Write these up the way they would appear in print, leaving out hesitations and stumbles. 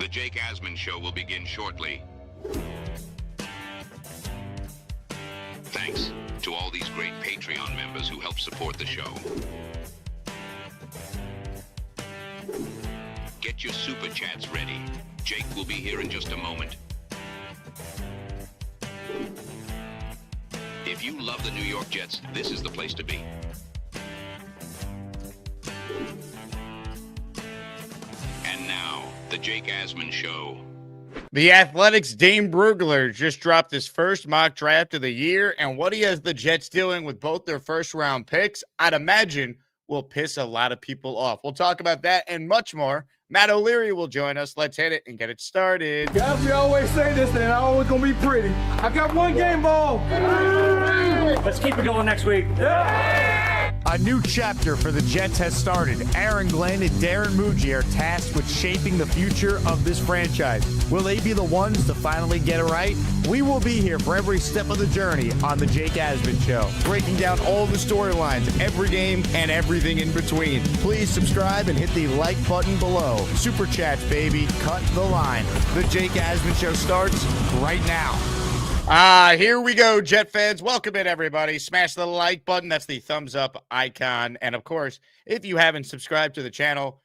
The Jake Asman Show will begin shortly. Thanks to all these great Patreon members who help support the show. Get your super chats ready. Jake will be here in just a moment. If you love the New York Jets, this is the place to be. And now, the Jake Asman Show. The Athletics' Dane Brugler just dropped his first mock draft of the year, and what he has the Jets doing with both their first-round picks, I'd imagine, will piss a lot of people off. We'll talk about that and much more. Matt O'Leary will join us. Let's hit it and get it started. Guys, we always say this, and it's always going to be pretty. I got one game ball. Let's keep it going next week. A new chapter for the Jets has started. Aaron Glenn and Darren Muji are tasked with shaping the future of this franchise. Will they be the ones to finally get it right? We will be here for every step of the journey on the Jake Asman Show, breaking down all the storylines, every game, and everything in between. Please subscribe and hit the like button below. Super chats, baby. Cut the line. The Jake Asman Show starts right now. Here we go, Jet fans. Welcome in, everybody. Smash the like button. That's the thumbs up icon. And, of course, if you haven't subscribed to the channel,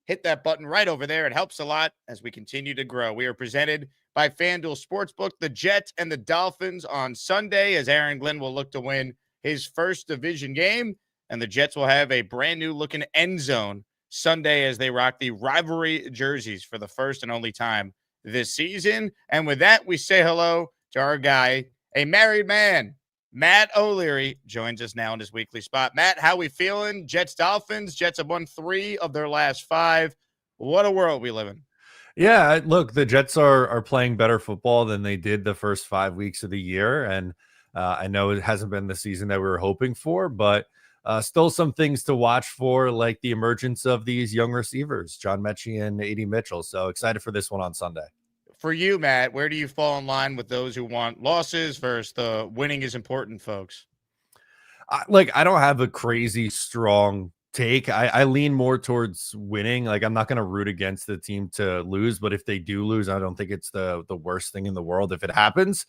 hit that button right over there. It helps a lot as we continue to grow. We are presented by FanDuel Sportsbook, the Jets and the Dolphins on Sunday, as Aaron Glenn will look to win his first division game. And the Jets will have a brand-new-looking end zone Sunday as they rock the rivalry jerseys for the first and only time this season. And with that, we say hello to our guy, a married man. Matt O'Leary joins us now in his weekly spot. Matt, how we feeling? Jets, Dolphins. Jets have won 3 of their last 5. What a world we live in. Yeah, look, the Jets are playing better football than they did the first 5 weeks of the year. And I know it hasn't been the season that we were hoping for, but still some things to watch for, like the emergence of these young receivers, John Mechie and A.D. Mitchell. So excited for this one on Sunday. For you, Matt, where do you fall in line with those who want losses versus the winning is important folks? I don't have a crazy strong take. I lean more towards winning. Like, I'm not going to root against the team to lose, but if they do lose, I don't think it's the worst thing in the world if it happens.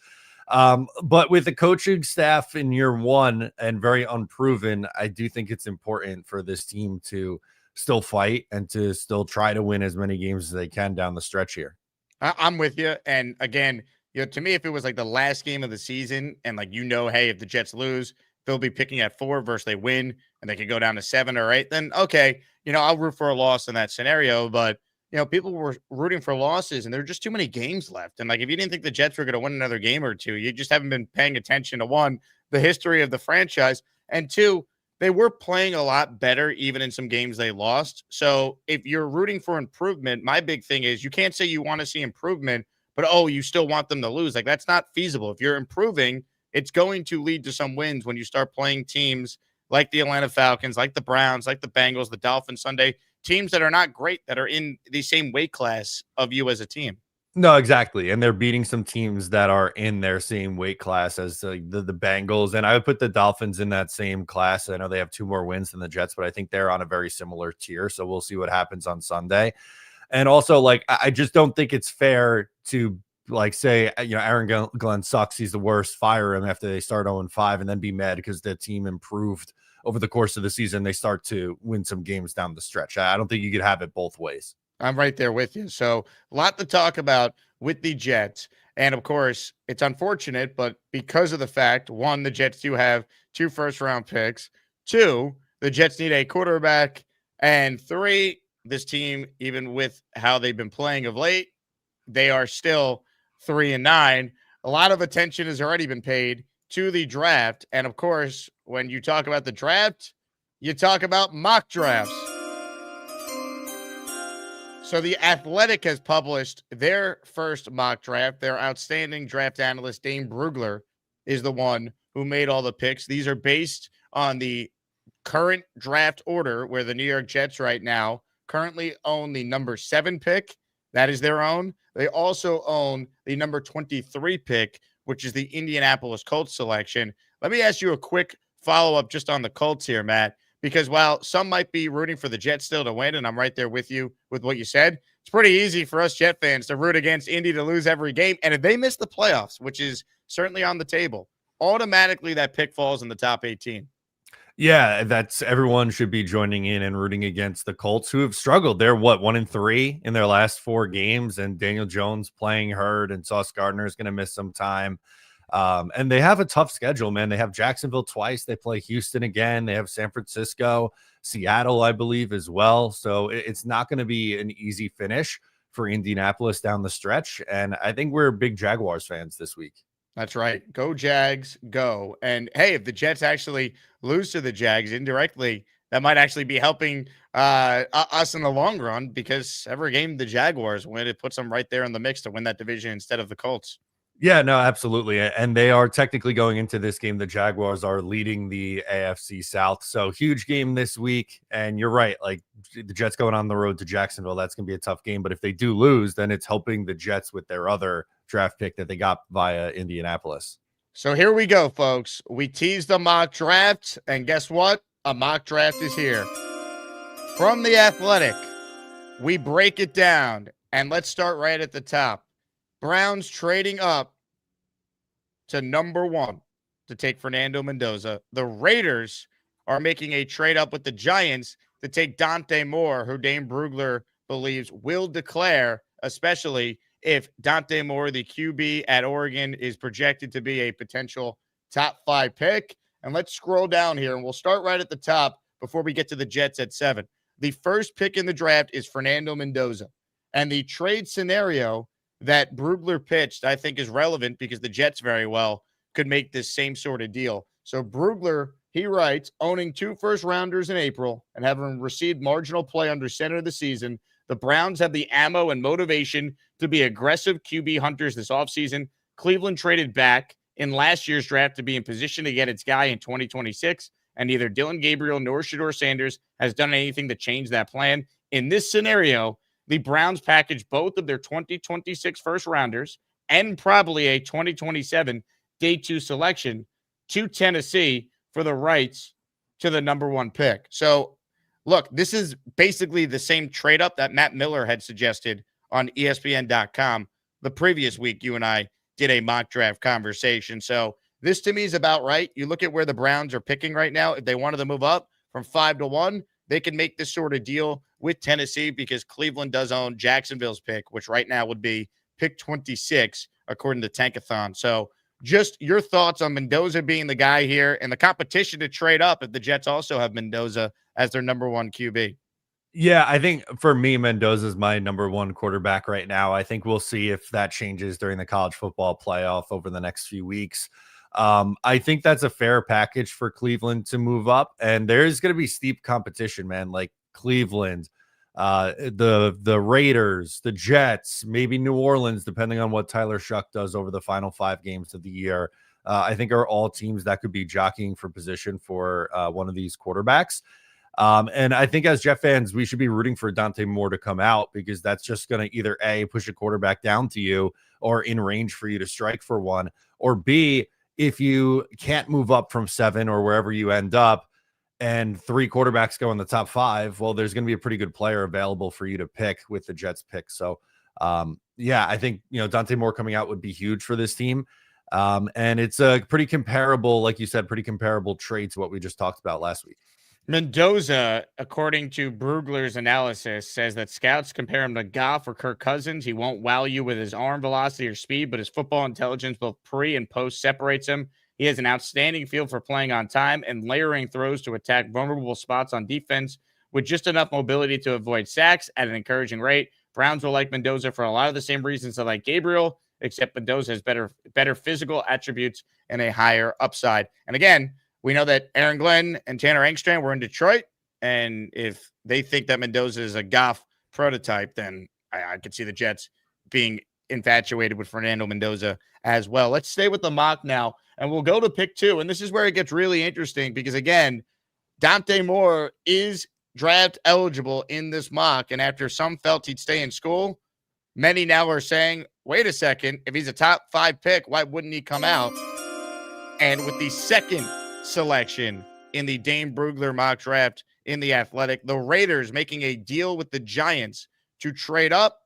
But with the coaching staff in year one and very unproven, I do think it's important for this team to still fight and to still try to win as many games as they can down the stretch here. I'm with you. And again, to me, if it was like the last game of the season and hey, if the Jets lose, they'll be picking at 4 versus they win and they could go down to 7 or 8, then okay, I'll root for a loss in that scenario. But, people were rooting for losses and there are just too many games left. And if you didn't think the Jets were going to win another game or two, you just haven't been paying attention to 1, the history of the franchise, and 2, they were playing a lot better even in some games they lost. So if you're rooting for improvement, my big thing is you can't say you want to see improvement, but, you still want them to lose. That's not feasible. If you're improving, it's going to lead to some wins when you start playing teams like the Atlanta Falcons, like the Browns, like the Bengals, the Dolphins Sunday, teams that are not great, that are in the same weight class of you as a team. No, exactly. And they're beating some teams that are in their same weight class as the Bengals. And I would put the Dolphins in that same class. I know they have 2 more wins than the Jets, but I think they're on a very similar tier. So we'll see what happens on Sunday. And also, I just don't think it's fair to say, Aaron Glenn sucks. He's the worst. Fire him after they start 0-5 and then be mad because the team improved over the course of the season. They start to win some games down the stretch. I don't think you could have it both ways. I'm right there with you. So a lot to talk about with the Jets. And, of course, it's unfortunate, but because of the fact, 1, the Jets do have 2 first-round picks. 2, the Jets need a quarterback. And 3, this team, even with how they've been playing of late, they are still 3-9. A lot of attention has already been paid to the draft. And, of course, when you talk about the draft, you talk about mock drafts. So the Athletic has published their first mock draft. Their outstanding draft analyst, Dane Brugler, is the one who made all the picks. These are based on the current draft order where the New York Jets right now currently own the number 7 pick. That is their own. They also own the number 23 pick, which is the Indianapolis Colts selection. Let me ask you a quick follow-up just on the Colts here, Matt. Because while some might be rooting for the Jets still to win, and I'm right there with you with what you said, it's pretty easy for us Jet fans to root against Indy to lose every game. And if they miss the playoffs, which is certainly on the table, automatically that pick falls in the top 18. Yeah, that's everyone should be joining in and rooting against the Colts, who have struggled. They're 1-3 in their last 4 games, and Daniel Jones playing hurt, and Sauce Gardner is going to miss some time. And they have a tough schedule, man. They have Jacksonville twice. They play Houston again. They have San Francisco, Seattle, I believe, as well. So it's not going to be an easy finish for Indianapolis down the stretch. And I think we're big Jaguars fans this week. That's right. Go Jags, go. And hey, if the Jets actually lose to the Jags indirectly, that might actually be helping us in the long run, because every game the Jaguars win, it puts them right there in the mix to win that division instead of the Colts. Yeah, no, absolutely. And they are technically going into this game. The Jaguars are leading the AFC South. So huge game this week. And you're right. Like, the Jets going on the road to Jacksonville, that's going to be a tough game. But if they do lose, then it's helping the Jets with their other draft pick that they got via Indianapolis. So here we go, folks. We teased the mock draft. And guess what? A mock draft is here. From The Athletic, we break it down. And let's start right at the top. Browns trading up to number 1 to take Fernando Mendoza. The Raiders are making a trade up with the Giants to take Dante Moore, who Dane Brugler believes will declare, especially if Dante Moore, the QB at Oregon, is projected to be a potential top 5 pick. And let's scroll down here, and we'll start right at the top before we get to the Jets at 7. The first pick in the draft is Fernando Mendoza. And the trade scenario that Brugler pitched, I think, is relevant because the Jets very well could make this same sort of deal. So Brugler, he writes, owning 2 first-rounders in April and having received marginal play under center of the season, the Browns have the ammo and motivation to be aggressive QB hunters this offseason. Cleveland traded back in last year's draft to be in position to get its guy in 2026, and neither Dylan Gabriel nor Shedeur Sanders has done anything to change that plan. In this scenario, the Browns package both of their 2026 first-rounders and probably a 2027 Day 2 selection to Tennessee for the rights to the number 1 pick. So, look, this is basically the same trade-up that Matt Miller had suggested on ESPN.com the previous week. You and I did a mock draft conversation. So this to me is about right. You look at where the Browns are picking right now. If they wanted to move up from 5 to 1, they can make this sort of deal with Tennessee because Cleveland does own Jacksonville's pick, which right now would be pick 26, according to Tankathon. So just your thoughts on Mendoza being the guy here and the competition to trade up if the Jets also have Mendoza as their number 1 QB. Yeah, I think for me, Mendoza is my number 1 quarterback right now. I think we'll see if that changes during the college football playoff over the next few weeks. I think that's a fair package for Cleveland to move up, and there's going to be steep competition, man. Like Cleveland, the Raiders, the Jets, maybe New Orleans, depending on what Tyler Shuck does over the final 5 games of the year. I think are all teams that could be jockeying for position for one of these quarterbacks. And I think as Jet fans, we should be rooting for Dante Moore to come out because that's just going to either A, push a quarterback down to you or in range for you to strike for one, or B, if you can't move up from 7 or wherever you end up and 3 quarterbacks go in the top 5, well, there's going to be a pretty good player available for you to pick with the Jets pick. So, yeah, I think, Dante Moore coming out would be huge for this team. And it's a pretty comparable, like you said, pretty comparable trade to what we just talked about last week. Mendoza, according to Brugler's analysis, says that scouts compare him to Goff or Kirk Cousins. He won't wow you with his arm velocity or speed, but his football intelligence, both pre and post, separates him. He has an outstanding feel for playing on time and layering throws to attack vulnerable spots on defense with just enough mobility to avoid sacks at an encouraging rate. Browns will like Mendoza for a lot of the same reasons they like Gabriel, except Mendoza has better physical attributes and a higher upside. And again, we know that Aaron Glenn and Tanner Engstrand were in Detroit, and if they think that Mendoza is a Goff prototype, then I could see the Jets being infatuated with Fernando Mendoza as well. Let's stay with the mock now, and we'll go to pick 2, and this is where it gets really interesting because, again, Dante Moore is draft eligible in this mock, and after some felt he'd stay in school, many now are saying, wait a second, if he's a top 5 pick, why wouldn't he come out? And with the second selection in the Dane Brugler mock draft in The Athletic, the Raiders making a deal with the Giants to trade up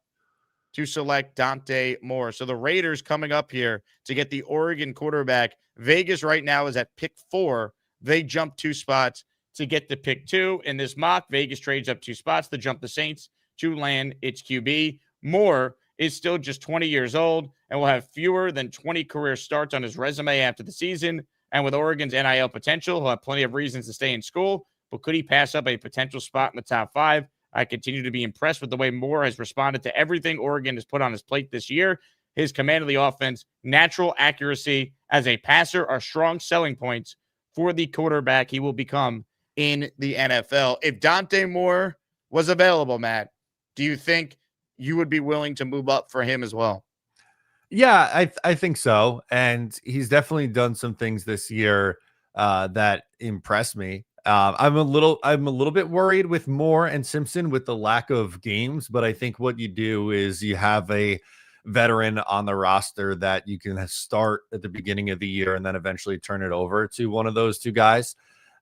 to select Dante Moore. So the Raiders coming up here to get the Oregon quarterback. Vegas right now is at pick 4. They jump 2 spots to get to pick 2. In this mock, Vegas trades up 2 spots to jump the Saints to land its QB. Moore is still just 20 years old and will have fewer than 20 career starts on his resume after the season. And with Oregon's NIL potential, he'll have plenty of reasons to stay in school. But could he pass up a potential spot in the top 5? I continue to be impressed with the way Moore has responded to everything Oregon has put on his plate this year. His command of the offense, natural accuracy as a passer are strong selling points for the quarterback he will become in the NFL. If Dante Moore was available, Matt, do you think you would be willing to move up for him as well? Yeah, I think so. And he's definitely done some things this year that impressed me. I'm a little bit worried with Moore and Simpson with the lack of games, but I think what you do is you have a veteran on the roster that you can start at the beginning of the year and then eventually turn it over to one of those 2 guys.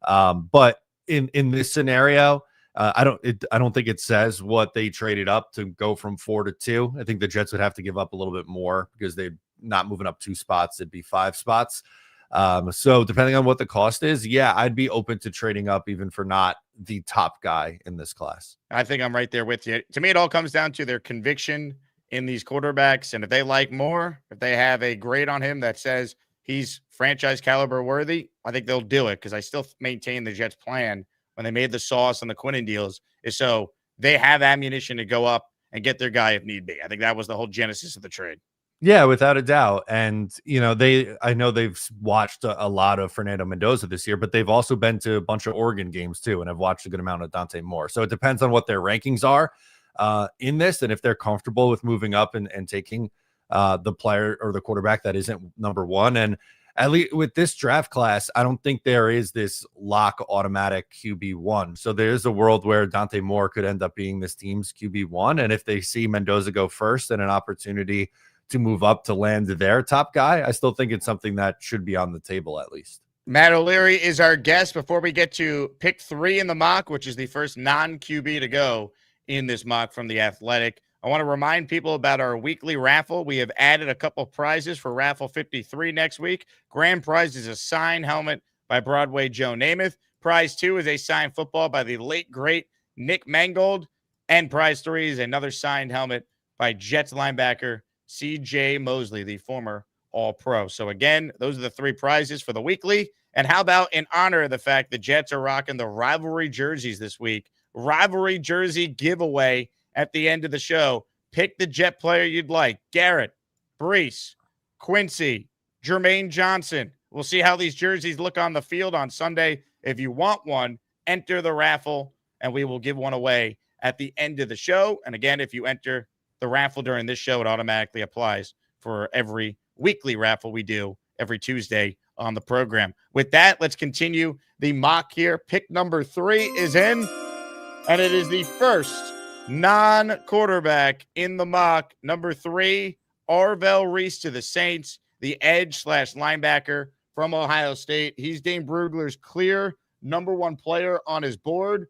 But in this scenario, I don't think it says what they traded up to go from 4 to 2. I think the Jets would have to give up a little bit more because they're not moving up 2 spots. It'd be 5 spots. So depending on what the cost is, yeah, I'd be open to trading up even for not the top guy in this class. I think I'm right there with you. To me, it all comes down to their conviction in these quarterbacks. And if they like Moore, if they have a grade on him that says he's franchise caliber worthy, I think they'll do it, because I still maintain the Jets' plan when they made the Sauce and the Quinnen deals is so they have ammunition to go up and get their guy if need be. I think that was the whole genesis of the trade. Yeah, without a doubt. And, I know they've watched a lot of Fernando Mendoza this year, but they've also been to a bunch of Oregon games too, and have watched a good amount of Dante Moore. So it depends on what their rankings are in this, and if they're comfortable with moving up and taking the player or the quarterback that isn't number 1. And at least with this draft class, I don't think there is this lock automatic QB1. So there's a world where Dante Moore could end up being this team's QB1. And if they see Mendoza go first and an opportunity to move up to land their top guy, I still think it's something that should be on the table at least. Matt O'Leary is our guest. Before we get to pick 3 in the mock, which is the first non-QB to go in this mock from The Athletic, I want to remind people about our weekly raffle. We have added a couple prizes for Raffle 53 next week. Grand prize is a signed helmet by Broadway Joe Namath. Prize 2 is a signed football by the late, great Nick Mangold. And prize 3 is another signed helmet by Jets linebacker C.J. Mosley, the former All-Pro. So again, those are the 3 prizes for the weekly. And how about in honor of the fact the Jets are rocking the rivalry jerseys this week, rivalry jersey giveaway at the end of the show. Pick the Jet player you'd like. Garrett, Brees, Quincy, Jermaine Johnson. We'll see how these jerseys look on the field on Sunday. If you want one, enter the raffle, and we will give one away at the end of the show. And again, if you enter the raffle during this show, it automatically applies for every weekly raffle we do every Tuesday on the program. With that, let's continue the mock here. Pick number 3 is in, and it is the first non-quarterback in the mock. Number 3, Arvell Reese to the Saints, the edge/linebacker from Ohio State. He's Dane Brugler's clear number 1 player on his board.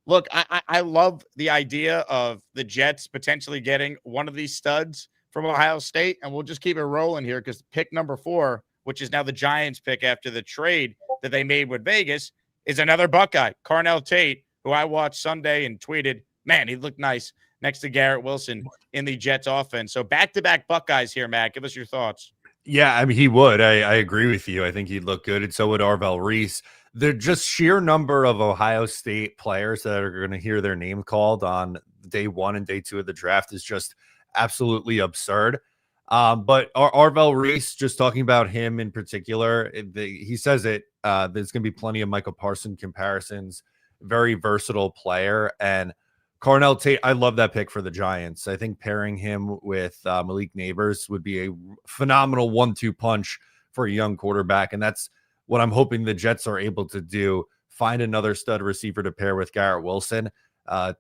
Look, I love the idea of the Jets potentially getting one of these studs from Ohio State, and we'll just keep it rolling here because pick number 4, which is now the Giants pick after the trade that they made with Vegas, is another Buckeye, Carnell Tate, who I watched Sunday and tweeted, man, he looked nice next to Garrett Wilson in the Jets offense. So back-to-back Buckeyes here, Matt. Give us your thoughts. Yeah, I mean, he would. I agree with you. I think he'd look good, and so would Arvell Reese. The just sheer number of Ohio State players that are going to hear their name called on day 1 and day 2 of the draft is just absolutely absurd. But Arvell Reese, just talking about him in particular, he says it. There's going to be plenty of Michael Parsons comparisons. Very versatile player. And Carnell Tate, I love that pick for the Giants. I think pairing him with Malik Neighbors would be a phenomenal 1-2 punch for a young quarterback. And that's what I'm hoping the Jets are able to do. Find another stud receiver to pair with Garrett Wilson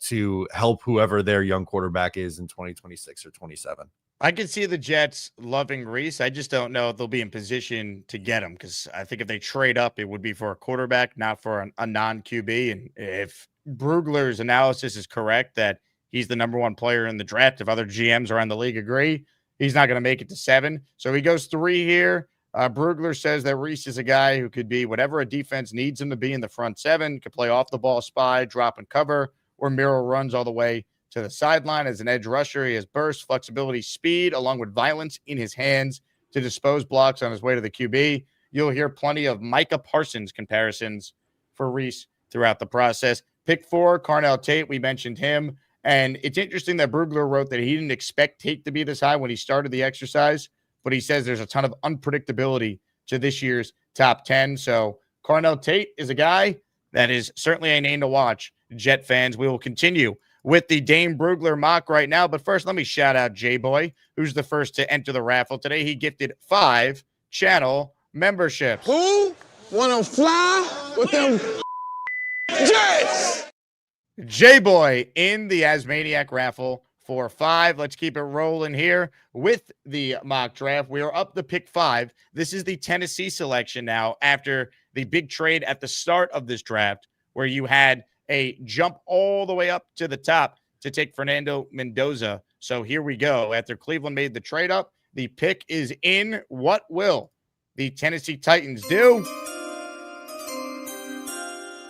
to help whoever their young quarterback is in 2026 or 27. I can see the Jets loving Reese. I just don't know if they'll be in position to get him, because I think if they trade up, it would be for a quarterback, not for a non-QB. And if Brugler's analysis is correct that he's the number one player in the draft. If other GMs around the league agree, he's not going to make it to 7. So he goes 3 here. Brugler says that Reese is a guy who could be whatever a defense needs him to be in the front 7, could play off the ball spy, drop and cover, or mirror runs all the way to the sideline. As an edge rusher, he has burst, flexibility, speed, along with violence in his hands to dispose blocks on his way to the QB. You'll hear plenty of Micah Parsons comparisons for Reese throughout the process. Pick 4, Carnell Tate. We mentioned him. And it's interesting that Brugler wrote that he didn't expect Tate to be this high when he started the exercise, but he says there's a ton of unpredictability to this year's top 10. So Carnell Tate is a guy that is certainly a name to watch, Jet fans. We will continue with the Dane Brugler mock right now. But first, let me shout out J-Boy, who's the first to enter the raffle today. He gifted 5 channel memberships. Who wanna fly with them Jets? J-Boy in the Asmaniac raffle for 5. Let's keep it rolling here with the mock draft. We are up to pick 5. This is the Tennessee selection now after the big trade at the start of this draft where you had a jump all the way up to the top to take Fernando Mendoza. So here we go. After Cleveland made the trade up, the pick is in. What will the Tennessee Titans do?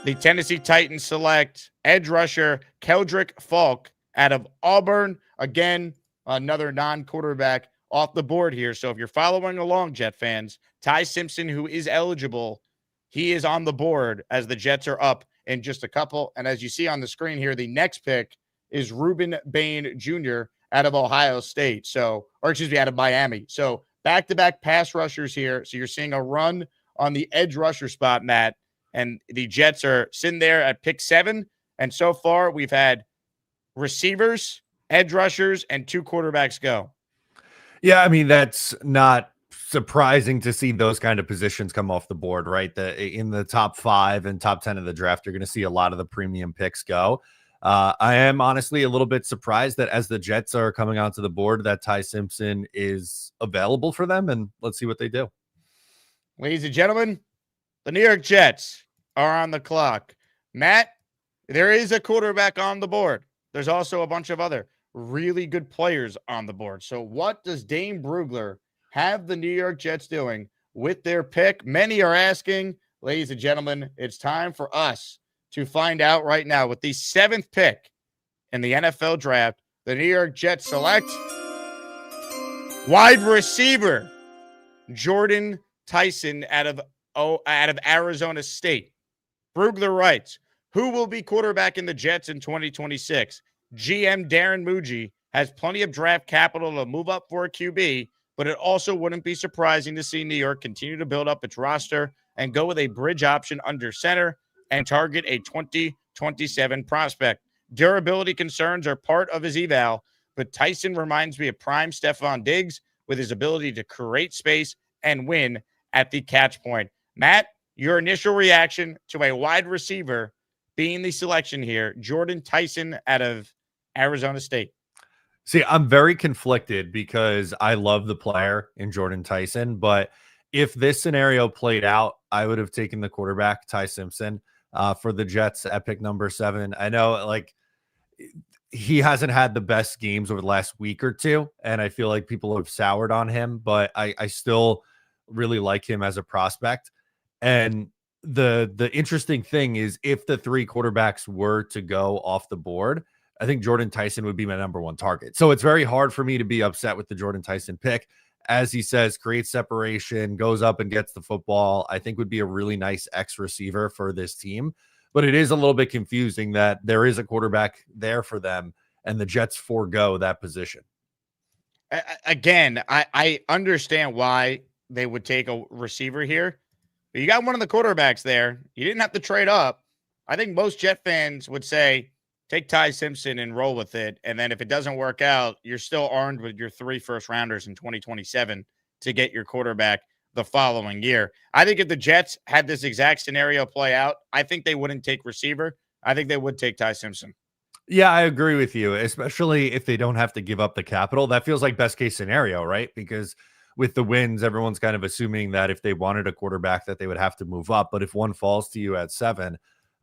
The Tennessee Titans select edge rusher Keldrick Falk out of Auburn. Again, another non-quarterback off the board here. So if you're following along, Jet fans, Ty Simpson, who is eligible, he is on the board as the Jets are up in just a couple. And as you see on the screen here, the next pick is Reuben Bain Jr. out of Ohio State. So, or excuse me, out of Miami. So back-to-back pass rushers here. So you're seeing a run on the edge rusher spot, Matt. And the Jets are sitting there at pick 7. And so far, we've had receivers, edge rushers, and 2 quarterbacks go. Yeah, I mean, that's not surprising to see those kind of positions come off the board, right? In the top 5 and top 10 of the draft, you're going to see a lot of the premium picks go. I am honestly a little bit surprised that as the Jets are coming onto the board, that Ty Simpson is available for them. And let's see what they do. Ladies and gentlemen, the New York Jets are on the clock. Matt, there is a quarterback on the board. There's also a bunch of other really good players on the board. So what does Dane Brugler have the New York Jets doing with their pick? Many are asking. Ladies and gentlemen, it's time for us to find out right now. With the 7th pick in the NFL draft, the New York Jets select wide receiver Jordan Tyson out of Arizona State. Brugler writes, who will be quarterback in the Jets in 2026? GM Darren Muji has plenty of draft capital to move up for a QB, but it also wouldn't be surprising to see New York continue to build up its roster and go with a bridge option under center and target a 2027 prospect. Durability concerns are part of his eval, but Tyson reminds me of prime Stephon Diggs with his ability to create space and win at the catch point. Matt, your initial reaction to a wide receiver being the selection here, Jordan Tyson out of Arizona State? See, I'm very conflicted because I love the player in Jordan Tyson, but if this scenario played out, I would have taken the quarterback, Ty Simpson, for the Jets at pick number 7. I know, like, he hasn't had the best games over the last week or 2, and I feel like people have soured on him, but I still really like him as a prospect. And the interesting thing is, if the 3 quarterbacks were to go off the board, I think Jordan Tyson would be my number 1 target. So it's very hard for me to be upset with the Jordan Tyson pick. As he says, creates separation, goes up and gets the football. I think would be a really nice X receiver for this team. But it is a little bit confusing that there is a quarterback there for them and the Jets forego that position. Again, I understand why they would take a receiver here. But you got one of the quarterbacks there. You didn't have to trade up. I think most Jet fans would say, take Ty Simpson and roll with it. And then if it doesn't work out, you're still armed with your 3 first-rounders in 2027 to get your quarterback the following year. I think if the Jets had this exact scenario play out, I think they wouldn't take receiver. I think they would take Ty Simpson. Yeah, I agree with you, especially if they don't have to give up the capital. That feels like best case scenario, right? Because with the wins, everyone's kind of assuming that if they wanted a quarterback that they would have to move up. But if one falls to you at 7,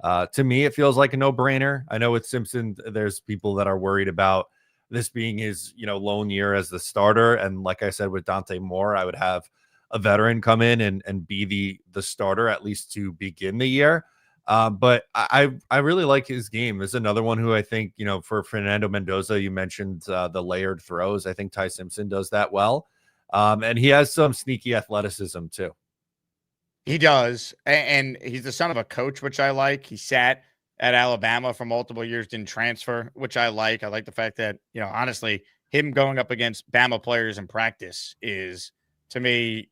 To me, it feels like a no-brainer. I know with Simpson, there's people that are worried about this being his, lone year as the starter. And like I said, with Dante Moore, I would have a veteran come in and be the starter, at least to begin the year. But I really like his game. There's another one who I think, for Fernando Mendoza, you mentioned the layered throws. I think Ty Simpson does that well. And he has some sneaky athleticism too. He does. And he's the son of a coach, which I like. He sat at Alabama for multiple years, didn't transfer, which I like. I like the fact that, honestly, him going up against Bama players in practice is, to me,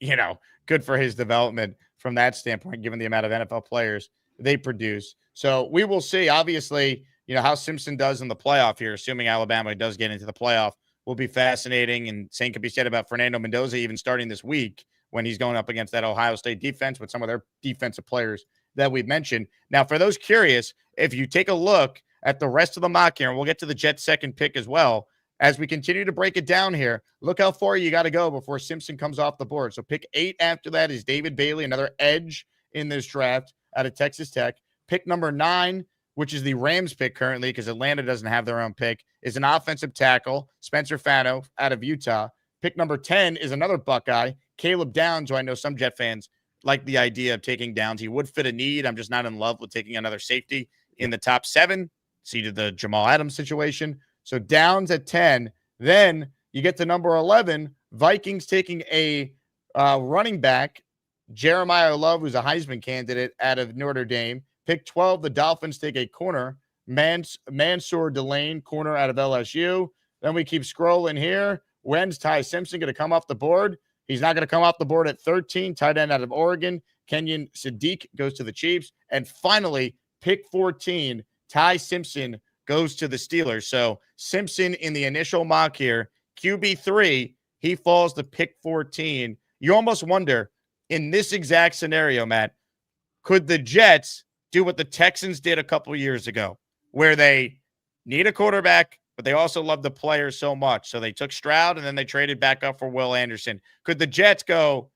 good for his development from that standpoint, given the amount of NFL players they produce. So we will see. Obviously, how Simpson does in the playoff here, assuming Alabama does get into the playoff, will be fascinating. And same could be said about Fernando Mendoza, even starting this week when he's going up against that Ohio State defense with some of their defensive players that we've mentioned. Now, for those curious, if you take a look at the rest of the mock here, and we'll get to the Jets' second pick as well, as we continue to break it down here, look how far you got to go before Simpson comes off the board. So pick 8 after that is David Bailey, another edge in this draft out of Texas Tech. Pick number 9, which is the Rams pick currently because Atlanta doesn't have their own pick, is an offensive tackle, Spencer Fano out of Utah. Pick number 10 is another Buckeye, Caleb Downs, who I know some Jet fans like the idea of taking Downs. He would fit a need. I'm just not in love with taking another safety in the top 7. See to the Jamal Adams situation. So Downs at 10. Then you get to number 11, Vikings taking a running back, Jeremiah Love, who's a Heisman candidate out of Notre Dame. Pick 12, the Dolphins take a corner, Mansour Delane, corner out of LSU. Then we keep scrolling here. When's Ty Simpson going to come off the board? He's not going to come off the board at 13. Tight end out of Oregon. Kenyon Sadiq goes to the Chiefs. And finally, pick 14, Ty Simpson goes to the Steelers. So Simpson in the initial mock here, QB3, he falls to pick 14. You almost wonder, in this exact scenario, Matt, could the Jets do what the Texans did a couple years ago, where they need a quarterback, but they also love the player so much. So they took Stroud and then they traded back up for Will Anderson. Could the Jets go,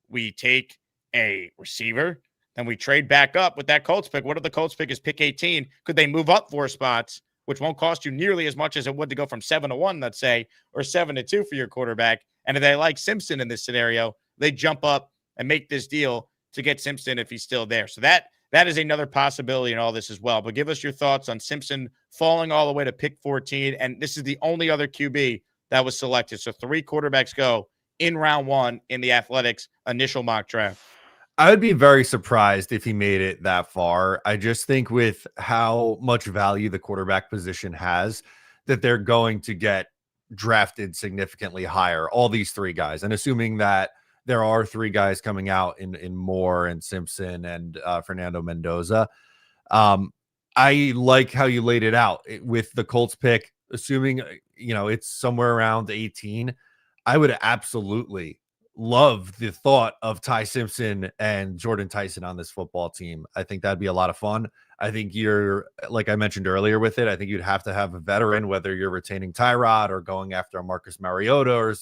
we take a receiver, then we trade back up with that Colts pick? What if the Colts pick is pick 18? Could they move up 4 spots, which won't cost you nearly as much as it would to go from 7-1, let's say, or 7-2 for your quarterback? And if they like Simpson in this scenario, they jump up and make this deal to get Simpson if he's still there. So that is another possibility in all this as well. But give us your thoughts on Simpson falling all the way to pick 14. And this is the only other QB that was selected. So 3 quarterbacks go in round 1 in the Athletics initial mock draft. I would be very surprised if he made it that far. I just think with how much value the quarterback position has, that they're going to get drafted significantly higher, all these 3 guys. And assuming that there are 3 guys coming out in Moore and Simpson and Fernando Mendoza. I like how you laid it out with the Colts pick, assuming, it's somewhere around 18. I would absolutely love the thought of Ty Simpson and Jordan Tyson on this football team. I think that'd be a lot of fun. I think you're, like I mentioned earlier with it, I think you'd have to have a veteran, whether you're retaining Tyrod or going after a Marcus Mariota or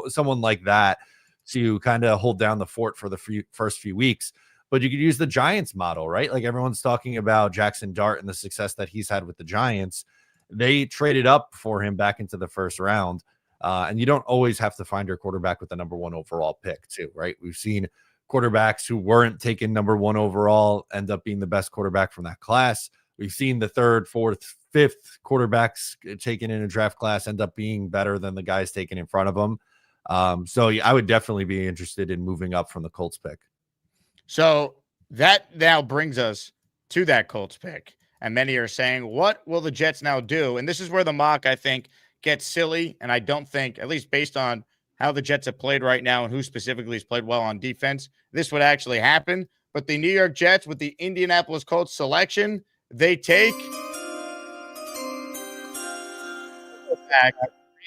someone like that, to kind of hold down the fort for the first few weeks. But you could use the Giants model, right? Like everyone's talking about Jackson Dart and the success that he's had with the Giants. They traded up for him back into the first round. And you don't always have to find your quarterback with the number 1 overall pick too, right? We've seen quarterbacks who weren't taken number 1 overall end up being the best quarterback from that class. We've seen the 3rd, 4th, 5th quarterbacks taken in a draft class end up being better than the guys taken in front of them. So I would definitely be interested in moving up from the Colts pick. So that now brings us to that Colts pick. And many are saying, what will the Jets now do? And this is where the mock, I think, gets silly. And I don't think, at least based on how the Jets have played right now and who specifically has played well on defense, this would actually happen. But the New York Jets with the Indianapolis Colts selection, they take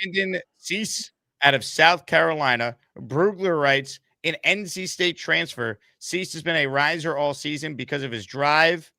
Brandon Cease out of South Carolina. Brugler writes, an NC State transfer, Cease has been a riser all season because of his drive,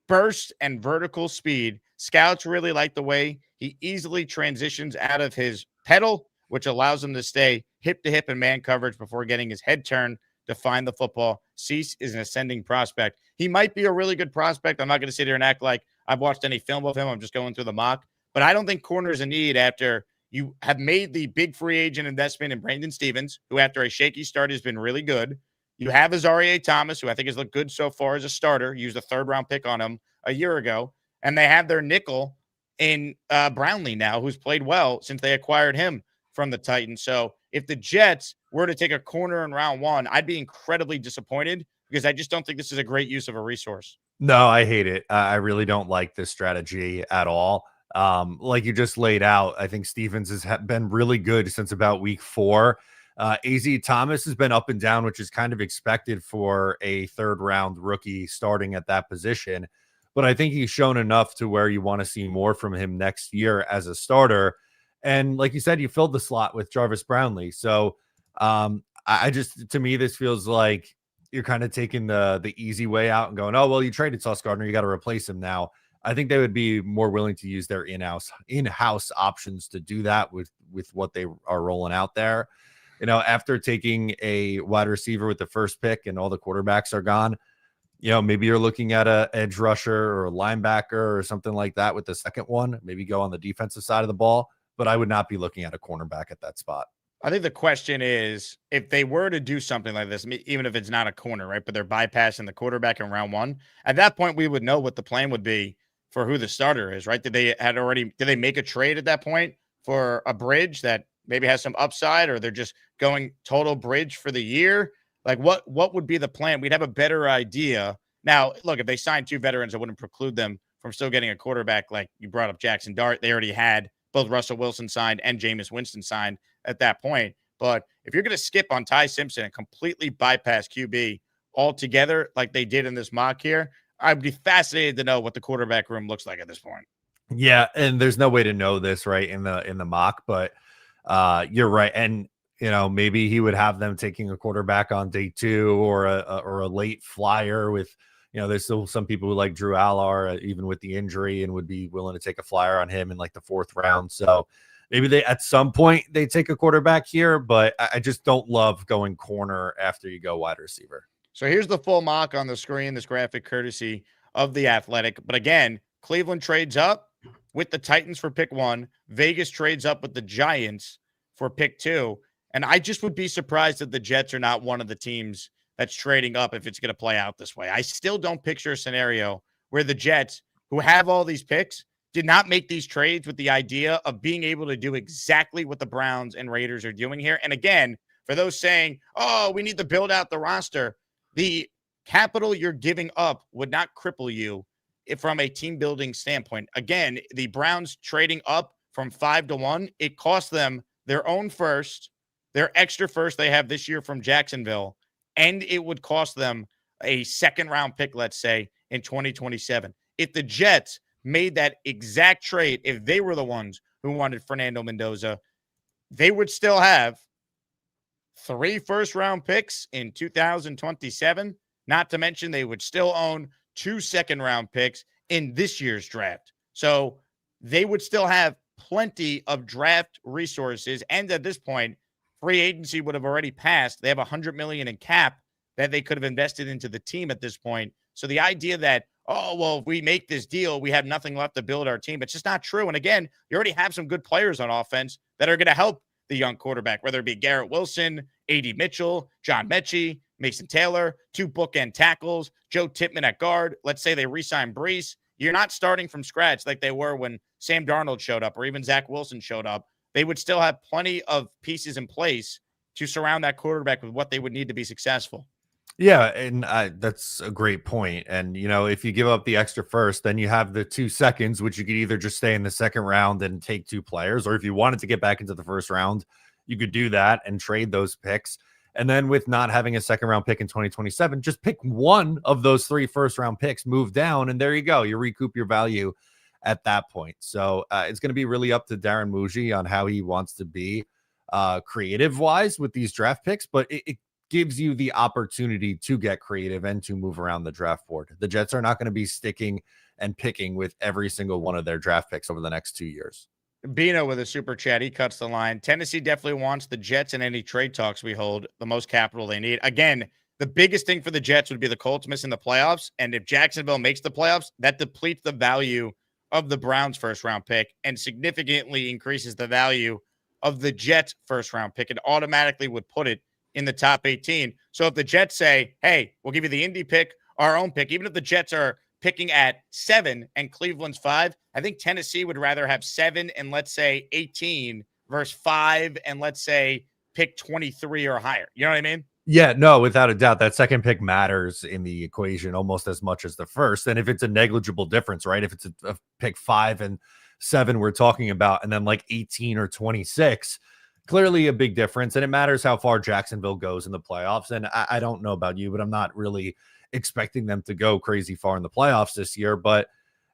burst, and vertical speed. Scouts really like the way he easily transitions out of his pedal, which allows him to stay hip to hip in man coverage before getting his head turned to find the football. Cease is an ascending prospect. He might be a really good prospect. I'm not going to sit here and act like I've watched any film of him. I'm just going through the mock. But I don't think corner is a need after you have made the big free agent investment in Brandon Stevens, who after a shaky start has been really good. You have Azareye'h Thomas, who I think has looked good so far as a starter. Used a third-round pick on him a year ago. And they have their nickel in Brownlee now, who's played well since they acquired him from the Titans. So if the Jets were to take a corner in round 1, I'd be incredibly disappointed because I just don't think this is a great use of a resource. No, I hate it. I really don't like this strategy at all. Like you just laid out, I think Stevens has been really good since about week 4. AZ Thomas has been up and down, which is kind of expected for a third-round rookie starting at that position. But I think he's shown enough to where you want to see more from him next year as a starter. And like you said, you filled the slot with Jarvis Brownlee. So I just, to me, this feels like you're kind of taking the easy way out and going, oh, well, you traded Sauce Gardner, you got to replace him now. I think they would be more willing to use their in-house options to do that with what they are rolling out there. You know, after taking a wide receiver with the first pick and all the quarterbacks are gone, you know, maybe you're looking at a edge rusher or a linebacker or something like that with the second one, maybe go on the defensive side of the ball, but I would not be looking at a cornerback at that spot. I think the question is, if they were to do something like this, even if it's not a corner, right, but they're bypassing the quarterback in round 1, at that point, we would know what the plan would be for who the starter is, right? Did they make a trade at that point for a bridge that maybe has some upside, or they're just going total bridge for the year? Like what would be the plan? We'd have a better idea. Now, look, if they signed 2 veterans, I wouldn't preclude them from still getting a quarterback. Like you brought up Jackson Dart. They already had both Russell Wilson signed and Jameis Winston signed at that point. But if you're going to skip on Ty Simpson and completely bypass QB altogether, like they did in this mock here, I'd be fascinated to know what the quarterback room looks like at this point. Yeah, and there's no way to know this right in the mock, but you're right. And you know, maybe he would have them taking a quarterback on day 2 or a late flyer with, you know, there's still some people who like Drew Allar, even with the injury, and would be willing to take a flyer on him in like the 4th round. So maybe they, at some point, they take a quarterback here, but I just don't love going corner after you go wide receiver. So here's the full mock on the screen, this graphic courtesy of The Athletic. But again, Cleveland trades up with the Titans for pick 1. Vegas trades up with the Giants for pick 2. And I just would be surprised if the Jets are not one of the teams that's trading up if it's going to play out this way. I still don't picture a scenario where the Jets, who have all these picks, did not make these trades with the idea of being able to do exactly what the Browns and Raiders are doing here. And again, for those saying, oh, we need to build out the roster, the capital you're giving up would not cripple you from a team building standpoint. Again, the Browns trading up from 5 to 1, it cost them their own first, their extra first they have this year from Jacksonville, and it would cost them a 2nd round pick, let's say, in 2027. If the Jets made that exact trade, if they were the ones who wanted Fernando Mendoza, they would still have 3 first-round picks in 2027, not to mention they would still own 2 second-round picks in this year's draft. So they would still have plenty of draft resources, and at this point, free agency would have already passed. They have $100 million in cap that they could have invested into the team at this point. So the idea that, oh, well, if we make this deal, we have nothing left to build our team, it's just not true. And again, you already have some good players on offense that are going to help the young quarterback, whether it be Garrett Wilson, A.D. Mitchell, John Mechie, Mason Taylor, 2 bookend tackles, Joe Tippmann at guard. Let's say they re-sign Brees. You're not starting from scratch like they were when Sam Darnold showed up or even Zach Wilson showed up. They would still have plenty of pieces in place to surround that quarterback with what they would need to be successful. Yeah, and that's a great point. And, you know, if you give up the extra first, then you have the 2 seconds, which you could either just stay in the 2nd round and take 2 players, or if you wanted to get back into the 1st round, you could do that and trade those picks. And then with not having a 2nd round pick in 2027, just pick one of those 3 first-round picks, move down, and there you go. You recoup your value at that point. So it's going to be really up to Darren Muji on how he wants to be creative-wise with these draft picks, but it gives you the opportunity to get creative and to move around the draft board. The Jets are not going to be sticking and picking with every single one of their draft picks over the next 2 years. Bino with a super chat. He cuts the line. Tennessee definitely wants the Jets in any trade talks we hold, the most capital they need. Again, the biggest thing for the Jets would be the Colts missing the playoffs. And if Jacksonville makes the playoffs, that depletes the value of the Browns' first-round pick and significantly increases the value of the Jets' first-round pick. It automatically would put it in the top 18. So if the Jets say, hey, we'll give you the Indy pick, our own pick, even if the Jets are picking at 7 and Cleveland's 5, I think Tennessee would rather have 7 and let's say 18 versus 5 and let's say pick 23 or higher. You know what I mean? Yeah, no, without a doubt, that second pick matters in the equation almost as much as the first. And if it's a negligible difference, right? If it's a pick 5 and 7 we're talking about, and then like 18 or 26, clearly a big difference. And it matters how far Jacksonville goes in the playoffs. And I don't know about you, but I'm not really expecting them to go crazy far in the playoffs this year. But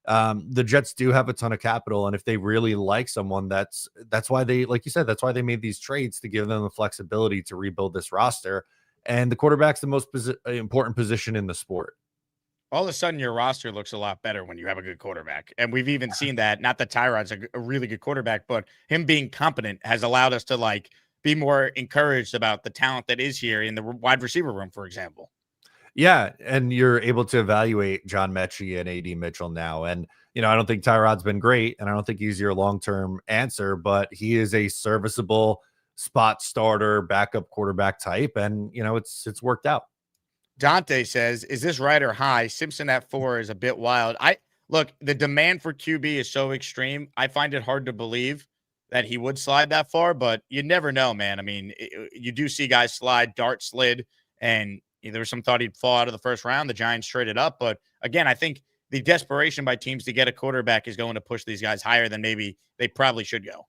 the Jets do have a ton of capital, and if they really like someone, that's why they, like you said, that's why they made these trades, to give them the flexibility to rebuild this roster. And the quarterback's the most important position in the sport. All of a sudden, your roster looks a lot better when you have a good quarterback. And we've even seen that. Not that Tyrod's a really good quarterback, but him being competent has allowed us to like be more encouraged about the talent that is here in the wide receiver room, for example. Yeah, and you're able to evaluate John Mechie and AD Mitchell now. And, you know, I don't think Tyrod's been great, and I don't think he's your long-term answer, but he is a serviceable spot starter, backup quarterback type, and, you know, it's worked out. Dante says, is this right or high? Simpson at 4 is a bit wild. Look, the demand for QB is so extreme. I find it hard to believe that he would slide that far, but you never know, man. I mean, you do see guys slide. Dart slid, and there was some thought he'd fall out of the first round. The Giants traded up. But again, I think the desperation by teams to get a quarterback is going to push these guys higher than maybe they probably should go.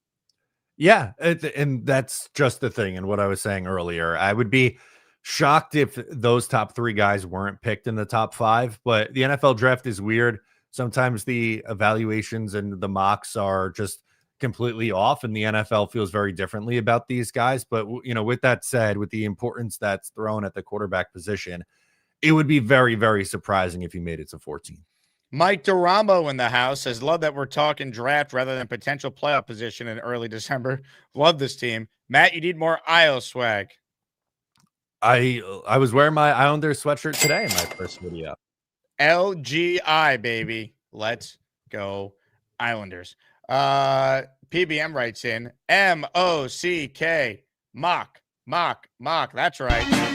Yeah, and that's just the thing. And what I was saying earlier, I would be shocked if those top 3 guys weren't picked in the top 5. But the NFL draft is weird. Sometimes the evaluations and the mocks are just completely off, and the NFL feels very differently about these guys. But, you know, with that said, with the importance that's thrown at the quarterback position, it would be very, very surprising if he made it to 14. Mike Duramo in the house says, love that we're talking draft rather than potential playoff position in early December. Love this team. Matt, you need more Isle swag. I was wearing my Islander sweatshirt today in my first video. LGI, baby. Let's go Islanders. PBM writes in, M-O-C-K, mock. That's right.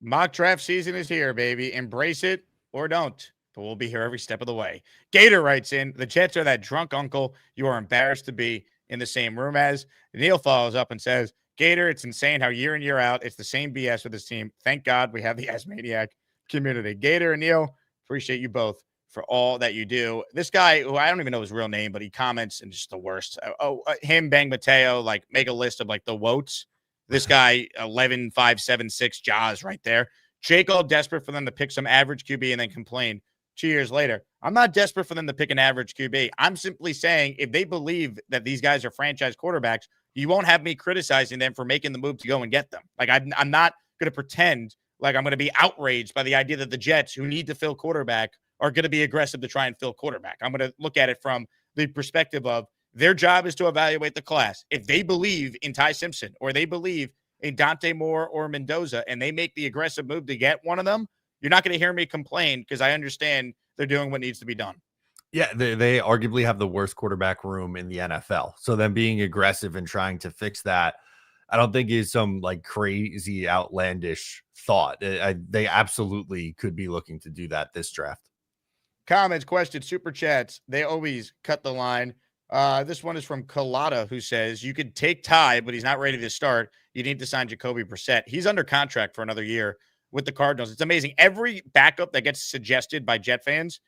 Mock draft season is here, baby. Embrace it or don't, but we'll be here every step of the way. Gator writes in, the Jets are that drunk uncle you are embarrassed to be in the same room as. Neil follows up and says, Gator, it's insane how year in, year out, it's the same BS with this team. Thank God we have the Asmaniac community. Gator and Neil, appreciate you both for all that you do. This guy, who I don't even know his real name, but he comments and just the worst. Him, Bang Mateo, like make a list of like the wotes. This guy, 11, 5, 7, 6 jaws right there. Jake all desperate for them to pick some average QB and then complain 2 years later. I'm not desperate for them to pick an average QB. I'm simply saying if they believe that these guys are franchise quarterbacks, you won't have me criticizing them for making the move to go and get them. Like I'm not going to pretend like I'm going to be outraged by the idea that the Jets, who need to fill quarterback, are going to be aggressive to try and fill quarterback. I'm going to look at it from the perspective of their job is to evaluate the class. If they believe in Ty Simpson or they believe in Dante Moore or Mendoza and they make the aggressive move to get one of them, you're not going to hear me complain because I understand they're doing what needs to be done. Yeah, they arguably have the worst quarterback room in the NFL. So them being aggressive and trying to fix that, I don't think is some like crazy outlandish thought. They absolutely could be looking to do that this draft. Comments, questions, super chats. They always cut the line. This one is from Colada, who says, you could take Ty, but he's not ready to start. You need to sign Jacoby Brissett. He's under contract for another year with the Cardinals. It's amazing. Every backup that gets suggested by Jet fans,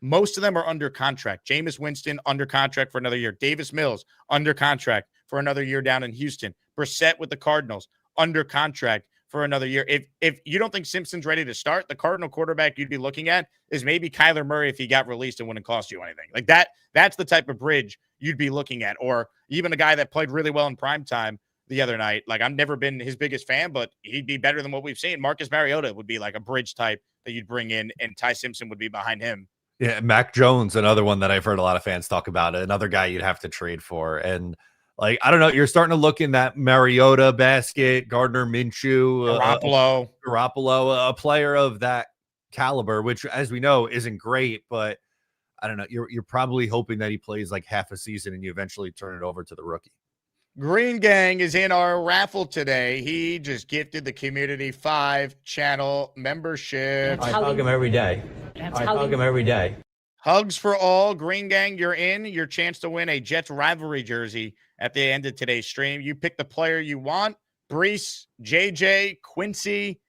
most of them are under contract. Jameis Winston, under contract for another year. Davis Mills, under contract for another year down in Houston. Brissett with the Cardinals, under contract for another year. If you don't think Simpson's ready to start, the Cardinal quarterback you'd be looking at is maybe Kyler Murray if he got released and wouldn't cost you anything. Like that's the type of bridge you'd be looking at. Or even a guy that played really well in primetime, the other night. Like, I've never been his biggest fan, but he'd be better than what we've seen. Marcus Mariota would be like a bridge type that you'd bring in, and Ty Simpson would be behind him. Yeah, Mac Jones, another one that I've heard a lot of fans talk about, another guy you'd have to trade for. And like, I don't know, you're starting to look in that Mariota basket, Gardner Minshew, Garoppolo, a player of that caliber, which, as we know, isn't great, but I don't know, you're probably hoping that he plays like half a season and you eventually turn it over to the rookie. Green Gang is in our raffle today. He just gifted the community 5-channel membership. I hug him every day. I hug him every day. Hugs for all. Green Gang, you're in. Your chance to win a Jets rivalry jersey at the end of today's stream. You pick the player you want. Brees, JJ, Quincy,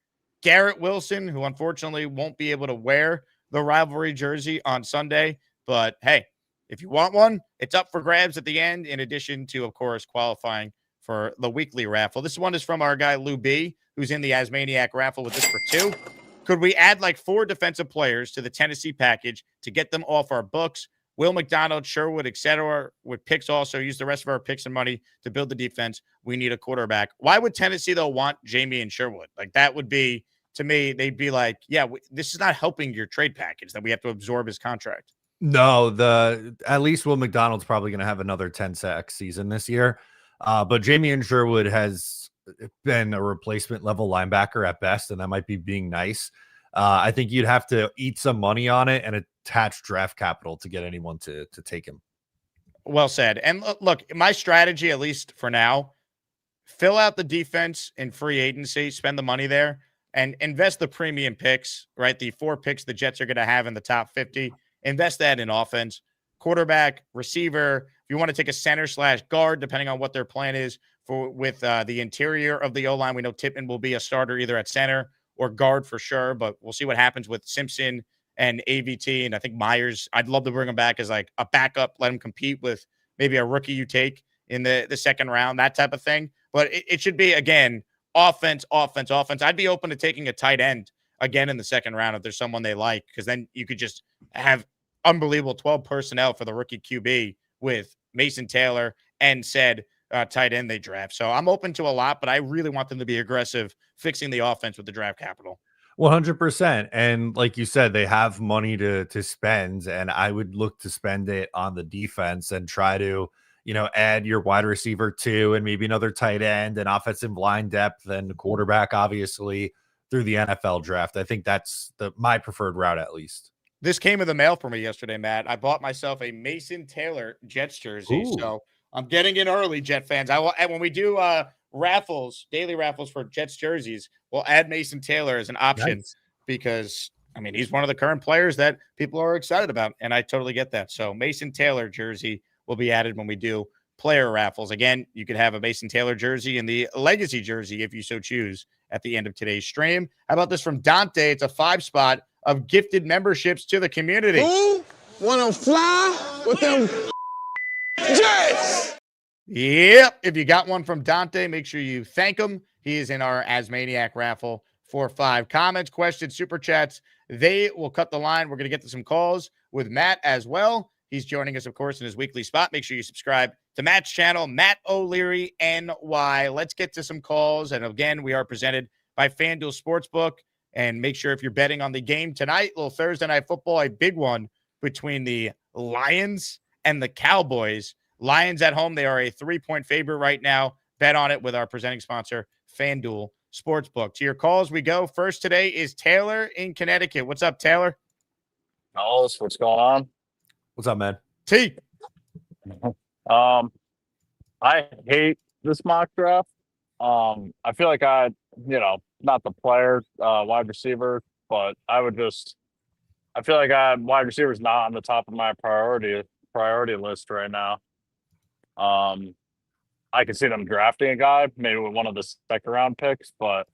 Garrett Wilson, who unfortunately won't be able to wear the rivalry jersey on Sunday. But hey, if you want one, it's up for grabs at the end, in addition to, of course, qualifying for the weekly raffle. This one is from our guy, Lou B, who's in the Asmaniac raffle with this for 2. Could we add like 4 defensive players to the Tennessee package to get them off our books? Will McDonald, Sherwood, etc. with picks also. Use the rest of our picks and money to build the defense. We need a quarterback. Why would Tennessee, though, want Jamie and Sherwood? Like, that would be, to me, they'd be like, yeah, this is not helping your trade package that we have to absorb his contract. No, at least Will McDonald's probably going to have another 10-sack season this year. But Jamie and Sherwood has been a replacement level linebacker at best, and that might be being nice. I think you'd have to eat some money on it and attach draft capital to get anyone to take him. Well said. And look, my strategy, at least for now, fill out the defense in free agency, spend the money there, and invest the premium picks, right? The 4 picks the Jets are going to have in the top 50. Invest that in offense, quarterback, receiver. If you want to take a center/guard, depending on what their plan is with the interior of the O-line, we know Tippmann will be a starter either at center or guard for sure, but we'll see what happens with Simpson and AVT. And I think Myers, I'd love to bring him back as like a backup, let him compete with maybe a rookie you take in the second round, that type of thing. But it should be, again, offense. I'd be open to taking a tight end again in the second round if there's someone they like, because then you could just have unbelievable 12 personnel for the rookie QB with Mason Taylor and said tight end they draft. So I'm open to a lot, but I really want them to be aggressive fixing the offense with the draft capital. 100%. And like you said, they have money to spend, and I would look to spend it on the defense and try to, add your wide receiver 2 and maybe another tight end and offensive line depth and quarterback, obviously, through the NFL draft. I think that's my preferred route, at least. This came in the mail for me yesterday, Matt. I bought myself a Mason Taylor Jets jersey. Ooh. So I'm getting in early, Jet fans. When we do daily raffles for Jets jerseys, we'll add Mason Taylor as an option. Nice. Because, he's one of the current players that people are excited about, and I totally get that. So Mason Taylor jersey will be added when we do player raffles. Again, you could have a Mason Taylor jersey and the legacy jersey if you so choose at the end of today's stream. How about this from Dante? It's a 5-spot of gifted memberships to the community. Who wanna fly with them Jets? Yep. If you got one from Dante, make sure you thank him. He is in our Asmaniac raffle for 5 comments, questions, super chats. They will cut the line. We're going to get to some calls with Matt as well. He's joining us, of course, in his weekly spot. Make sure you subscribe to Matt's channel, Matt O'Leary, NY. Let's get to some calls. And again, we are presented by FanDuel Sportsbook. And make sure if you're betting on the game tonight, little Thursday night football, a big one between the Lions and the Cowboys. Lions at home, they are a 3-point favorite right now. Bet on it with our presenting sponsor, FanDuel Sportsbook. To your calls we go. First today is Taylor in Connecticut. What's up, Taylor? What's going on? What's up, man? T. I hate this mock draft. I feel like not the player, wide receiver, but I feel like wide receiver is not on the top of my priority list right now. I could see them drafting a guy, maybe with one of the second round picks, but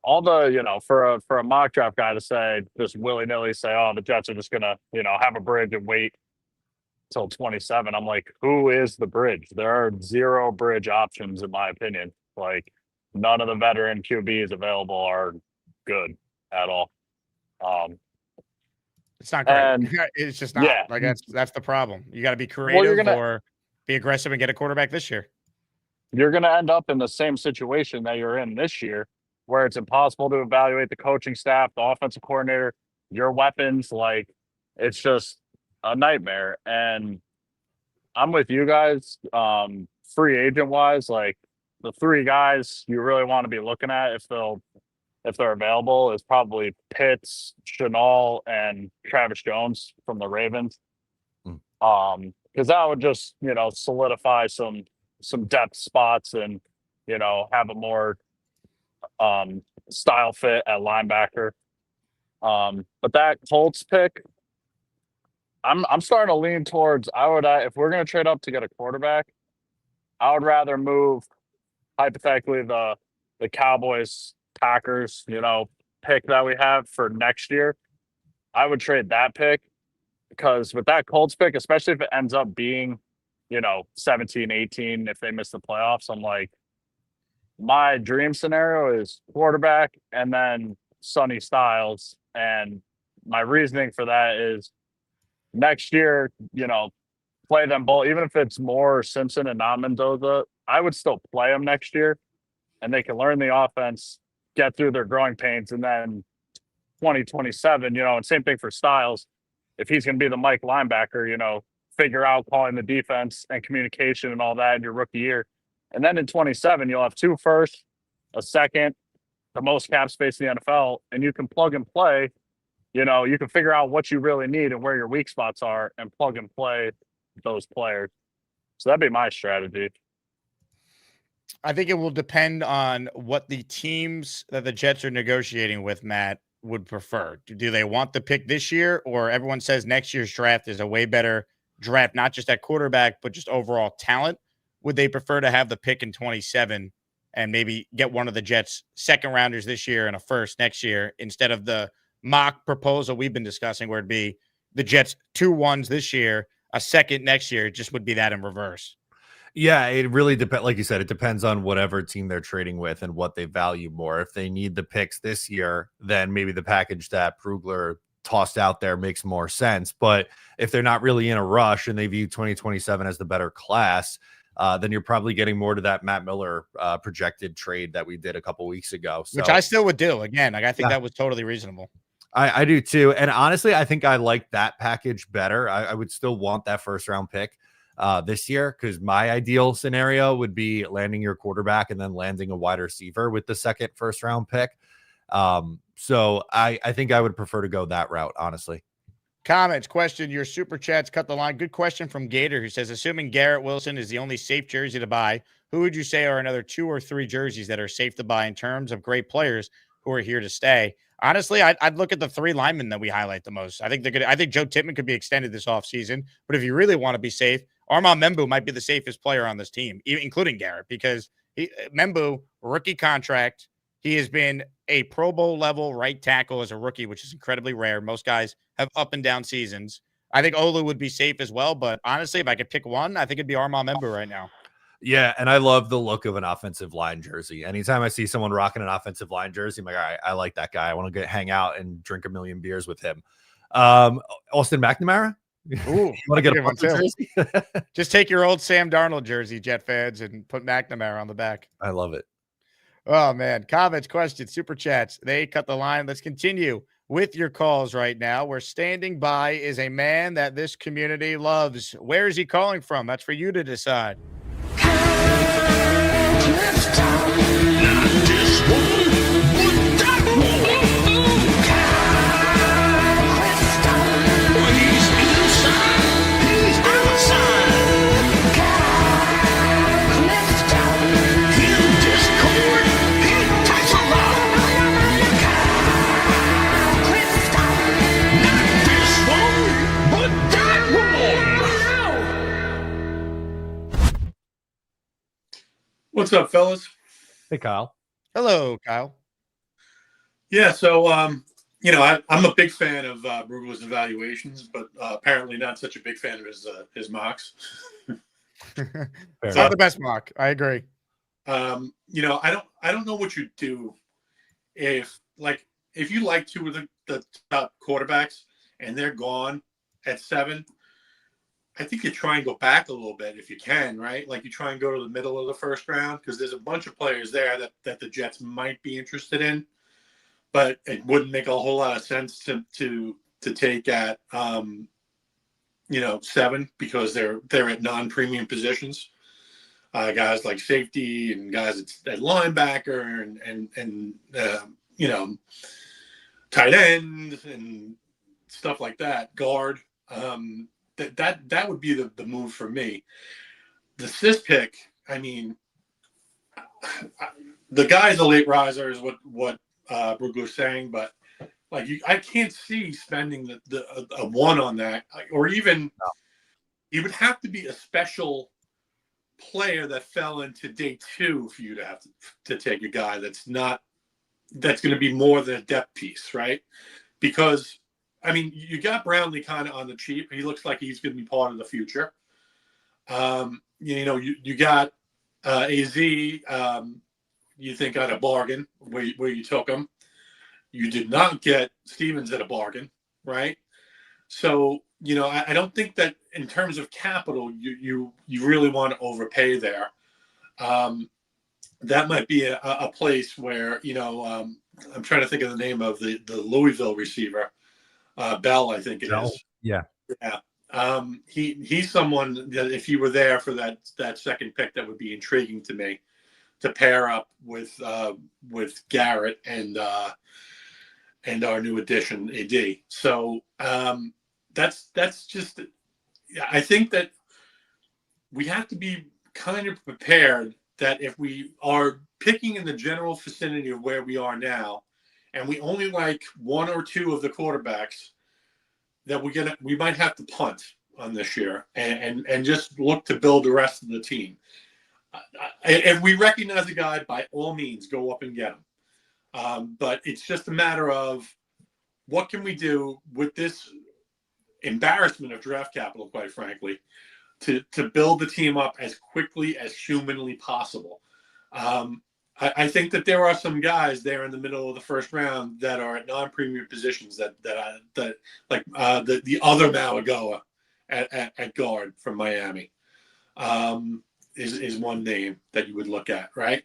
all the, for a mock draft guy to say, just willy-nilly say, oh, the Jets are just going to, have a bridge and wait till 27. I'm like, who is the bridge? There are 0 bridge options, in my opinion. Like, none of the veteran QBs available are good at all. It's not great. It's just not. Yeah. Like that's the problem. You got to be creative or be aggressive and get a quarterback this year. you're going to end up in the same situation that you're in this year, where it's impossible to evaluate the coaching staff, the offensive coordinator, your weapons. Like, it's just a nightmare. And I'm with you guys. Free agent wise, like the three guys you really want to be looking at if they're available is probably Pitts, Chenal, and Travis Jones from the Ravens. Because that would just, solidify some depth spots and, have a more style fit at linebacker. But that Colts pick, I'm starting to lean towards if we're going to trade up to get a quarterback, I would rather move hypothetically the Cowboys Packers, pick that we have for next year. I would trade that pick because with that Colts pick, especially if it ends up being, 17, 18, if they miss the playoffs, I'm like, my dream scenario is quarterback and then Sonny Styles. And my reasoning for that is next year, play them both, even if it's more Simpson and not Mendoza, I would still play them next year and they can learn the offense, get through their growing pains. And then 2027, and same thing for Styles. If he's going to be the Mike linebacker, figure out calling the defense and communication and all that in your rookie year. And then in 27, you'll have 2 firsts, a second, the most cap space in the NFL, and you can plug and play. You can figure out what you really need and where your weak spots are and plug and play those players. So that'd be my strategy. I think it will depend on what the teams that the Jets are negotiating with, Matt, would prefer. Do they want the pick this year, or everyone says next year's draft is a way better draft, not just at quarterback, but just overall talent? Would they prefer to have the pick in 27 and maybe get one of the Jets' second rounders this year and a first next year instead of the mock proposal we've been discussing where it'd be the Jets 2 1s this year, a second next year? It just would be that in reverse. Yeah, it really depends. Like you said, it depends on whatever team they're trading with and what they value more. If they need the picks this year, then maybe the package that Brugler tossed out there makes more sense. But if they're not really in a rush and they view 2027 as the better class, then you're probably getting more to that Matt Miller projected trade that we did a couple weeks ago. So, which I still would do. Again, I think that was totally reasonable. I do too. And honestly, I think I like that package better. I would still want that first round pick this year, because my ideal scenario would be landing your quarterback and then landing a wide receiver with the second first round pick. So I think I would prefer to go that route, honestly. Comments, question, your super chats cut the line. Good question from Gator, who says, assuming Garrett Wilson is the only safe jersey to buy, who would you say are another 2 or 3 jerseys that are safe to buy in terms of great players who are here to stay? Honestly, I'd look at the 3 linemen that we highlight the most. I think they're good. I think Joe Tippmann could be extended this offseason, but if you really want to be safe, Armand Membu might be the safest player on this team, including Garrett, because Membu, rookie contract. He has been a Pro Bowl level right tackle as a rookie, which is incredibly rare. Most guys have up and down seasons. I think Olu would be safe as well, but honestly, if I could pick one, I think it'd be Armand Membu right now. Yeah, and I love the look of an offensive line jersey. Anytime I see someone rocking an offensive line jersey, I'm like, all right, I like that guy. I want to hang out and drink a million beers with him. Austin McNamara? Ooh, you want to get a punter jersey? Just take your old Sam Darnold jersey, Jet fans, and put McNamara on the back. I love it. Oh, man. Comments, questions, super chats. They cut the line. Let's continue with your calls right now. We're standing by is a man that this community loves. Where is he calling from? That's for you to decide. What's up, fellas? Hey, Kyle. Hello, Kyle. Yeah, so I'm a big fan of Brugler's evaluations, but apparently not such a big fan of his mocks. It's not the best mock. I agree. I don't know what you'd do if you like 2 of the top quarterbacks and they're gone at 7. I think you try and go back a little bit if you can, right? Like you try and go to the middle of the first round because there's a bunch of players there that the Jets might be interested in, but it wouldn't make a whole lot of sense to take at 7 because they're at non-premium positions. Guys like safety and guys at linebacker and tight end and stuff like that, guard. That would be the move for me. The sis pick, I mean, the guy's a late riser is what Brugler's saying, but I can't see spending a one on that, or even it would have to be a special player that fell into day 2 for you to have to take a guy that's going to be more than a depth piece, right? Because I mean, you got Brownlee kind of on the cheap. He looks like he's going to be part of the future. You got AZ. You think at a bargain where you took him. You did not get Stevens at a bargain, right? So I don't think that in terms of capital, you really want to overpay there. That might be a place where I'm trying to think of the name of the Louisville receiver. Bell, I think it is. Yeah. He's someone that if he were there for that second pick, that would be intriguing to me to pair up with Garrett and our new addition AD. So that's just. I think that we have to be kind of prepared that if we are picking in the general vicinity of where we are now, and we only like one or two of the quarterbacks, that we might have to punt on this year and just look to build the rest of the team. If we recognize a guy, by all means, go up and get him. But it's just a matter of what can we do with this embarrassment of draft capital, quite frankly, to build the team up as quickly as humanly possible. I think that there are some guys there in the middle of the first round that are at non-premium positions that the other Malagoa at guard from Miami is one name that you would look at, right?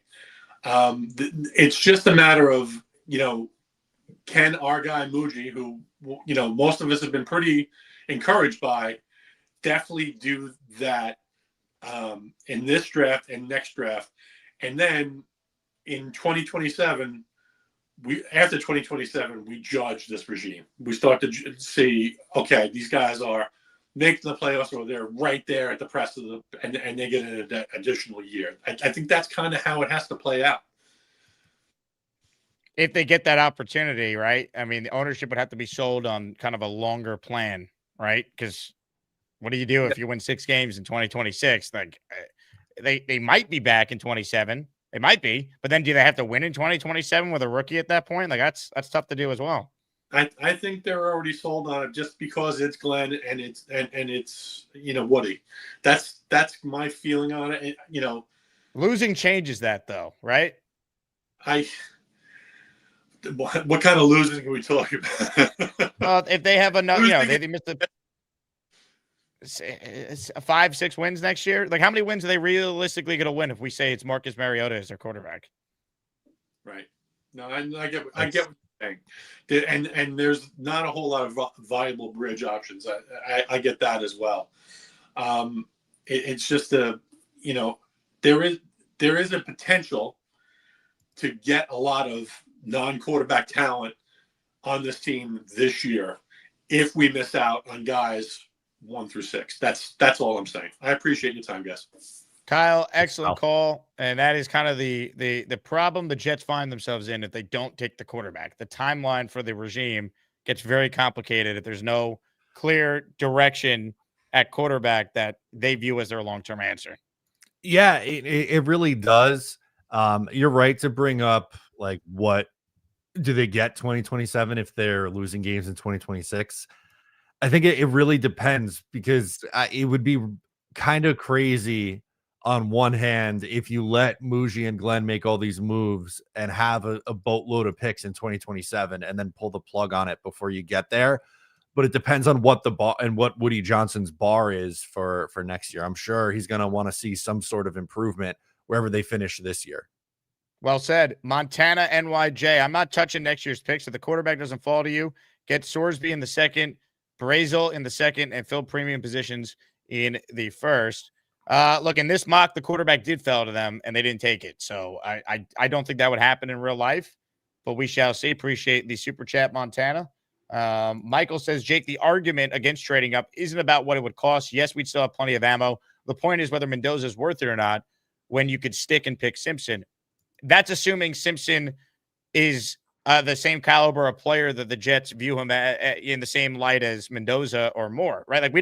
It's just a matter of can our guy Muji, who most of us have been pretty encouraged by, definitely do that in this draft and next draft, and then in 2027, after 2027, we judge this regime. We start to see, okay, these guys are making the playoffs, or they're right there at the press of and they get an additional year. I think that's kind of how it has to play out. If they get that opportunity, right? I mean, the ownership would have to be sold on kind of a longer plan, right? Because what do you do if you win 6 games in 2026? Like they might be back in 27. They might be, but then do they have to win in 2027 with a rookie at that point? Like that's tough to do as well. I think they're already sold on it just because it's Glenn and it's Woody. That's my feeling on it. Losing changes that though, right? What kind of losing are we talking about? If they have enough, they missed a 5-6 wins next year. Like how many wins are they realistically going to win if we say it's Marcus Mariota as their quarterback? Right. No, I get what you're saying. And there's not a whole lot of viable bridge options. I get that as well. It's just there is a potential to get a lot of non-quarterback talent on this team this year if we miss out on guys 1 through 6. That's all I'm saying. I appreciate your time, guys. Kyle, excellent call. And that is kind of the problem the Jets find themselves in if they don't take the quarterback. The timeline for the regime gets very complicated if there's no clear direction at quarterback that they view as their long-term answer. Yeah, it really does. You're right to bring up, like, what do they get 2027 if they're losing games in 2026? I think it really depends, because it would be kind of crazy on one hand if you let Muji and Glenn make all these moves and have a boatload of picks in 2027 and then pull the plug on it before you get there. but it depends on what the bar and what Woody Johnson's bar is for next year. I'm sure he's going to want to see some sort of improvement wherever they finish this year. Well said. Montana, NYJ. I'm not touching next year's picks. If the quarterback doesn't fall to you, get Sorsby in the second, Brazel in the second, and fill premium positions in the first. Look, in this mock, the quarterback did fall to them, and they didn't take it. So I don't think that would happen in real life, but we shall see. Appreciate the super chat, Montana. Michael says, Jake, the argument against trading up isn't about what it would cost. Yes, we'd still have plenty of ammo. The point is whether Mendoza is worth it or not when you could stick and pick Simpson. That's assuming Simpson is the same caliber of player that the Jets view him in the same light as Mendoza or more, right?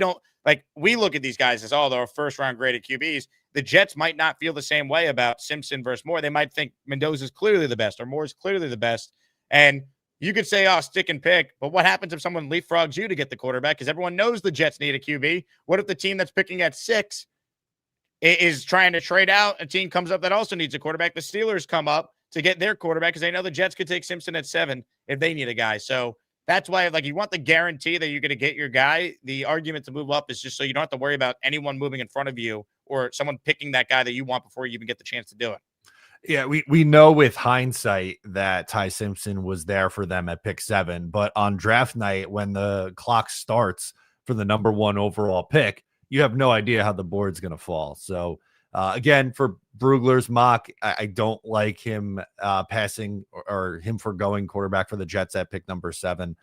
Like we look at these guys as, they're first round graded QBs. The Jets might not feel the same way about Simpson versus Moore. They might think Mendoza is clearly the best or Moore is clearly the best. And you could say, stick and pick, but what happens if someone leapfrogs you to get the quarterback? Because everyone knows the Jets need a QB. What if the team that's picking at 6 is trying to trade out? A team comes up that also needs a quarterback. The Steelers come up to get their quarterback because they know the Jets could take Simpson at 7 if they need a guy. So that's why, you want the guarantee that you're going to get your guy. The argument to move up is just so you don't have to worry about anyone moving in front of you or someone picking that guy that you want before you even get the chance to do it. Yeah, we know with hindsight that Ty Simpson was there for them at pick 7, but on draft night, when the clock starts for the number 1 overall pick, you have no idea how the board's going to fall. So again, for Brugler's mock, I don't like him passing or him forgoing quarterback for the Jets at pick number 7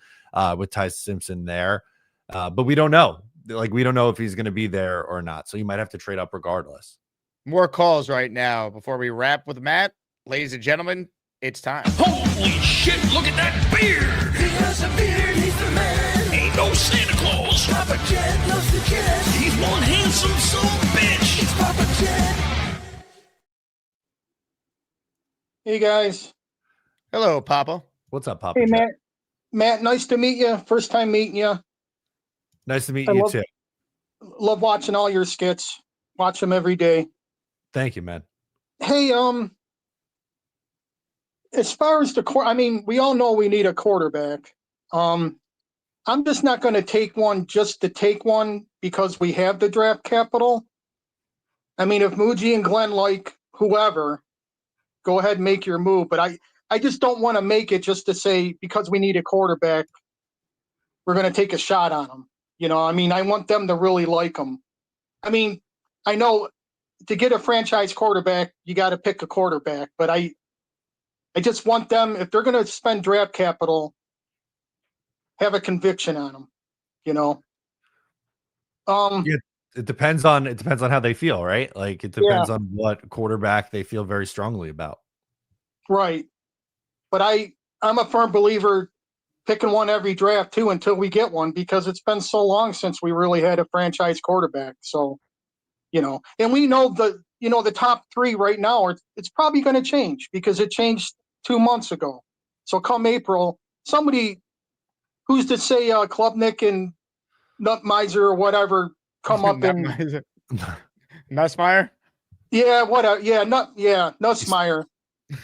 with Ty Simpson there. But we don't know. We don't know if he's going to be there or not. So you might have to trade up regardless. More calls right now before we wrap with Matt. Ladies and gentlemen, it's time. Holy shit, look at that beard! He has a beard, he's the man. Ain't no Santa Claus. Papa Jet loves the Jets. He's one handsome son of a bitch. It's Papa Jet. Hey, guys. Hello, Papa. What's up, Papa Hey, Jet? Matt. Matt, nice to meet you. First time meeting you. Nice to meet you, too. Love watching all your skits. Watch them every day. Thank you, man. Hey, as far as we all know we need a quarterback. I'm just not going to take one just to take one because we have the draft capital. I mean, if Muji and Glenn like whoever, go ahead and make your move. But I just don't want to make it just to say because we need a quarterback, we're going to take a shot on them. I want them to really like them. I know to get a franchise quarterback, you got to pick a quarterback. But I just want them, if they're going to spend draft capital, have a conviction on them. It depends on how they feel, right? It depends on what quarterback they feel very strongly about. Right. But I'm a firm believer picking one every draft too until we get one, because it's been so long since we really had a franchise quarterback. So, and we know the top 3 right now it's probably going to change because it changed 2 months ago. So come April, somebody who's to say Klubnik and Nutmeiser or whatever come up and Nussmeier? Yeah, Nussmeier.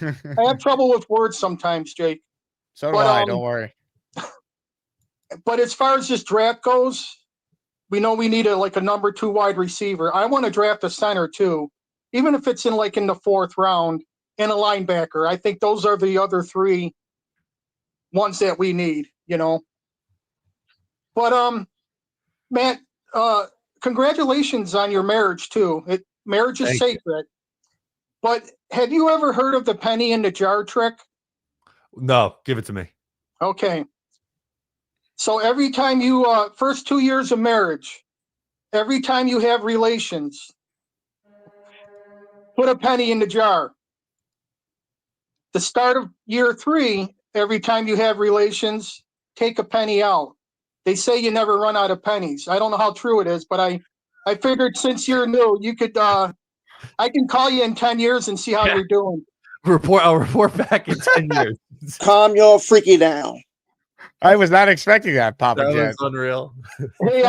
I have trouble with words sometimes, Jake. So do I, don't worry. But as far as this draft goes, we know we need a number 2 wide receiver. I want to draft a center too, even if it's in the 4th round, and a linebacker. I think those are the other 3 ones that we need, But Matt, congratulations on your marriage too. Marriage is sacred. But have you ever heard of the penny in the jar trick? No, give it to me. Okay. So every time you first 2 years of marriage, every time you have relations, put a penny in the jar. The start of year 3, every time you have relations, take a penny out. They say you never run out of pennies. I don't know how true it is, but I figured since you're new, you could I can call you in 10 years and see how you're doing. I'll report back in 10 years. Calm your freaky down. I was not expecting that, Papa That Jet. was unreal. Hey,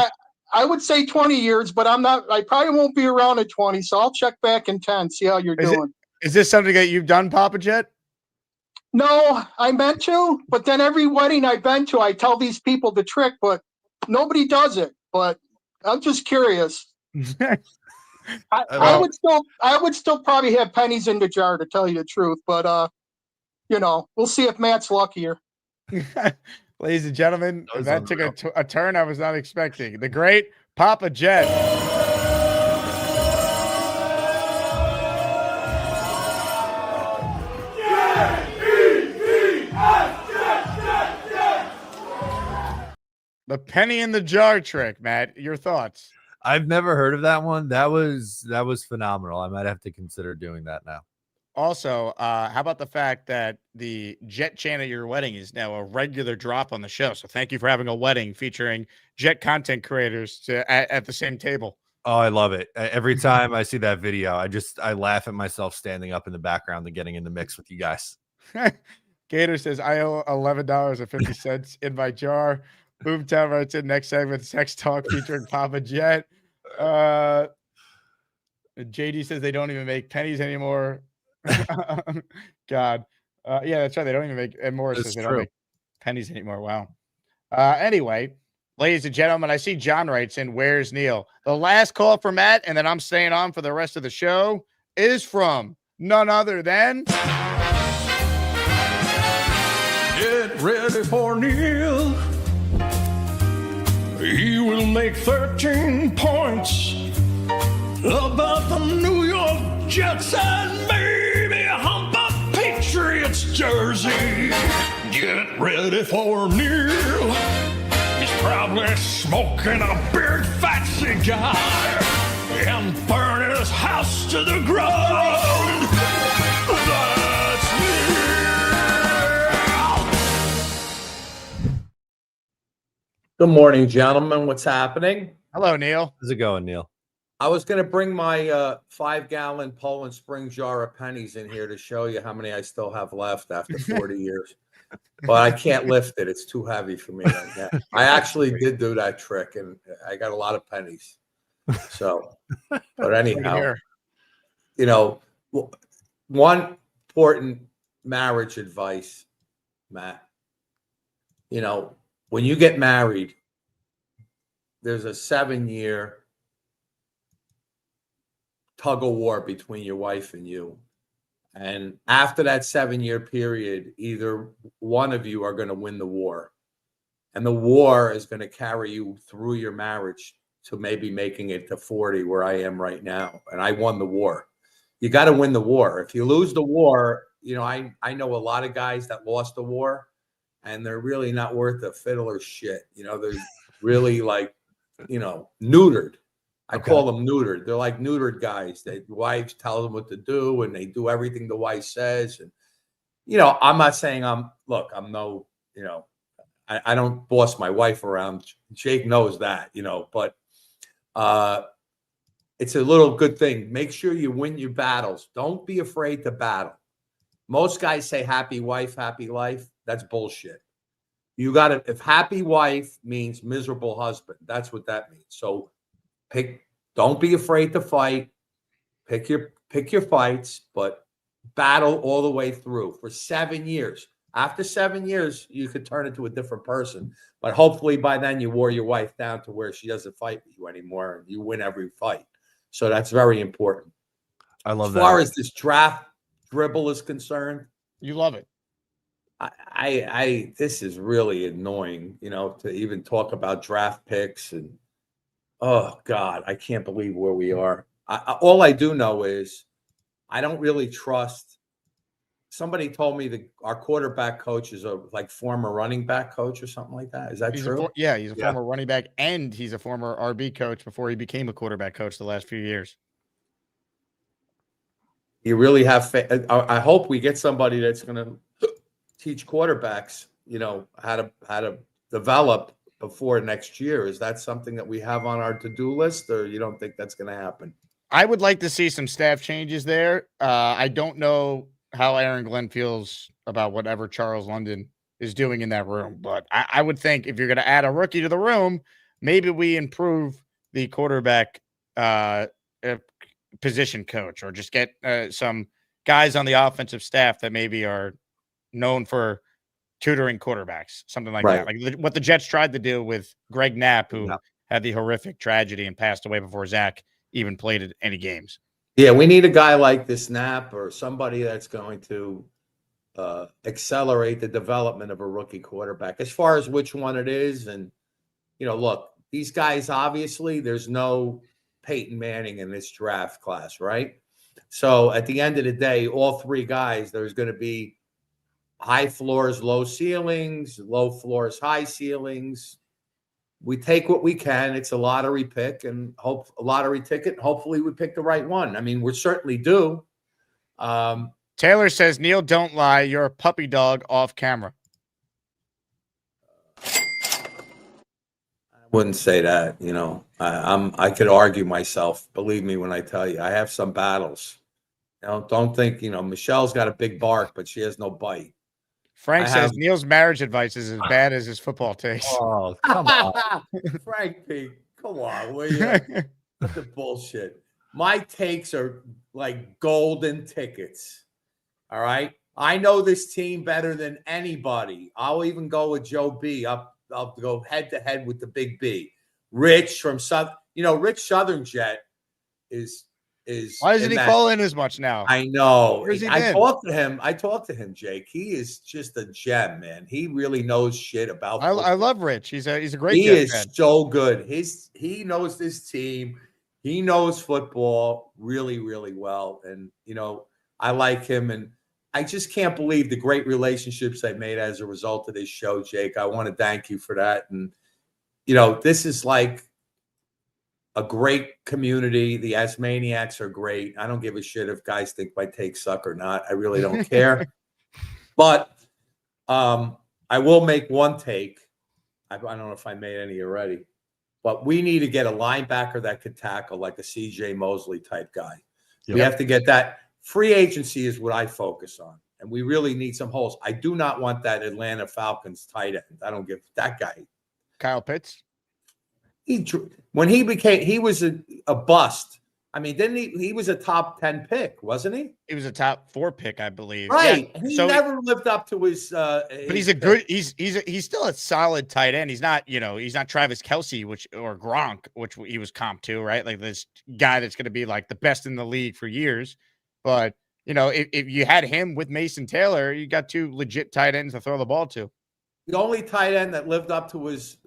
I would say 20 years, but I probably won't be around at 20, so I'll check back in 10, see how you're doing. Is this something that you've done, Papa Jet? No, I meant to, but then every wedding I've been to, I tell these people the trick, but Nobody does it, but I'm just curious. I would still probably have pennies in the jar, to tell you the truth, but we'll see if Matt's luckier. Ladies and gentlemen, that took a turn I was not expecting. The great Papa Jet. The penny in the jar trick, Matt. Your thoughts? I've never heard of that one. That was phenomenal. I might have to consider doing that now. Also, how about the fact that the Jet chant at your wedding is now a regular drop on the show? So thank you for having a wedding featuring Jet content creators at the same table. Oh, I love it. Every time I see that video, I laugh at myself standing up in the background and getting in the mix with you guys. Gator says, I owe $11.50 in my jar. Boomtown writes in, next segment, sex talk featuring Papa Jet. JD says they don't even make pennies anymore. God. Yeah, that's right. They don't even make, and Morris says they don't make pennies anymore. Wow. Anyway, ladies and gentlemen, I see John writes in, where's Neil? The last call for Matt, and then I'm staying on for the rest of the show, is from none other than... Get ready for Neil. He will make 13 points about the New York Jets and maybe hump a Patriots jersey. Get ready for Neil. He's probably smoking a big fat cigar and burning his house to the ground. That's Neil. Good morning, gentlemen. What's happening? Hello, Neil. How's it going, Neil? I was going to bring my 5-gallon Poland Spring jar of pennies in here to show you how many I still have left after 40 years. But I can't lift it. It's too heavy for me right now. I actually did do that trick, and I got a lot of pennies. So, but anyhow, one important marriage advice, Matt, when you get married, there's a 7-year tug of war between your wife and you. And after that 7-year period, either one of you are going to win the war. And the war is going to carry you through your marriage to maybe making it to 40, where I am right now. And I won the war. You got to win the war. If you lose the war, I know a lot of guys that lost the war, and they're really not worth a fiddler's shit. They're really neutered. I call them neutered. They're like neutered guys. Wives tell them what to do, and they do everything the wife says. And, I'm not saying I don't boss my wife around. Jake knows that, but it's a little good thing. Make sure you win your battles. Don't be afraid to battle. Most guys say happy wife, happy life. That's bullshit. You got to, if happy wife means miserable husband, that's what that means. So don't be afraid to fight. Pick your fights, but battle all the way through for 7 years. After 7 years, you could turn into a different person. But hopefully by then you wore your wife down to where she doesn't fight with you anymore, and you win every fight. So that's very important. I love that. As far as this draft dribble is concerned, you love it. This is really annoying, to even talk about draft picks, and oh God, I can't believe where we are. All I do know is I don't really trust. Somebody told me our quarterback coach is a former running back coach or something like that. Is that true? He's a former running back, and he's a former RB coach before he became a quarterback coach the last few years. You really have I hope we get somebody that's going to teach quarterbacks, how to develop before next year. Is that something that we have on our to-do list, or you don't think that's going to happen? I would like to see some staff changes there. I don't know how Aaron Glenn feels about whatever Charles London is doing in that room, but I would think if you're going to add a rookie to the room, maybe we improve the quarterback position coach, or just get some guys on the offensive staff that maybe are known for tutoring quarterbacks, something like Right. that. Like what the Jets tried to do with Greg Knapp, who had the horrific tragedy and passed away before Zach even played any games. Yeah, we need a guy like this Knapp or somebody that's going to accelerate the development of a rookie quarterback. As far as which one it is, and look, these guys, obviously, there's no Peyton Manning in this draft class, right? So at the end of the day, all three guys, there's going to be high floors, low ceilings, low floors, high ceilings. We take what we can. It's a lottery pick and a lottery ticket. Hopefully we pick the right one. I mean, we certainly do. Taylor says, Neil, don't lie. You're a puppy dog off camera. Wouldn't say that, I could argue myself. Believe me when I tell you, I have some battles. Don't think, Michelle's got a big bark, but she has no bite. Frank says Neil's marriage advice is as bad as his football takes. Oh, come on. Frank P, come on, will you? What the bullshit. My takes are like golden tickets. All right. I know this team better than anybody. I'll even go with Joe B. I'll go head to head with the big B. Rich from Rich Southern Jet is why doesn't he call in as much now? I know. Where's he I been? talked to him, Jake. He is just a gem, man. He really knows shit about football. I love Rich. He's a great He Jet is fan. so good. He knows this team. He knows football really, really well. And I like him, and I just can't believe the great relationships they made as a result of this show, Jake. I want to thank you for that. And, this is like a great community. The Asmaniacs are great. I don't give a shit if guys think my takes suck or not. I really don't care. But I will make one take. I don't know if I made any already. But we need to get a linebacker that could tackle like a C.J. Mosley type guy. Yep. We have to get that. Free agency is what I focus on, and we really need some holes. I do not want that Atlanta Falcons tight end. I don't give that guy. Kyle Pitts? When he was a bust. I mean, didn't he was a top 10 pick, wasn't he? He was a top 4 pick, I believe. Right. Yeah. He never lived up to his but he's a good he's still a solid tight end. He's not, he's not Travis Kelce or Gronk, which he was comp to, right? Like this guy that's going to be like the best in the league for years. But, if you had him with Mason Taylor, you got 2 legit tight ends to throw the ball to. The only tight end that lived up to his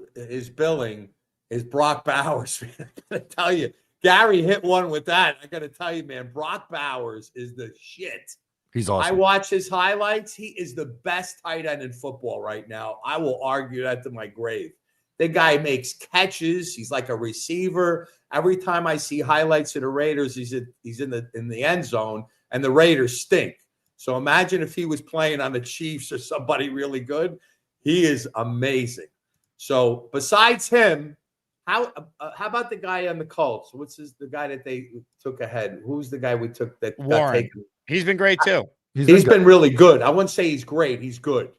billing is Brock Bowers. I got to tell you, Gary hit one with that. I got to tell you, man, Brock Bowers is the shit. He's awesome. I watch his highlights. He is the best tight end in football right now. I will argue that to my grave. The guy makes catches. He's like a receiver. Every time I see highlights of the Raiders, he's in the end zone, and the Raiders stink. So imagine if he was playing on the Chiefs or somebody really good. He is amazing. So besides him, how about the guy on the Colts? The guy that they took ahead? Who's the guy we took that Warren? got taken? He's been great too. He's been really good. I wouldn't say he's great. He's good.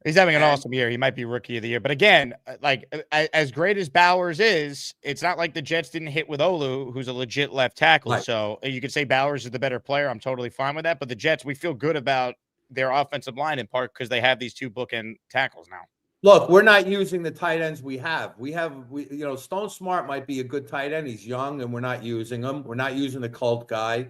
He's having an awesome year. He might be rookie of the year. But again, like as great as Bowers is, it's not like the Jets didn't hit with Olu, who's a legit left tackle. Right. So you could say Bowers is the better player. I'm totally fine with that. But the Jets, we feel good about their offensive line in part because they have these 2 bookend tackles now. Look, we're not using the tight ends we have. Stone Smart might be a good tight end. He's young, and we're not using him. We're not using the Colt guy.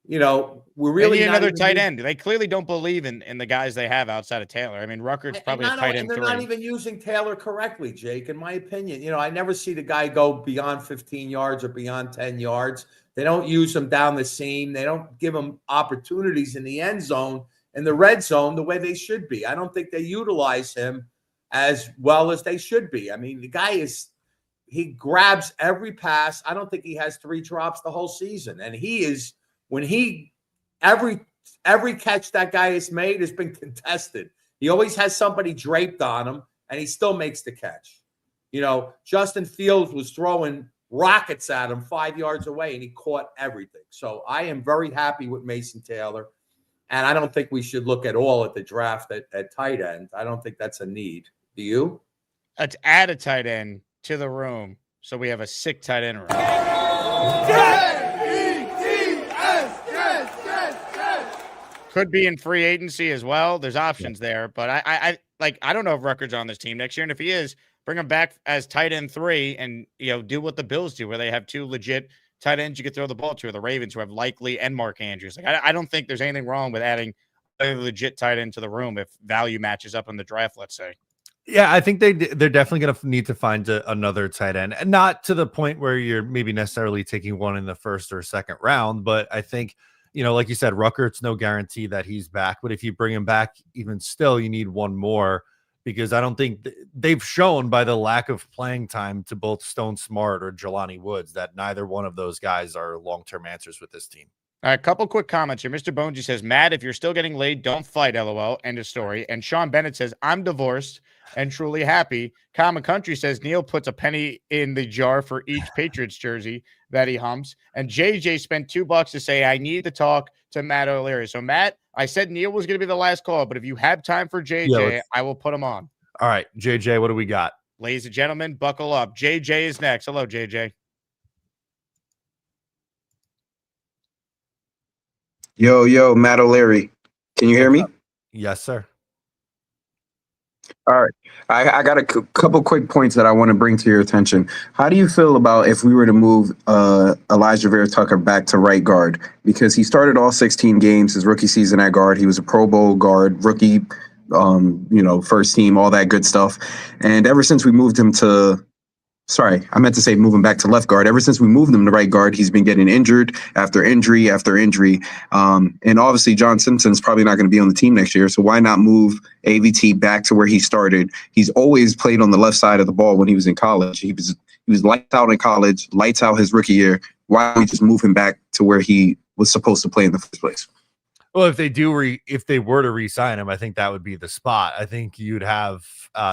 We're really another tight end. They clearly don't believe in the guys they have outside of Taylor. I mean, Rucker's probably a tight end. And they're not even using Taylor correctly, Jake, in my opinion. I never see the guy go beyond 15 yards or beyond 10 yards. They don't use him down the seam. They don't give him opportunities in the end zone and the red zone the way they should be. I don't think they utilize him as well as they should be. I mean, the guy he grabs every pass. I don't think he has 3 drops the whole season. And every catch that guy has made has been contested. He always has somebody draped on him, and he still makes the catch. Justin Fields was throwing rockets at him 5 yards away, and he caught everything. So I am very happy with Mason Taylor. And I don't think we should look at all at the draft at tight end. I don't think that's a need. Do you? Let's add a tight end to the room so we have a sick tight end room. Could be in free agency as well. There's options there, but like, I don't know if Rucker's on this team next year. And if he is, bring him back as tight end 3 and, do what the Bills do, where they have 2 legit tight ends you could throw the ball to, or the Ravens, who have Likely and Mark Andrews. Like, I don't think there's anything wrong with adding a legit tight end to the room if value matches up in the draft, let's say. Yeah, I think they're definitely going to need to find another tight end, and not to the point where you're maybe necessarily taking one in the first or second round. But I think, like you said, Rucker, it's no guarantee that he's back. But if you bring him back, even still, you need one more, because I don't think they've shown by the lack of playing time to both Stone Smart or Jelani Woods that neither one of those guys are long-term answers with this team. All right, a couple quick comments here. Mr. Bonesy says, Matt, if you're still getting laid, don't fight, LOL. End of story. And Sean Bennett says, I'm divorced and truly happy. Common Country says, Neil puts a penny in the jar for each Patriots jersey that he humps. And JJ spent $2 to say, I need to talk to Matt O'Leary. So, Matt, I said Neil was going to be the last call, but if you have time for JJ, I will put him on. All right, JJ, what do we got? Ladies and gentlemen, buckle up. JJ is next. Hello, JJ. Yo, Matt O'Leary. Can you hear me? Yes, sir. All right. I got a couple quick points that I want to bring to your attention. How do you feel about if we were to move Elijah Vera-Tucker back to right guard? Because he started all 16 games his rookie season at guard. He was a Pro Bowl guard, rookie, first team, all that good stuff. And ever since we moved him to moving back to left guard. Ever since we moved him to right guard, he's been getting injured after injury after injury. And obviously, John Simpson's probably not going to be on the team next year. So why not move AVT back to where he started? He's always played on the left side of the ball when he was in college. He was lights out in college, lights out his rookie year. Why don't we just move him back to where he was supposed to play in the first place? Well, if they were to re-sign him, I think that would be the spot. I think you'd have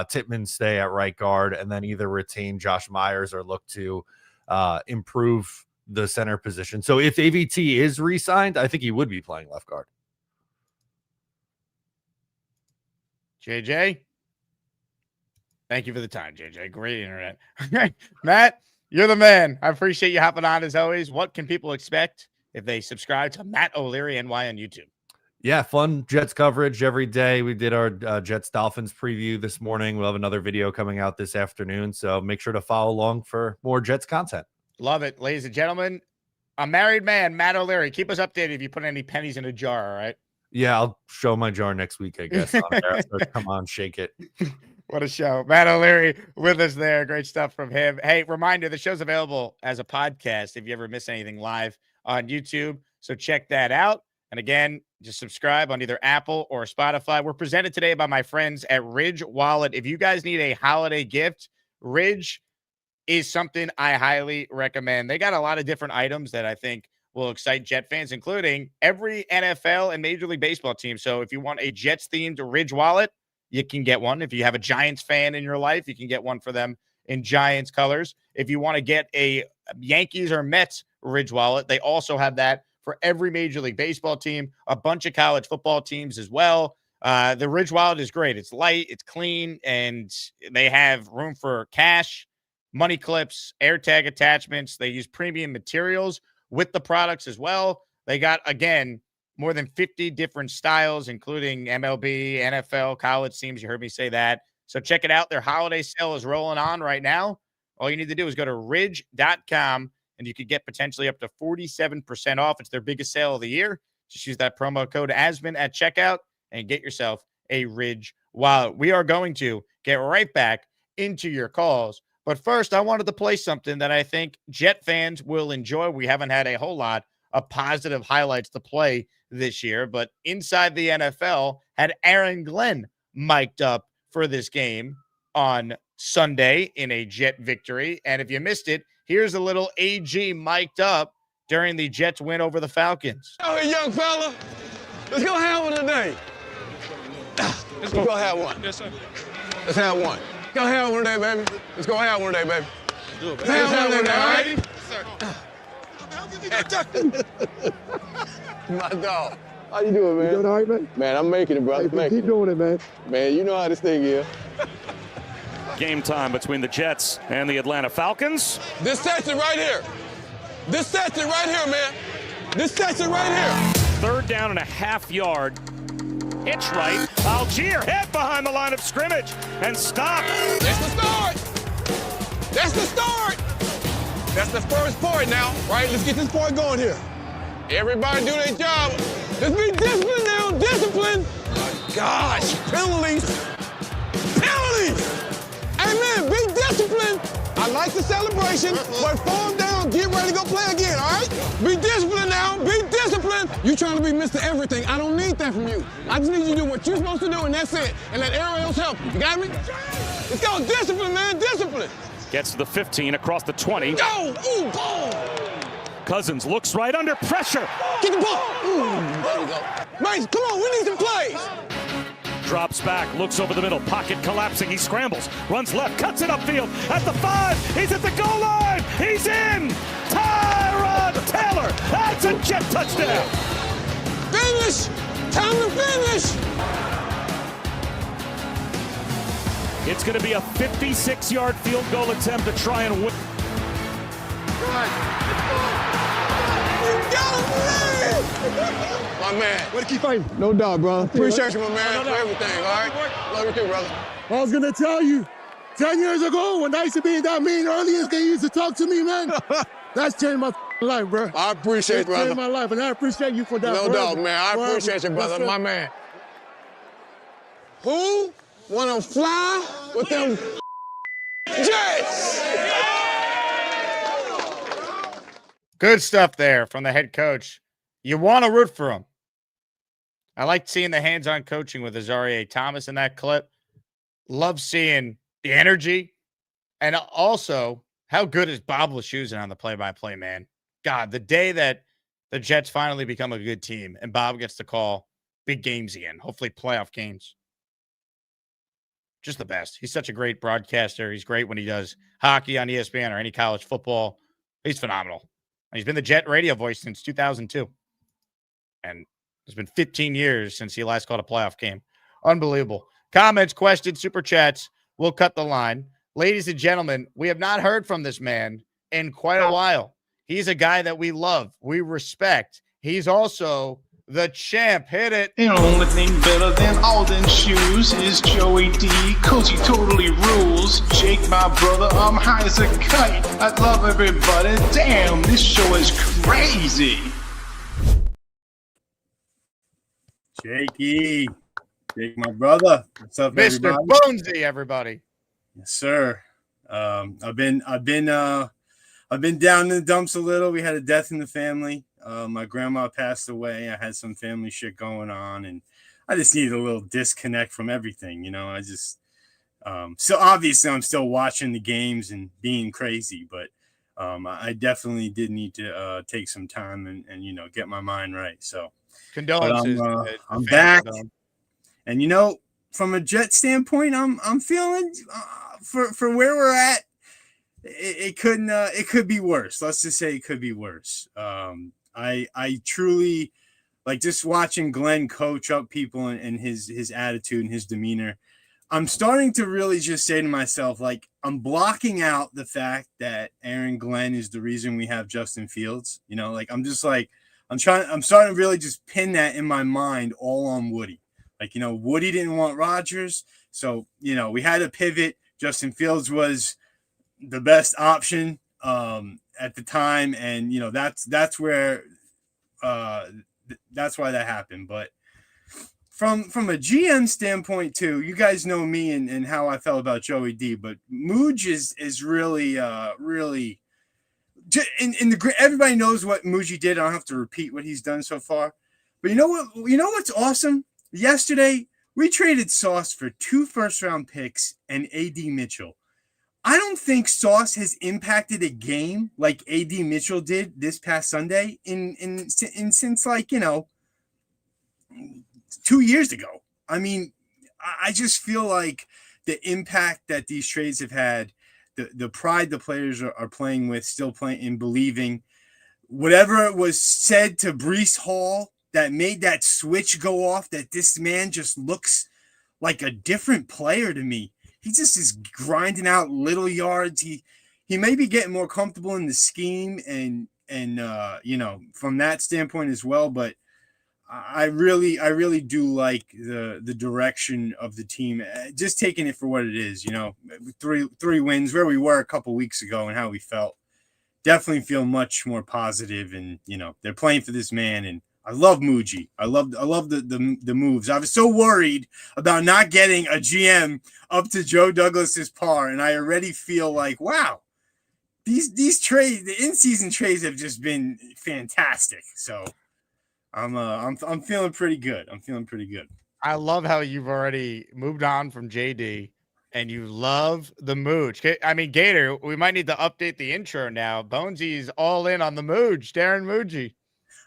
Tippmann stay at right guard and then either retain Josh Myers or look to improve the center position. So if AVT is re-signed, I think he would be playing left guard. JJ, thank you for the time, JJ. Great internet. Matt, you're the man. I appreciate you hopping on as always. What can people expect if they subscribe to Matt O'Leary NY on YouTube? Yeah, fun Jets coverage every day. We did our Jets Dolphins preview this morning. We'll have another video coming out this afternoon. So make sure to follow along for more Jets content. Love it. Ladies and gentlemen, a married man, Matt O'Leary. Keep us updated if you put any pennies in a jar, all right? Yeah, I'll show my jar next week, I guess. On there. So come on, shake it. What a show. Matt O'Leary with us there. Great stuff from him. Hey, reminder, the show's available as a podcast if you ever miss anything live on YouTube. So check that out. And again, just subscribe on either Apple or Spotify. We're presented today by my friends at Ridge Wallet. If you guys need a holiday gift, Ridge is something I highly recommend. They got a lot of different items that I think will excite Jet fans, including every NFL and Major League Baseball team. So if you want a Jets-themed Ridge Wallet, you can get one. If you have a Giants fan in your life, you can get one for them in Giants colors. If you want to get a Yankees or Mets Ridge Wallet, they also have that for every Major League Baseball team, a bunch of college football teams as well. The Ridge Wallet is great. It's light, it's clean, and they have room for cash, money clips, AirTag attachments. They use premium materials with the products as well. They got, again, more than 50 different styles, including MLB, NFL, college teams. You heard me say that. So check it out. Their holiday sale is rolling on right now. All you need to do is go to ridge.com, and you could get potentially up to 47% off. It's their biggest sale of the year. Just use that promo code Asman at checkout and get yourself a Ridge Wallet. We are going to get right back into your calls. But first, I wanted to play something that I think Jet fans will enjoy. We haven't had a whole lot of positive highlights to play this year, but Inside the NFL had Aaron Glenn mic'd up for this game on Sunday in a Jet victory. And if you missed it, here's a little AG mic'd up during the Jets win over the Falcons. Oh, hey, young fella, let's go have one today. Let's go have one. Yes, sir. Let's have one. Go have one today, baby. Let's go have one today, baby. Let's have one today, all right? My dog. How you doing, man? You doing all right, man? Man, I'm making it, brother. Hey, keep doing it, man. Man, you know how this thing is. Game time between the Jets and the Atlanta Falcons. This sets it right here. This sets it right here, man. This sets it right here. 3rd down and a half yard Pitch right. Algier head behind the line of scrimmage and stop. That's the start. That's the start. That's the first part now, right? Let's get this part going here. Everybody do their job. Let's be disciplined now. Discipline. Oh my gosh. Penalties. Penalties. Amen. Be disciplined. I like the celebration, but fall down. Get ready to go play again, all right? Be disciplined now. Be disciplined. You trying to be Mr. Everything. I don't need that from you. I just need you to do what you're supposed to do, and that's it. And let everyone else help you. You got me? Let's go. Discipline, man. Discipline. Gets to the 15, across the 20. Go! Ooh, ball! Cousins looks right under pressure. Get the ball! Ooh, there we go. Mace, come on, we need some plays. Drops back, looks over the middle, pocket collapsing, he scrambles, runs left, cuts it upfield, at the 5, he's at the goal line, he's in! Tyrod Taylor, that's a Jet touchdown! Finish! Time to finish! It's going to be a 56-yard field goal attempt to try and win. My man. Way to keep fighting. No doubt, bro. Appreciate you, my man, for everything, all right? Love you too, brother. I was going to tell you, 10 years ago, when I used to be that mean earliest, they used to talk to me, man. That's changed my life, bro. I appreciate it, brother. Changed my life, and I appreciate you for that. No doubt, man. I appreciate you, brother, my man. Who want to fly with them Jets? Good stuff there from the head coach. You want to root for him. I like seeing the hands-on coaching with Azareye'h Thomas in that clip. Love seeing the energy. And also, how good is Bob Wischusen on the play-by-play, man? God, the day that the Jets finally become a good team and Bob gets to call big games again, hopefully playoff games. Just the best. He's such a great broadcaster. He's great when he does hockey on ESPN or any college football. He's phenomenal. He's been the Jet radio voice since 2002. And it's been 15 years since he last called a playoff game. Unbelievable. Comments, questions, super chats. We'll cut the line. Ladies and gentlemen, we have not heard from this man in quite a while. He's a guy that we love. We respect. He's also the champ. Hit it. The only thing better than all them shoes is Joey D, cause he totally rules. Jake, my brother, I'm high as a kite. I love everybody. Damn, this show is crazy. Jakey, Jake, my brother. What's up, Mr. everybody? Bonesy, everybody. Yes, sir. I've been down in the dumps a little. We had a death in the family. My grandma passed away. I had some family shit going on, and I just needed a little disconnect from everything. You know, I just so obviously I'm still watching the games and being crazy, but I definitely did need to take some time and you know, get my mind right. So condolences. I'm back, and you know, from a Jet standpoint, I'm feeling for where we're at. It could be worse. Let's just say it could be worse. I truly like just watching Glenn coach up people and his attitude and his demeanor. I'm starting to really just say to myself, like, I'm blocking out the fact that Aaron Glenn is the reason we have Justin Fields. You know, like I'm starting to really just pin that in my mind all on Woody. Like, you know, Woody didn't want Rodgers. So, you know, we had to pivot. Justin Fields was the best option at the time, and you know that's where that's why that happened. But from a GM standpoint too, you guys know me and how I felt about Joey D. But Mooj is really in the everybody knows what Mooj did. I don't have to repeat what he's done so far. But you know what? You know what's awesome? Yesterday we traded Sauce for 2 first-round picks and AD Mitchell. I don't think Sauce has impacted a game like AD Mitchell did this past Sunday in since, like, you know, 2 years ago. I mean, I just feel like the impact that these trades have had, the pride the players are playing with, still playing and believing, whatever was said to Breece Hall that made that switch go off, that this man just looks like a different player to me. He just is grinding out little yards. He may be getting more comfortable in the scheme and you know, from that standpoint as well. But I really do like the direction of the team. Just taking it for what it is, three wins where we were a couple weeks ago and how we felt. Definitely feel much more positive, and they're playing for this man. And I love Muji. I love the moves. I was so worried about not getting a GM up to Joe Douglas's par, and I already feel like, wow, these trades, the in-season trades have just been fantastic. So I'm feeling pretty good. I love how you've already moved on from JD and you love the Mooch. I mean, Gator, we might need to update the intro now. Bonesy's all in on the Mooch, Darren Muji.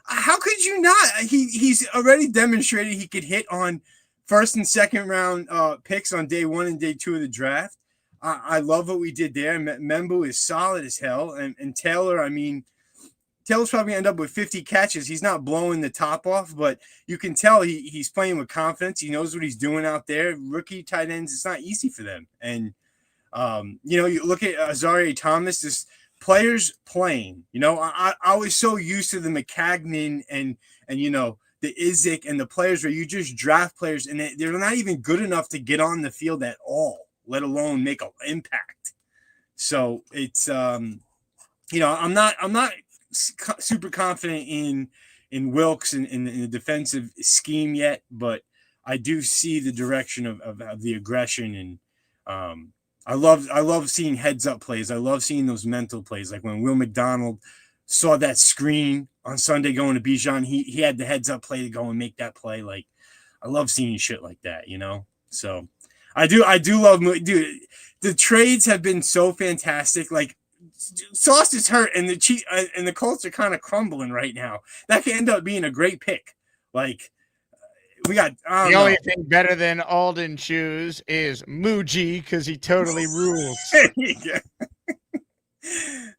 How could you not? He's already demonstrated he could hit on first and second round picks on day 1 and day 2 of the draft. I love what we did there. Membu is solid as hell. And Taylor, I mean, Taylor's probably going to end up with 50 catches. He's not blowing the top off, but you can tell he's playing with confidence. He knows what he's doing out there. Rookie tight ends, it's not easy for them. And, you look at Azaria Thomas, this players playing. I was so used to the McCagnon and the Izzik and the players where you just draft players and they're not even good enough to get on the field at all, let alone make an impact. So it's, I'm not super confident in Wilkes and in the defensive scheme yet, but I do see the direction of the aggression, and I love seeing heads up plays. I love seeing those mental plays, like when Will McDonald saw that screen on Sunday going to Bijan, he had the heads up play to go and make that play. Like, I love seeing shit like that, So I do love, dude. The trades have been so fantastic. Like, Sauce is hurt, and the Colts are kind of crumbling right now. That could end up being a great pick. Like, we got the only thing better than Alden Shoes is Muji because he totally rules.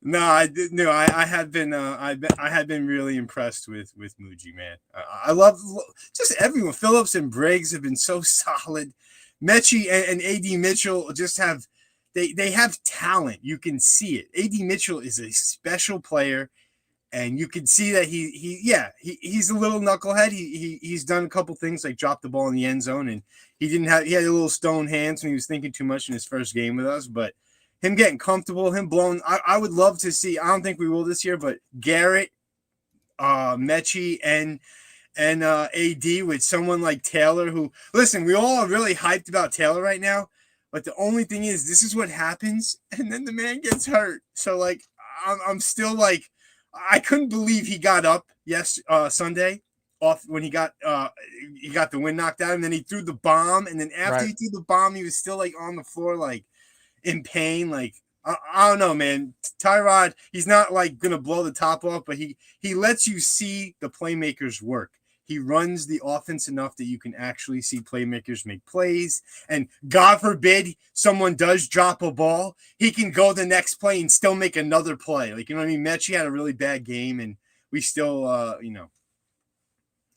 I had been really impressed with Muji, man. I love just everyone. Phillips and Briggs have been so solid. Mechie and AD Mitchell just have. They have talent. You can see it. AD Mitchell is a special player, and you can see that he's a little knucklehead. He's done a couple things like drop the ball in the end zone, and he had a little stone hands when he was thinking too much in his first game with us. But him getting comfortable, him blowing. I would love to see. I don't think we will this year, but Garrett, Mechie, and AD with someone like Taylor. Who, listen, we all are really hyped about Taylor right now. But the only thing is, this is what happens, and then the man gets hurt. So, like, I'm still like, I couldn't believe he got up Sunday off when he got the wind knocked out, and then he threw the bomb, and then after he threw the bomb, he was still like on the floor, like in pain. Like, I don't know, man. Tyrod, he's not like gonna blow the top off, but he lets you see the playmakers work. He runs the offense enough that you can actually see playmakers make plays. And God forbid someone does drop a ball, he can go the next play and still make another play. Like, you know what I mean? Mechie had a really bad game, and we still,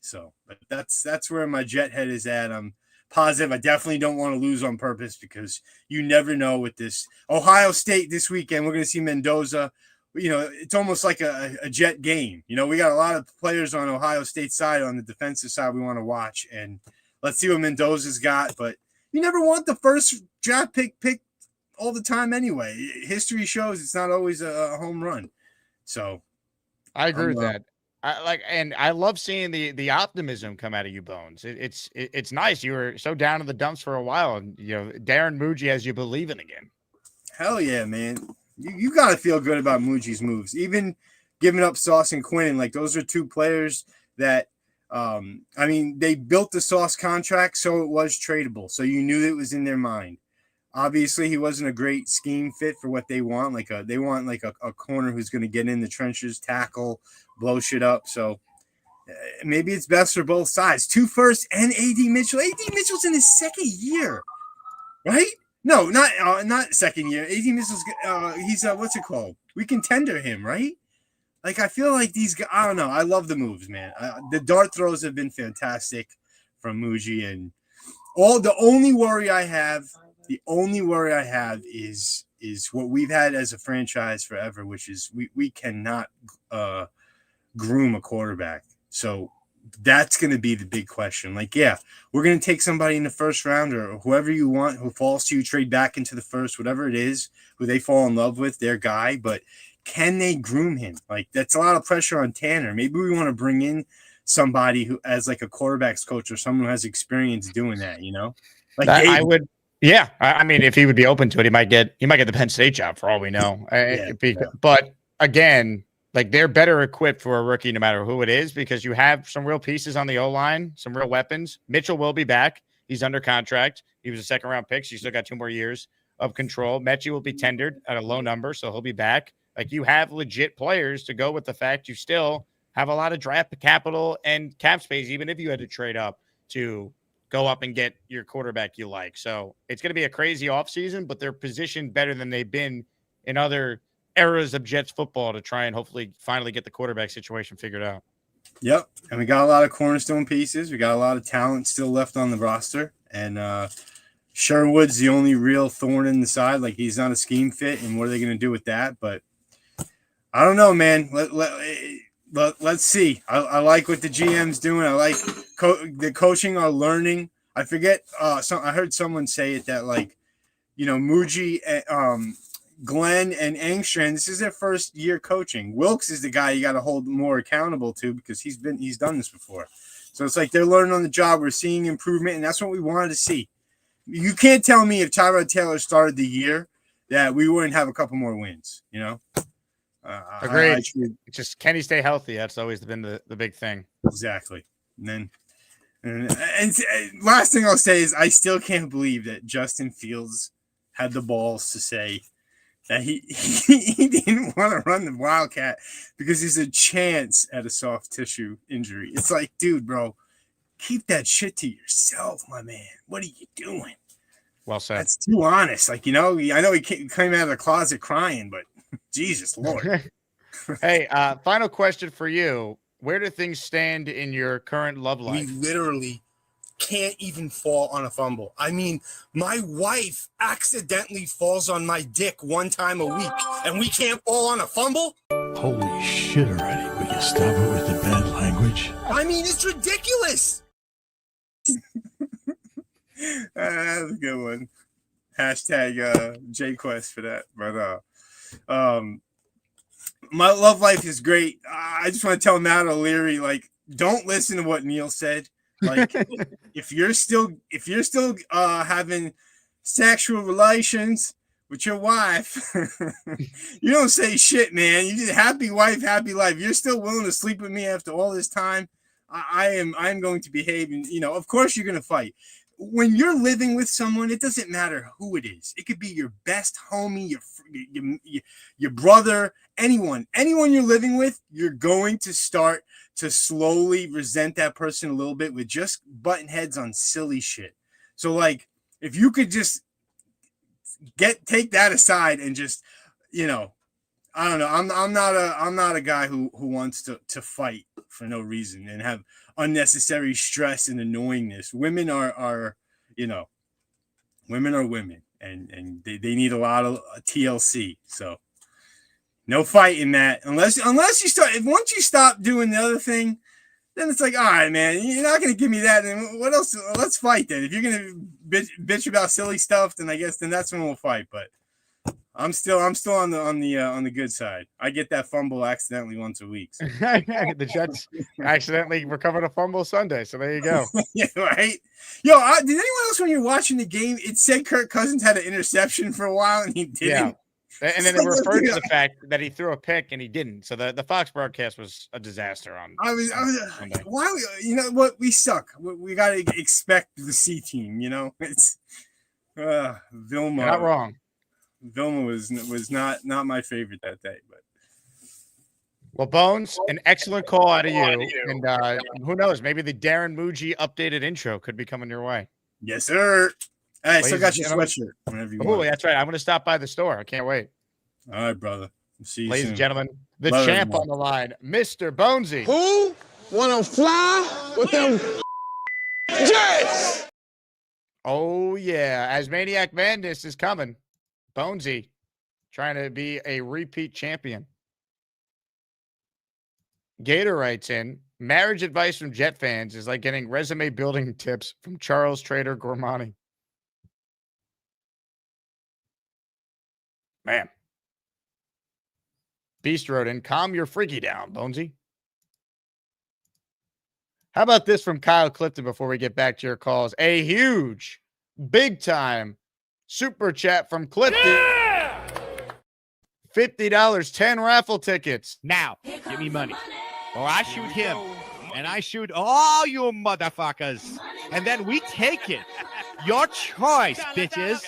So, but that's where my jet head is at. I'm positive. I definitely don't want to lose on purpose because you never know with this. Ohio State this weekend, we're going to see Mendoza. It's almost like a Jet game. We got a lot of players on Ohio State side, on the defensive side we want to watch, and let's see what Mendoza's got. But you never want the first draft pick all the time anyway. History shows it's not always a home run. So I agree with that. I love seeing the optimism come out of you, Bones. It's nice. You were so down in the dumps for a while, and Darren Muji has you believing again. Hell yeah, man. You got to feel good about Muji's moves. Even giving up Sauce and Quinn, like, those are two players that, they built the Sauce contract, so it was tradable. So you knew it was in their mind. Obviously, he wasn't a great scheme fit for what they want. They want a corner who's going to get in the trenches, tackle, blow shit up. So maybe it's best for both sides. 2 firsts and AD Mitchell. AD Mitchell's in his second year, right? No, not second year. AD Mitchell's he's what's it called? We can tender him, right? Like, I feel like these guys. I don't know. I love the moves, man. The dart throws have been fantastic from Muji, and the only worry I have is what we've had as a franchise forever, which is we cannot groom a quarterback. So That's going to be the big question. Like, yeah, we're going to take somebody in the first round or whoever you want who falls to you, trade back into the first, whatever it is, who they fall in love with, their guy. But can they groom him? Like, that's a lot of pressure on Tanner. Maybe we want to bring in somebody who, as like a quarterback's coach or someone who has experience doing that, you know? Like, I would. Yeah, I mean, if he would be open to it, he might get the Penn State job for all we know. But again, like they're better equipped for a rookie, no matter who it is, because you have some real pieces on the O line, some real weapons. Mitchell will be back; he's under contract. He was a second round pick. So you still got 2 more years of control. Mechie will be tendered at a low number, so he'll be back. Like you have legit players to go with the fact you still have a lot of draft capital and cap space, even if you had to trade up to go up and get your quarterback you like. So it's going to be a crazy offseason, but they're positioned better than they've been in other eras of Jets football to try and hopefully finally get the quarterback situation figured out. Yep. And we got a lot of cornerstone pieces. We got a lot of talent still left on the roster. And Sherwood's the only real thorn in the side. Like he's not a scheme fit. And what are they going to do with that? But I don't know, man. Let's see. I like what the GM's doing. I like the coaching are learning. I forget. I heard someone say it that like, you know, Muji, Glenn, and Angstrom. This is their first year coaching. Wilkes is the guy you got to hold more accountable to because he's done this before. So it's like they're learning on the job. We're seeing improvement, and that's what we wanted to see. You can't tell me if Tyrod Taylor started the year that we wouldn't have a couple more wins. You know. Agreed. It's just can he stay healthy? That's always been the big thing. Exactly. And last thing I'll say is I still can't believe that Justin Fields had the balls to say that he didn't want to run the Wildcat because there's a chance at a soft tissue injury. It's like, dude, bro, keep that shit to yourself, my man. What are you doing? Well said. That's too honest. Like, you know, I know he came out of the closet crying, but Jesus Lord. Hey, final question for you. Where do things stand in your current love life? We literally can't even fall on a fumble. I mean, my wife accidentally falls on my dick 1 time a week, and we can't fall on a fumble? Holy shit already. Will you stop it with the bad language? I mean, it's ridiculous. That's a good one. Hashtag JQuest for that. But my love life is great. I just want to tell Matt O'Leary, like, don't listen to what Neil said. Like, if you're still having sexual relations with your wife, you don't say shit, man. You just happy wife, happy life. You're still willing to sleep with me after all this time. I'm going to behave, and you know, of course, you're going to fight. When you're living with someone, it doesn't matter who it is. It could be your best homie, your brother, anyone you're living with. You're going to start to slowly resent that person a little bit with just butting heads on silly shit. So, like, if you could just take that aside and just, you know, I don't know. I'm not a guy who wants to fight for no reason and have unnecessary stress and annoyingness. Women are you know, women are women, and they need a lot of TLC. So no fighting that unless you start. Once you stop doing the other thing, then it's like, all right, man, you're not gonna give me that. Then what else? Let's fight then. If you're gonna bitch about silly stuff, then I guess that's when we'll fight. But I'm still on the good side. I get that fumble accidentally once a week. So. The Jets accidentally recovered a fumble Sunday, so there you go. Yeah, right. Yo, did anyone else when you're watching the game? It said Kirk Cousins had an interception for a while, and he didn't. Yeah. And then they referred to the fact that he threw a pick and he didn't. So the Fox broadcast was a disaster on. I was why? You know what? We suck. We got to expect the C team. You know, it's Vilma. You're not wrong. Vilma was not my favorite that day, but well, Bones, an excellent call out of you, and who knows, maybe the Darren Muji updated intro could be coming your way. Yes, sir. Hey, I still got your sweatshirt whenever you want. Oh, that's right. I'm going to stop by the store. I can't wait. All right, brother. See you Ladies soon. and gentlemen, the Love champ everyone. on the line, Mr. Bonesy. Who wanna fly with them Jets? Oh yeah, as Maniac Madness is coming, Bonesy trying to be a repeat champion. Gator writes in, marriage advice from Jet fans is like getting resume building tips from Charles Trader Gormani. Man. Beast wrote in, calm your freaky down, Bonesy. How about this from Kyle Clifton before we get back to your calls? A huge, big time super chat from Clifton. Yeah! $50, 10 raffle tickets. Now, give me money. Or I shoot him. And I shoot all you motherfuckers. And then we take it. Your choice, bitches.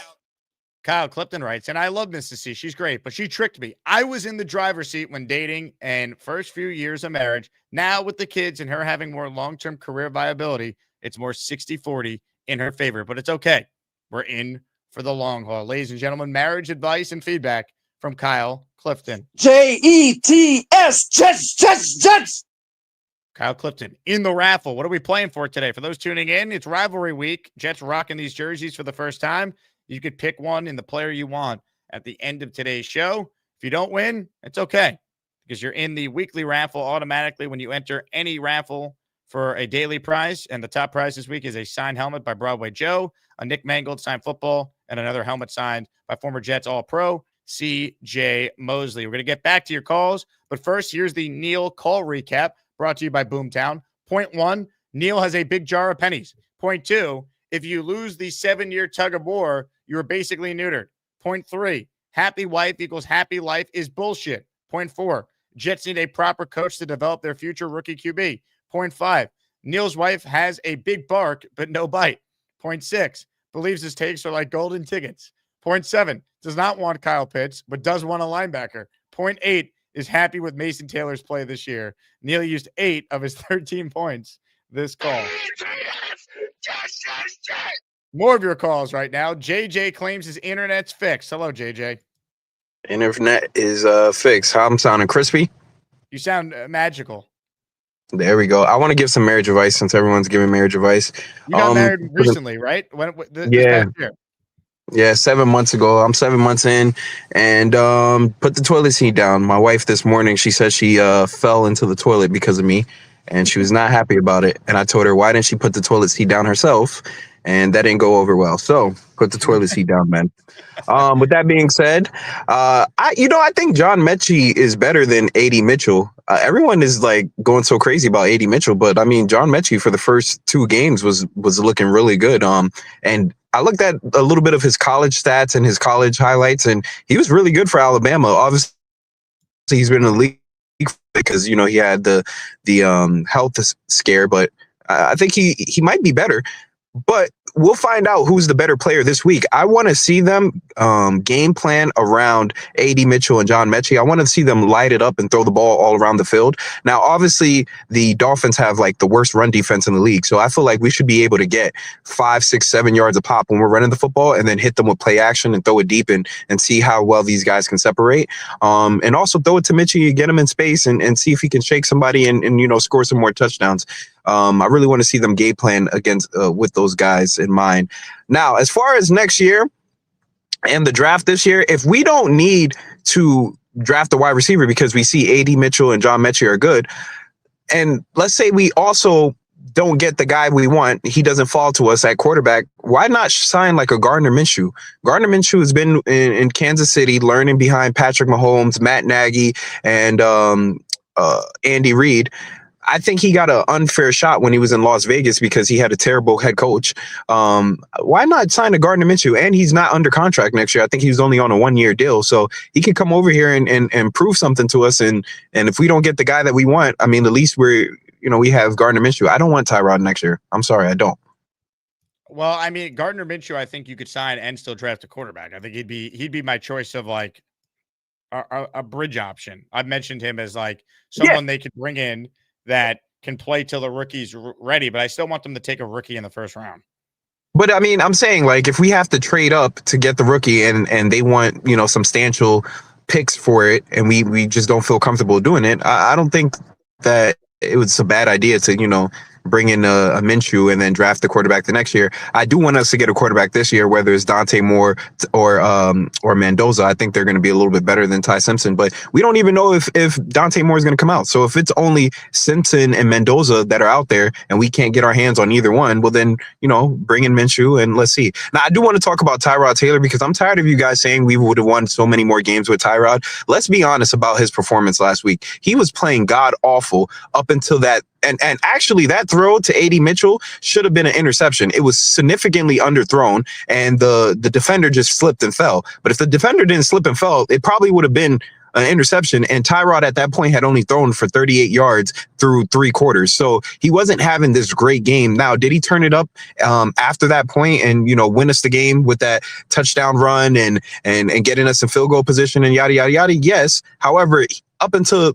Kyle Clifton writes, and I love Mrs. C. She's great, but she tricked me. I was in the driver's seat when dating and first few years of marriage. Now with the kids and her having more long-term career viability, it's more 60-40 in her favor, but it's okay. We're in for the long haul. Ladies and gentlemen, marriage advice and feedback from Kyle Clifton. Jets, Jets. Kyle Clifton in the raffle. What are we playing for today? For those tuning in, it's rivalry week. Jets rocking these jerseys for the first time. You could pick one in the player you want at the end of today's show. If you don't win, it's okay because you're in the weekly raffle automatically when you enter any raffle for a daily prize. And the top prize this week is a signed helmet by Broadway Joe, a Nick Mangold signed football, and another helmet signed by former Jets All-Pro C.J. Mosley. We're going to get back to your calls, but first, here's the Neil call recap brought to you by Boomtown. Point 1, Neil has a big jar of pennies. Point 2, if you lose the 7-year tug of war, you are basically neutered. Point 3, happy wife equals happy life is bullshit. Point 4, Jets need a proper coach to develop their future rookie QB. Point 5, Neil's wife has a big bark but no bite. Point 6, believes his takes are like golden tickets. Point 7, does not want Kyle Pitts but does want a linebacker. Point 8, is happy with Mason Taylor's play this year. Neil used 8 of his 13 points this call. More of your calls right now. JJ claims his internet's fixed. Hello, JJ. Internet is fixed. How I'm sounding crispy? You sound magical. There we go. I want to give some marriage advice since everyone's giving marriage advice. You got married recently, right? This past year. Yeah, 7 months ago. I'm 7 months in and put the toilet seat down. My wife this morning, she said she fell into the toilet because of me and she was not happy about it. And I told her, why didn't she put the toilet seat down herself? And that didn't go over well. So put the toilet seat down, man. With that being said, I think John Mechie is better than A.D. Mitchell. Everyone is like going so crazy about A.D. Mitchell, but I mean, John Mechie for the first 2 games was looking really good. And I looked at a little bit of his college stats and his college highlights, and he was really good for Alabama. Obviously, he's been in the league because, you know, he had the health scare, but I think he might be better. But we'll find out who's the better player this week. I want to see them game plan around A.D. Mitchell and John Mechie. I want to see them light it up and throw the ball all around the field. Now, obviously, the Dolphins have like the worst run defense in the league. So I feel like we should be able to get 5, 6, 7 yards a pop when we're running the football and then hit them with play action and throw it deep and see how well these guys can separate. And also throw it to Mechie, get him in space and see if he can shake somebody and you know, score some more touchdowns. I really want to see them game plan against with those guys in mind. Now, as far as next year and the draft this year, if we don't need to draft a wide receiver because we see A.D. Mitchell and John Mechie are good, and let's say we also don't get the guy we want, he doesn't fall to us at quarterback, why not sign like a Gardner Minshew? Gardner Minshew has been in Kansas City learning behind Patrick Mahomes, Matt Nagy, and Andy Reid. I think he got an unfair shot when he was in Las Vegas because he had a terrible head coach. Why not sign a Gardner Minshew? And he's not under contract next year. I think he was only on a 1-year deal. So he can come over here and prove something to us. And if we don't get the guy that we want, I mean, at least we have Gardner Minshew. I don't want Tyrod next year. I'm sorry, I don't. Well, I mean, Gardner Minshew, I think you could sign and still draft a quarterback. I think he'd be my choice of like a bridge option. I've mentioned him as like someone they could bring in that can play till the rookie's ready, but I still want them to take a rookie in the first round. But I mean, I'm saying like if we have to trade up to get the rookie and they want, you know, substantial picks for it and we just don't feel comfortable doing it, I don't think that it was a bad idea to, you know, bring in a Minshew and then draft the quarterback the next year. I do want us to get a quarterback this year, whether it's Dante Moore or Mendoza. I think they're going to be a little bit better than Ty Simpson, but we don't even know if Dante Moore is going to come out. So if it's only Simpson and Mendoza that are out there and we can't get our hands on either one, well then, bring in Minshew and let's see. Now, I do want to talk about Tyrod Taylor because I'm tired of you guys saying we would have won so many more games with Tyrod. Let's be honest about his performance last week. He was playing god awful up until that. And actually, that throw to A.D. Mitchell should have been an interception. It was significantly underthrown, and the defender just slipped and fell. But if the defender didn't slip and fell, it probably would have been an interception. And Tyrod at that point had only thrown for 38 yards through 3 quarters. So he wasn't having this great game. Now, did he turn it up after that point and, win us the game with that touchdown run and getting us in field goal position and yada, yada, yada? Yes. However, up until,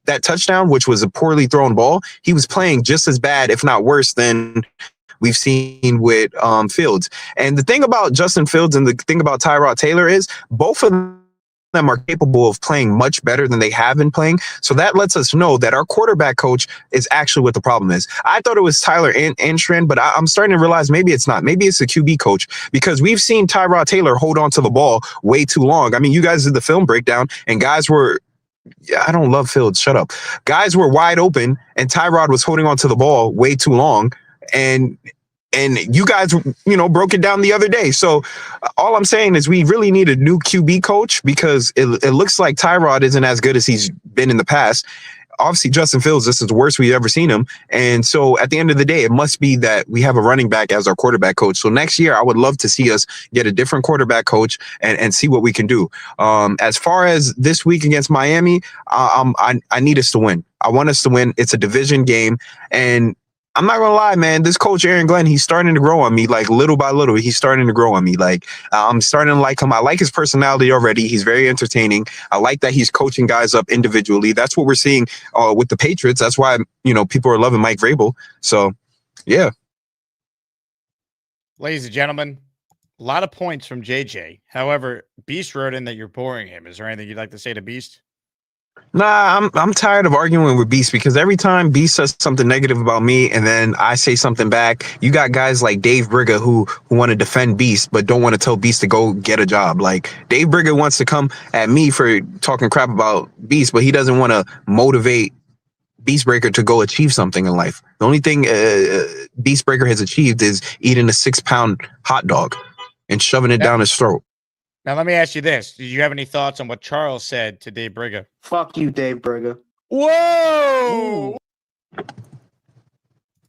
that touchdown, which was a poorly thrown ball, he was playing just as bad, if not worse, than we've seen with Fields. And the thing about Justin Fields and the thing about Tyrod Taylor is both of them are capable of playing much better than they have been playing. So that lets us know that our quarterback coach is actually what the problem is. I thought it was Tyler Anstrin, but I'm starting to realize maybe it's not. Maybe it's the QB coach, because we've seen Tyrod Taylor hold on to the ball way too long. I mean, you guys did the film breakdown and guys were, I don't love Fields, shut up. Guys were wide open and Tyrod was holding on to the ball way too long. And you guys, broke it down the other day. So all I'm saying is we really need a new QB coach, because it looks like Tyrod isn't as good as he's been in the past. Obviously, Justin Fields, this is the worst we've ever seen him. And so at the end of the day, it must be that we have a running back as our quarterback coach. So next year, I would love to see us get a different quarterback coach and see what we can do. As far as this week against Miami, I need us to win. I want us to win. It's a division game. And I'm not gonna lie, man. This coach, Aaron Glenn, he's starting to grow on me. Like little by little, he's starting to grow on me. Like I'm starting to like him. I like his personality already. He's very entertaining. I like that he's coaching guys up individually. That's what we're seeing with the Patriots. That's why people are loving Mike Vrabel. So, yeah. Ladies and gentlemen, a lot of points from JJ. However, Beast wrote in that you're boring him. Is there anything you'd like to say to Beast? Nah, I'm tired of arguing with Beast, because every time Beast says something negative about me and then I say something back, you got guys like Dave Brugler who want to defend Beast but don't want to tell Beast to go get a job. Like Dave Brugler wants to come at me for talking crap about Beast, but he doesn't want to motivate Beastbreaker to go achieve something in life. The only thing Beastbreaker has achieved is eating a 6-pound hot dog and shoving it down his throat. Now, let me ask you this. Did you have any thoughts on what Charles said to Dave Brugler? Fuck you, Dave Brugler. Whoa!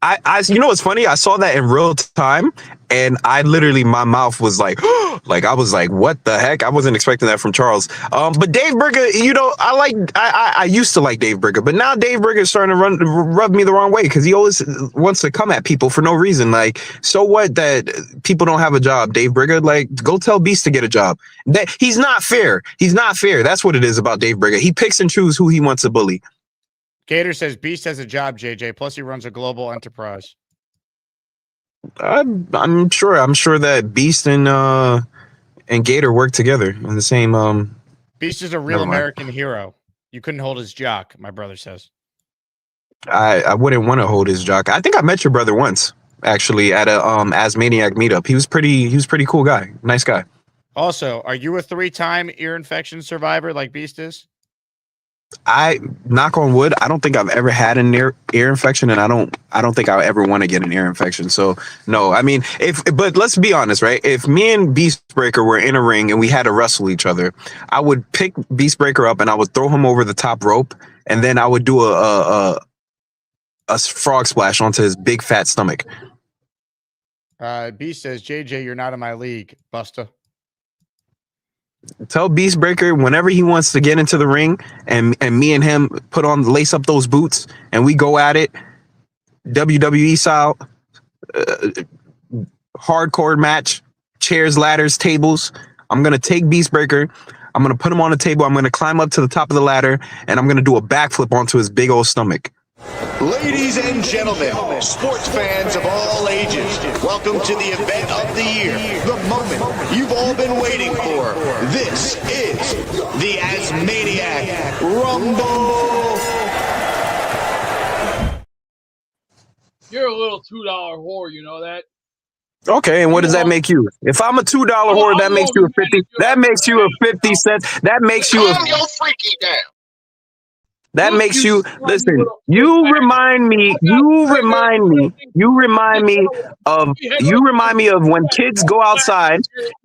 I what's funny? I saw that in real time, and I literally, my mouth was like, I was like, what the heck? I wasn't expecting that from Charles. But Dave Brugler, I used to like Dave Brugler, but now Dave Brugler is starting to rub me the wrong way, because he always wants to come at people for no reason. Like, so what that people don't have a job, Dave Brugler? Like, go tell Beast to get a job. That he's not fair. He's not fair. That's what it is about Dave Brugler. He picks and chooses who he wants to bully. Gator says Beast has a job, JJ. Plus, he runs a global enterprise. I'm sure that Beast and Gator work together in the same. Beast is a real American hero. You couldn't hold his jock, my brother says. I wouldn't want to hold his jock. I think I met your brother once, actually, at a Asmaniac meetup. He was pretty cool guy, nice guy. Also, are you a 3-time ear infection survivor like Beast is? I knock on wood, I don't think I've ever had an ear infection, and I don't think I'll ever want to get an ear infection. So no, I mean, but let's be honest, right? If me and Beastbreaker were in a ring and we had to wrestle each other, I would pick Beastbreaker up and I would throw him over the top rope, and then I would do a frog splash onto his big fat stomach. Beast says, JJ, you're not in my league, Busta. Tell Beastbreaker whenever he wants to get into the ring and me and him lace up those boots and we go at it, WWE style, hardcore match, chairs, ladders, tables. I'm going to take Beastbreaker. I'm going to put him on a table. I'm going to climb up to the top of the ladder and I'm going to do a backflip onto his big old stomach. Ladies and gentlemen, sports fans of all ages, welcome to the event of the year, the moment you've all been waiting for. This is the Asmaniac Rumble. You're a little $2 whore, you know that? Okay, and what does that make you? If I'm a $2 whore, that makes you a 50. That makes you a 50 cents. That makes you a. Calm your freaky down. That makes you listen. You remind me of when kids go outside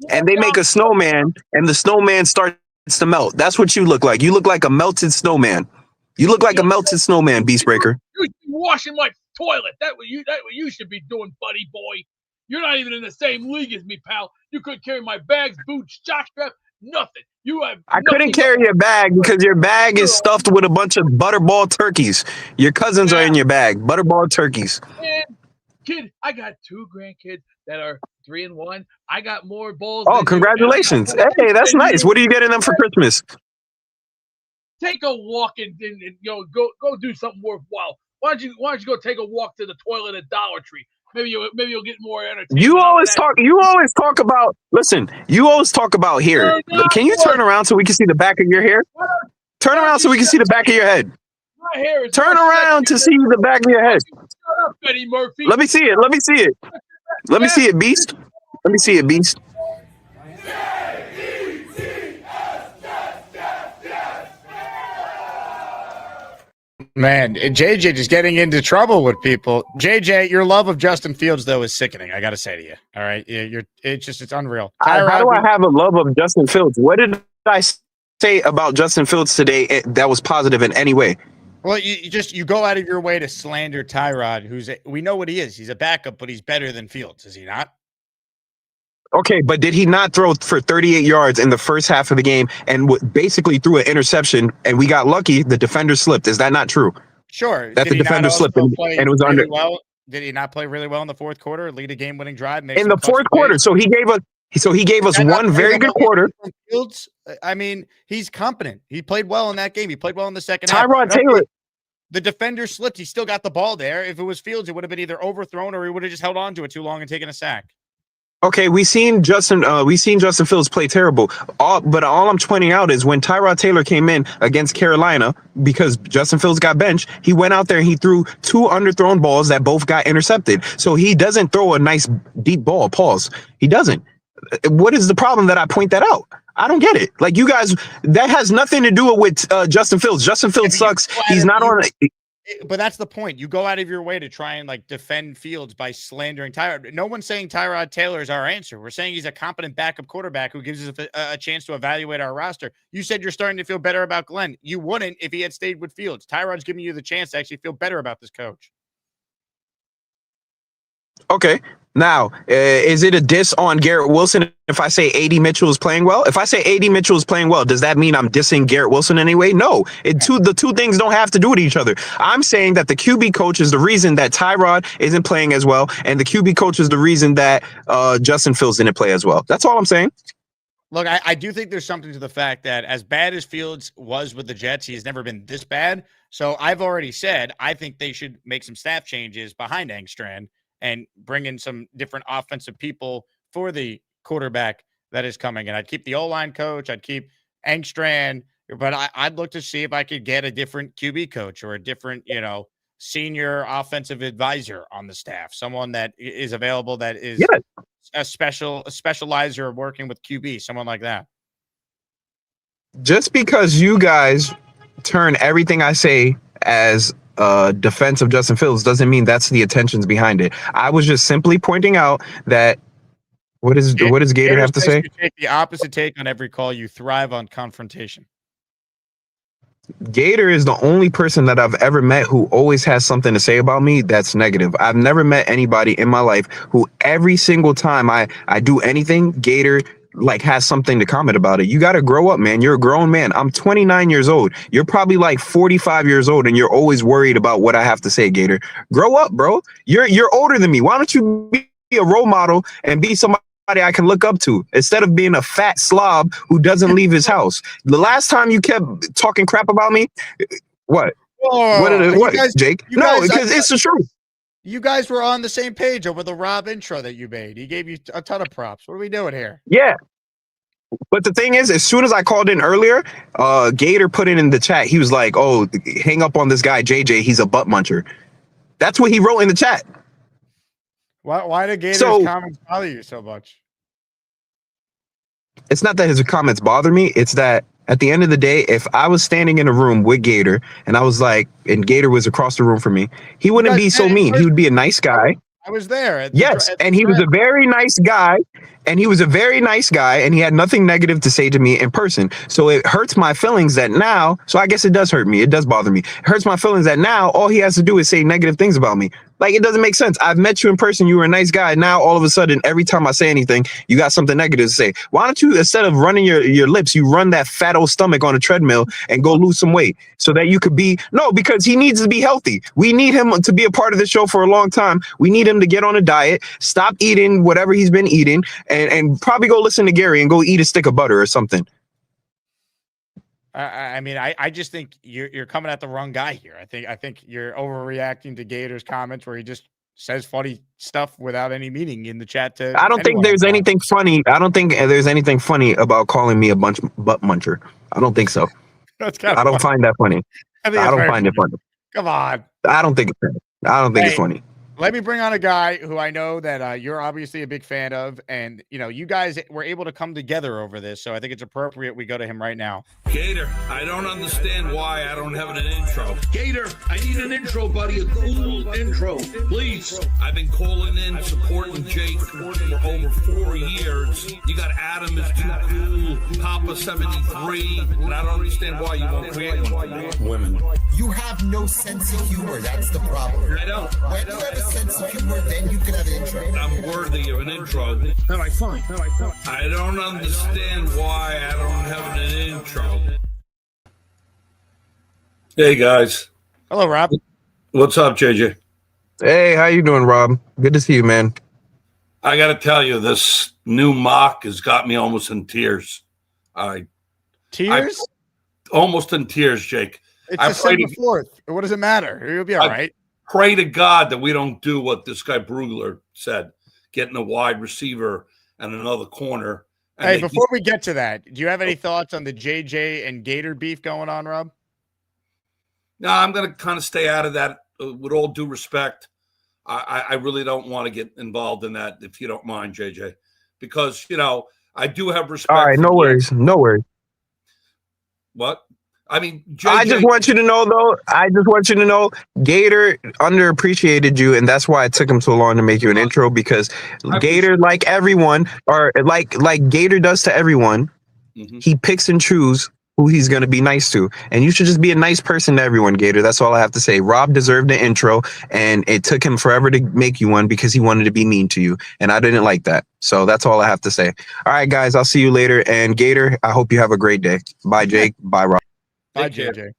and they make a snowman and the snowman starts to melt. That's what you look like. You look like a melted snowman. You look like a melted snowman, Beastbreaker. You should be washing my toilet. That's what you should be doing, buddy boy. You're not even in the same league as me, pal. You couldn't carry my bags, boots, jockstrap, nothing. I couldn't carry your bag because your bag is stuffed with a bunch of butterball turkeys. Your cousins are in your bag, butterball turkeys. Man, kid, I got 2 grandkids that are 3 and 1. I got more balls. Oh, congratulations! Hey, that's nice. What are you getting them for Christmas? Take a walk and go do something worthwhile. Why don't you go take a walk to the toilet at Dollar Tree? Maybe you'll get more entertainment. You always talk about. Listen, you always talk about hair. Can you turn around so we can see the back of your hair? Turn around so we can see the back of your head. My hair is Turn around to see the back of your head. Shut up, Betty Murphy. Let me see it. Let me see it. Let me see it, Beast. Let me see it, Beast. Man, JJ just getting into trouble with people. JJ, your love of Justin Fields though is sickening. I got to say to you. All right, it's unreal. How do I have a love of Justin Fields? What did I say about Justin Fields today that was positive in any way? Well, you go out of your way to slander Tyrod, we know what he is. He's a backup, but he's better than Fields, is he not? Okay, but did he not throw for 38 yards in the first half of the game and basically threw an interception and we got lucky? The defender slipped. Is that not true? Sure. That the defender slipped and it was really under. Well? Did he not play really well in the fourth quarter? Lead a game-winning drive in the fourth quarter. So he gave us one very good quarter. Fields, I mean, he's competent. He played well in that game. He played well in the second half. Tyrod Taylor. The defender slipped. He still got the ball there. If it was Fields, it would have been either overthrown or he would have just held on to it too long and taken a sack. Okay, we seen Justin Fields play terrible. But all I'm pointing out is when Tyrod Taylor came in against Carolina, because Justin Fields got benched, he went out there and he threw 2 underthrown balls that both got intercepted. So he doesn't throw a nice deep ball. Pause. He doesn't. What is the problem that I point that out? I don't get it. Like, you guys, that has nothing to do with Justin Fields. Justin Fields sucks. He's not on. But that's the point. You go out of your way to try and defend Fields by slandering Tyrod. No one's saying Tyrod Taylor is our answer. We're saying he's a competent backup quarterback who gives us a chance to evaluate our roster. You said you're starting to feel better about Glenn. You wouldn't if he had stayed with Fields. Tyrod's giving you the chance to actually feel better about this coach. Okay. Now, is it a diss on Garrett Wilson if I say A.D. Mitchell is playing well? If I say A.D. Mitchell is playing well, does that mean I'm dissing Garrett Wilson anyway? No. The two things don't have to do with each other. I'm saying that the QB coach is the reason that Tyrod isn't playing as well, and the QB coach is the reason that Justin Fields didn't play as well. That's all I'm saying. Look, I do think there's something to the fact that as bad as Fields was with the Jets, he's never been this bad. So I've already said I think they should make some staff changes behind Engstrand and bring in some different offensive people for the quarterback that is coming. And I'd keep the O-line coach. I'd keep Engstrand. But I'd look to see if I could get a different QB coach or a different, senior offensive advisor on the staff. Someone that is available that is a specializer working with QB, someone like that. Just because you guys turn everything I say as defense of Justin Fields doesn't mean that's the intentions behind it. I was just simply pointing out that what does Gator have to say? You take the opposite take on every call. You thrive on confrontation. Gator is the only person that I've ever met who always has something to say about me that's negative. I've never met anybody in my life who every single time I do anything, Gator has something to comment about it. You got to grow up, man. You're a grown man. I'm 29 years old. You're probably 45 years old and you're always worried about what I have to say, Gator. Grow up, bro. You're older than me. Why don't you be a role model and be somebody I can look up to instead of being a fat slob who doesn't leave his house? The last time you kept talking crap about me, what? Jake? No, because it's the truth. You guys were on the same page over the Rob intro that you made. He gave you a ton of props. What are we doing here? Yeah. But the thing is, as soon as I called in earlier, Gator put it in the chat. He was like, oh, hang up on this guy, JJ. He's a butt muncher. That's what he wrote in the chat. Why do Gators So- comments bother you so much? It's not that his comments bother me. It's that at the end of the day, if I was standing in a room with Gator and I was like, and Gator was across the room from me, he wouldn't be so mean. He would be a nice guy. I was there. Yes, and he was a very nice guy, and he had nothing negative to say to me in person. So it hurts my feelings that now, so I guess it does hurt me. It does bother me. It hurts my feelings that now all he has to do is say negative things about me. Like, it doesn't make sense. I've met you in person. You were a nice guy. Now, all of a sudden, every time I say anything, you got something negative to say. Why don't you, instead of running your lips, you run that fat old stomach on a treadmill and go lose some weight so that you could be, no, because he needs to be healthy. We need him to be a part of the show for a long time. We need him to get on a diet, stop eating whatever he's been eating, and probably go listen to Gary and go eat a stick of butter or something. I mean, I just think you're coming at the wrong guy here. I think you're overreacting to Gator's comments where he just says funny stuff without any meaning in the chat. I don't think there's anything funny. I don't think there's anything funny about calling me a butt muncher. I don't think so. That's kind of I don't find that funny. I don't find it funny. Come on. I don't think it's funny. I don't think it's funny. Let me bring on a guy who I know that you're obviously a big fan of, and you guys were able to come together over this, so I think it's appropriate we go to him right now. Gator, I don't understand why I don't have an intro. Gator, I need an intro, buddy. A cool intro, please. I've been calling in, supporting Jake for over 4 years. You got Adam is too cool, Papa 73, and I don't understand why you won't create one. Women. You have no sense of humor. That's the problem. I don't. When you have a sense of humor, then you can have an intro. I'm worthy of an intro. All right, fine. I don't understand why I don't have an intro. Hey, guys. Hello, Rob. What's up, JJ? Hey, how you doing, Rob? Good to see you, man. I got to tell you, this new mock has got me almost in tears. Tears? Almost in tears, Jake. It's December 4th. What does it matter? You'll be all right. Pray to God that we don't do what this guy Brugler said, getting a wide receiver and another corner. And Hey, before we get to that, do you have any thoughts on the JJ and Gator beef going on, Rob? No, I'm going to kind of stay out of that with all due respect. I really don't want to get involved in that, if you don't mind, JJ, because, I do have respect. All right, no worries. No worries. What? I mean, JJ, I just want you to know, though, Gator underappreciated you, and that's why it took him so long to make you an intro, because Gator, like everyone, or like Gator does to everyone, he picks and chooses who he's going to be nice to. And you should just be a nice person to everyone, Gator. That's all I have to say. Rob deserved an intro, and it took him forever to make you one because he wanted to be mean to you, and I didn't like that. So that's all I have to say. All right, guys, I'll see you later. And Gator, I hope you have a great day. Bye, Jake. Bye, Rob. Bye, JJ.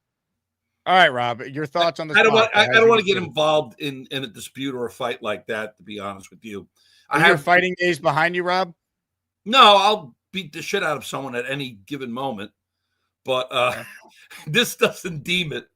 All right, Rob, your thoughts on the I don't want to get involved in a dispute or a fight like that, to be honest with you. I have fighting days behind you, Rob? No, I'll beat the shit out of someone at any given moment. But this doesn't deem it,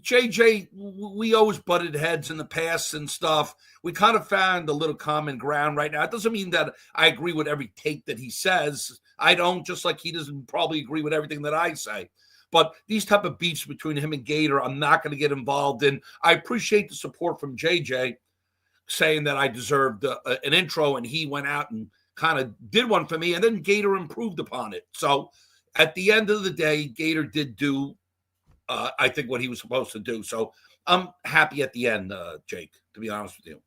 JJ, we always butted heads in the past and stuff. We kind of found a little common ground right now. It doesn't mean that I agree with every take that he says. I don't, just like he doesn't probably agree with everything that I say. But these type of beefs between him and Gator, I'm not going to get involved in. I appreciate the support from JJ saying that I deserved an intro, and he went out and kind of did one for me, and then Gator improved upon it. So at the end of the day, Gator did do, I think, what he was supposed to do. So I'm happy at the end, Jake, to be honest with you.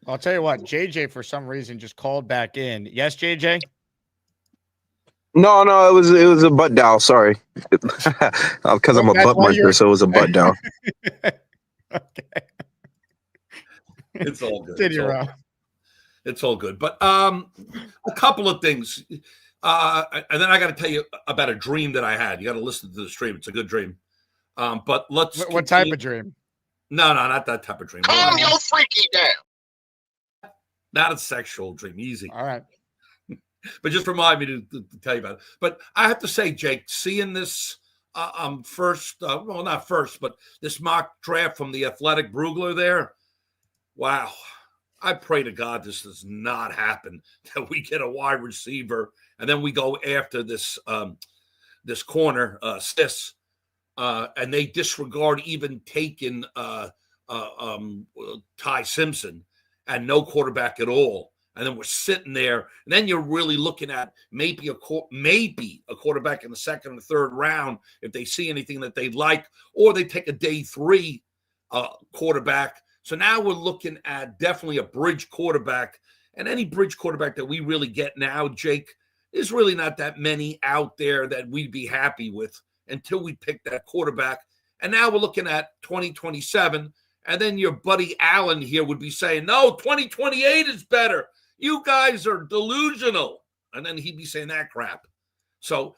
I'll tell you what, JJ, for some reason, just called back in. Yes, JJ? No, it was a butt dial. Sorry. Because I'm a butt muncher, so it was a butt dial. Okay. It's all good. It's all good. But a couple of things. And then I got to tell you about a dream that I had. You got to listen to the stream. It's a good dream. But let's. What type of dream? No, not that type of dream. Calm your freaky down. Not a sexual dream. Easy. All right. But just remind me to tell you about it. But I have to say, Jake, seeing this first, well, not first, but this mock draft from the Athletic Brugler there, wow. I pray to God this does not happen, that we get a wide receiver and then we go after this this corner, Sis. and they disregard even taking Ty Simpson and no quarterback at all. And then we're sitting there, and then you're really looking at maybe a quarterback in the second or third round if they see anything that they like, or they take a day 3 quarterback. So now we're looking at definitely a bridge quarterback, and any bridge quarterback that we really get now, Jake, there's really not that many out there that we'd be happy with until we pick that quarterback. And now we're looking at 2027, and then your buddy Allen here would be saying, no, 2028 is better. You guys are delusional. And then he'd be saying that crap. So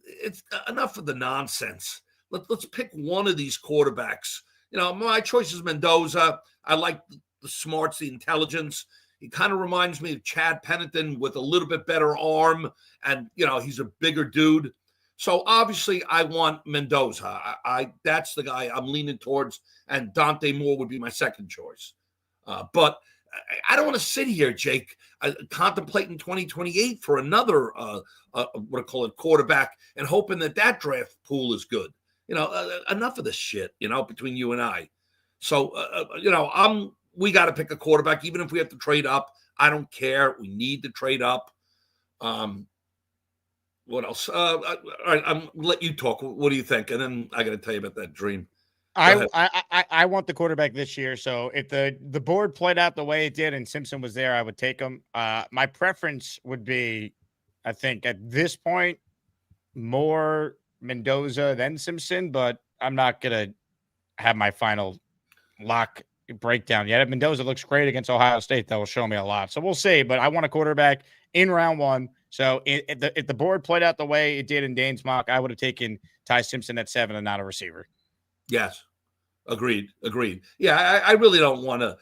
it's enough of the nonsense. Let's pick one of these quarterbacks. You know, my choice is Mendoza. I like the smarts, the intelligence. He kind of reminds me of Chad Pennington with a little bit better arm. And, you know, he's a bigger dude. So obviously I want Mendoza. That's the guy I'm leaning towards. And Dante Moore would be my second choice. But I don't want to sit here, Jake, contemplating 2028 for another, quarterback and hoping that draft pool is good. You know, enough of this shit, you know, between you and I. So, we got to pick a quarterback, even if we have to trade up. I don't care. We need to trade up. What else? All right, I'm let you talk. What do you think? And then I got to tell you about that dream. I want the quarterback this year. So if the board played out the way it did and Simpson was there, I would take him. My preference would be, I think at this point, more Mendoza than Simpson, but I'm not going to have my final lock breakdown yet. If Mendoza looks great against Ohio State, that will show me a lot. So we'll see, but I want a quarterback in round 1. So if the board played out the way it did in Dane's mock, I would have taken Ty Simpson at 7 and not a receiver. Yes. Agreed. Yeah, I really don't want to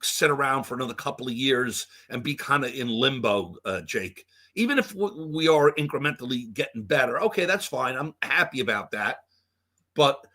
sit around for another couple of years and be kind of in limbo, Jake. Even if we are incrementally getting better, okay, that's fine. I'm happy about that. But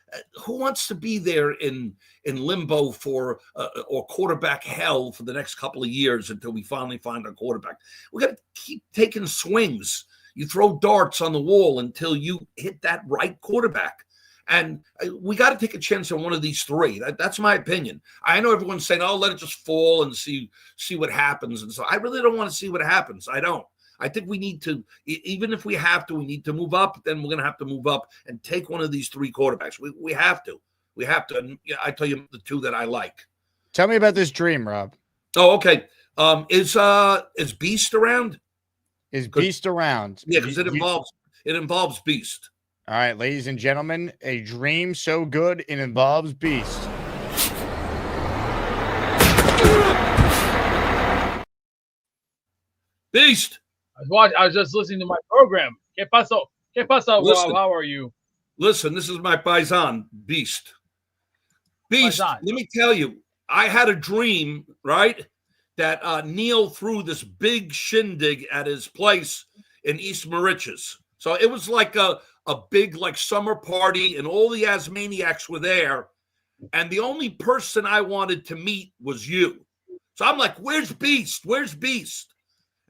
who wants to be there in limbo for or quarterback hell for the next couple of years until we finally find a quarterback? We got to keep taking swings. You throw darts on the wall until you hit that right quarterback. And we got to take a chance on one of these 3. That's my opinion. I know everyone's saying, oh, let it just fall and see what happens. And so I really don't want to see what happens. I don't. I think we need to, even if we have to, we need to move up. Then we're going to have to move up and take one of these 3 quarterbacks. We have to. We have to. And I tell you the 2 that I like. Tell me about this dream, Rob. Oh, okay. Is Beast around? Is Beast around? Yeah, because it involves Beast. All right, ladies and gentlemen, a dream so good it involves Beast. Beast. I was just listening to my program. ¿Qué pasó? Rob? How are you? Listen, this is my paisan, Beast. Beast, let me tell you, I had a dream, right, that Neil threw this big shindig at his place in East Mauritius. So it was like a big like summer party, and all the Asmaniacs were there. And the only person I wanted to meet was you. So I'm like, where's Beast? Where's Beast?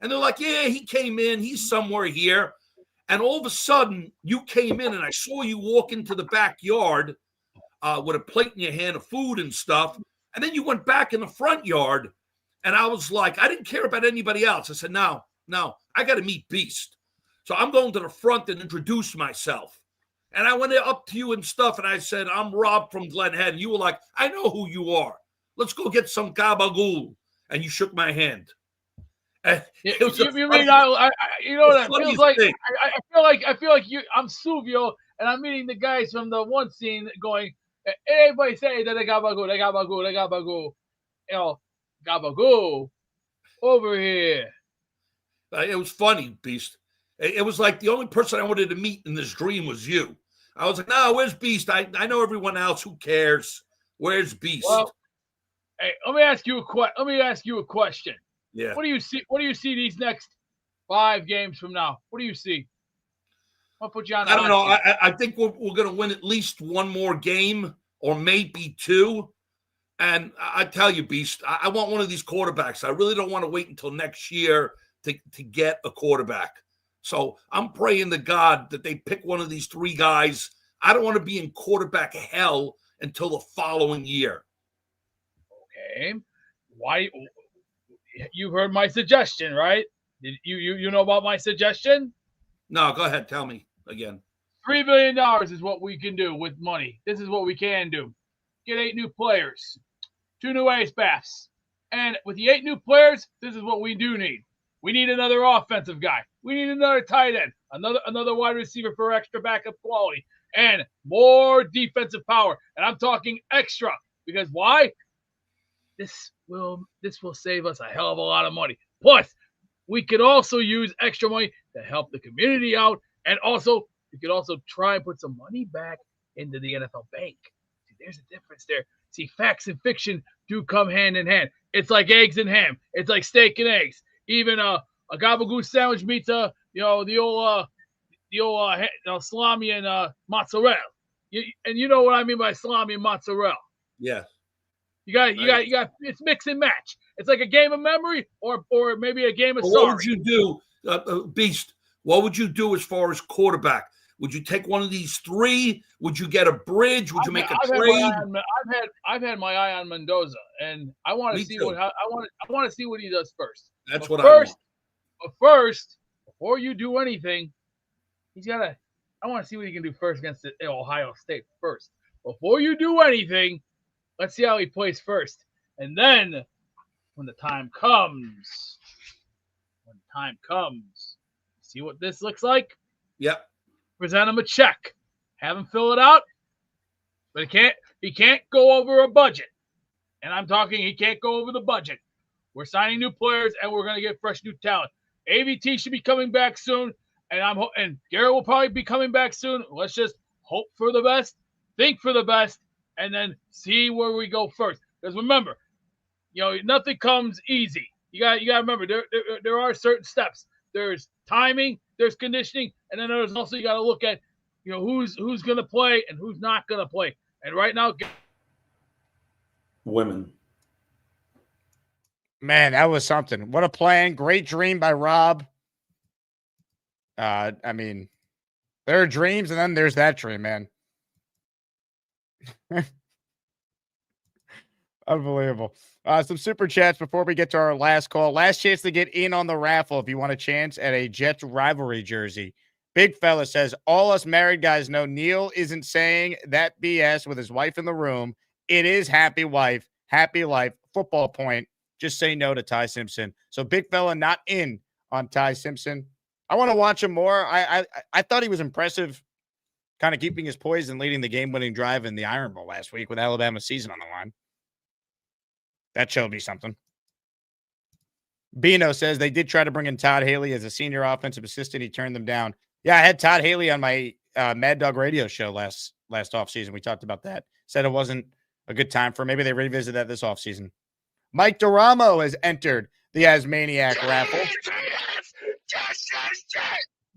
And they're like, yeah, he came in. He's somewhere here. And all of a sudden, you came in, and I saw you walk into the backyard with a plate in your hand of food and stuff. And then you went back in the front yard. And I was like, I didn't care about anybody else. I said, no, I got to meet Beast. So I'm going to the front and introduce myself. And I went up to you and stuff, and I said, I'm Rob from Glen Head. And you were like, I know who you are. Let's go get some gabagool. And you shook my hand. And you know what it feels like? I feel like I'm Suvio, and I'm meeting the guys from the one scene going, everybody say that they gabagool. You know, gabagool over here. It was funny, Beast. It was like the only person I wanted to meet in this dream was you. I was like, no, where's Beast? I know everyone else. Who cares? Where's Beast? Well, hey, let me ask you a question. Yeah. What do you see these next 5 games from now? What do you see? I'll put you on. I don't know. I think we're going to win at least one more game, or maybe 2. And I tell you, Beast, I want one of these quarterbacks. I really don't want to wait until next year to get a quarterback. So I'm praying to God that they pick one of these 3 guys. I don't want to be in quarterback hell until the following year. Okay. Why? You heard my suggestion, right? Did you know about my suggestion? No, go ahead. Tell me again. $3 billion is what we can do with money. This is what we can do. Get 8 new players, 2 new ace bats. And with the 8 new players, this is what we do need. We need another offensive guy. We need another tight end, another wide receiver for extra backup quality, and more defensive power. And I'm talking extra because why? This will save us a hell of a lot of money. Plus, we could also use extra money to help the community out, and also we could also try and put some money back into the NFL bank. See, there's a difference there. See, facts and fiction do come hand in hand. It's like eggs and ham. It's like steak and eggs. Even a gabagool sandwich meets the old salami and mozzarella. And you know what I mean by salami and mozzarella. Yeah. You got. It's mix and match. It's like a game of memory, or maybe a game of Well, sorry. what would you do, Beast? What would you do as far as quarterback? Would you take one of these 3? Would you get a bridge? Would you make a trade? I've had my eye on Mendoza, and I want to see what he does first. That's what I want. But first, before you do anything, I want to see what he can do first against Ohio State first. Before you do anything, let's see how he plays first. And then when the time comes, see what this looks like? Yep. Present him a check. Have him fill it out. But he can't go over a budget. And I'm talking he can't go over the budget. We're signing new players and we're going to get fresh new talent. AVT should be coming back soon. And Garrett will probably be coming back soon. Let's just hope for the best, think for the best, and then see where we go first. Because remember, nothing comes easy. You got to remember there are certain steps. There's timing, there's conditioning, and then there's also you got to look at who's going to play and who's not going to play. And right now, women. Man, that was something. What a plan. Great dream by Rob. I mean, there are dreams, and then there's that dream, man. Unbelievable. Some super chats before we get to our last call. Last chance to get in on the raffle if you want a chance at a Jets rivalry jersey. Big fella says, all us married guys know Neil isn't saying that BS with his wife in the room. It is happy wife, happy life, football point. Just say no to Ty Simpson. So big fella not in on Ty Simpson. I want to watch him more. I thought he was impressive, kind of keeping his poise and leading the game-winning drive in the Iron Bowl last week with Alabama's season on the line. That showed me something. Bino says they did try to bring in Todd Haley as a senior offensive assistant. He turned them down. Yeah, I had Todd Haley on my Mad Dog radio show last offseason. We talked about that. Said it wasn't a good time for him. Maybe they revisit that this offseason. Mike Duramo has entered the Asmaniac raffle.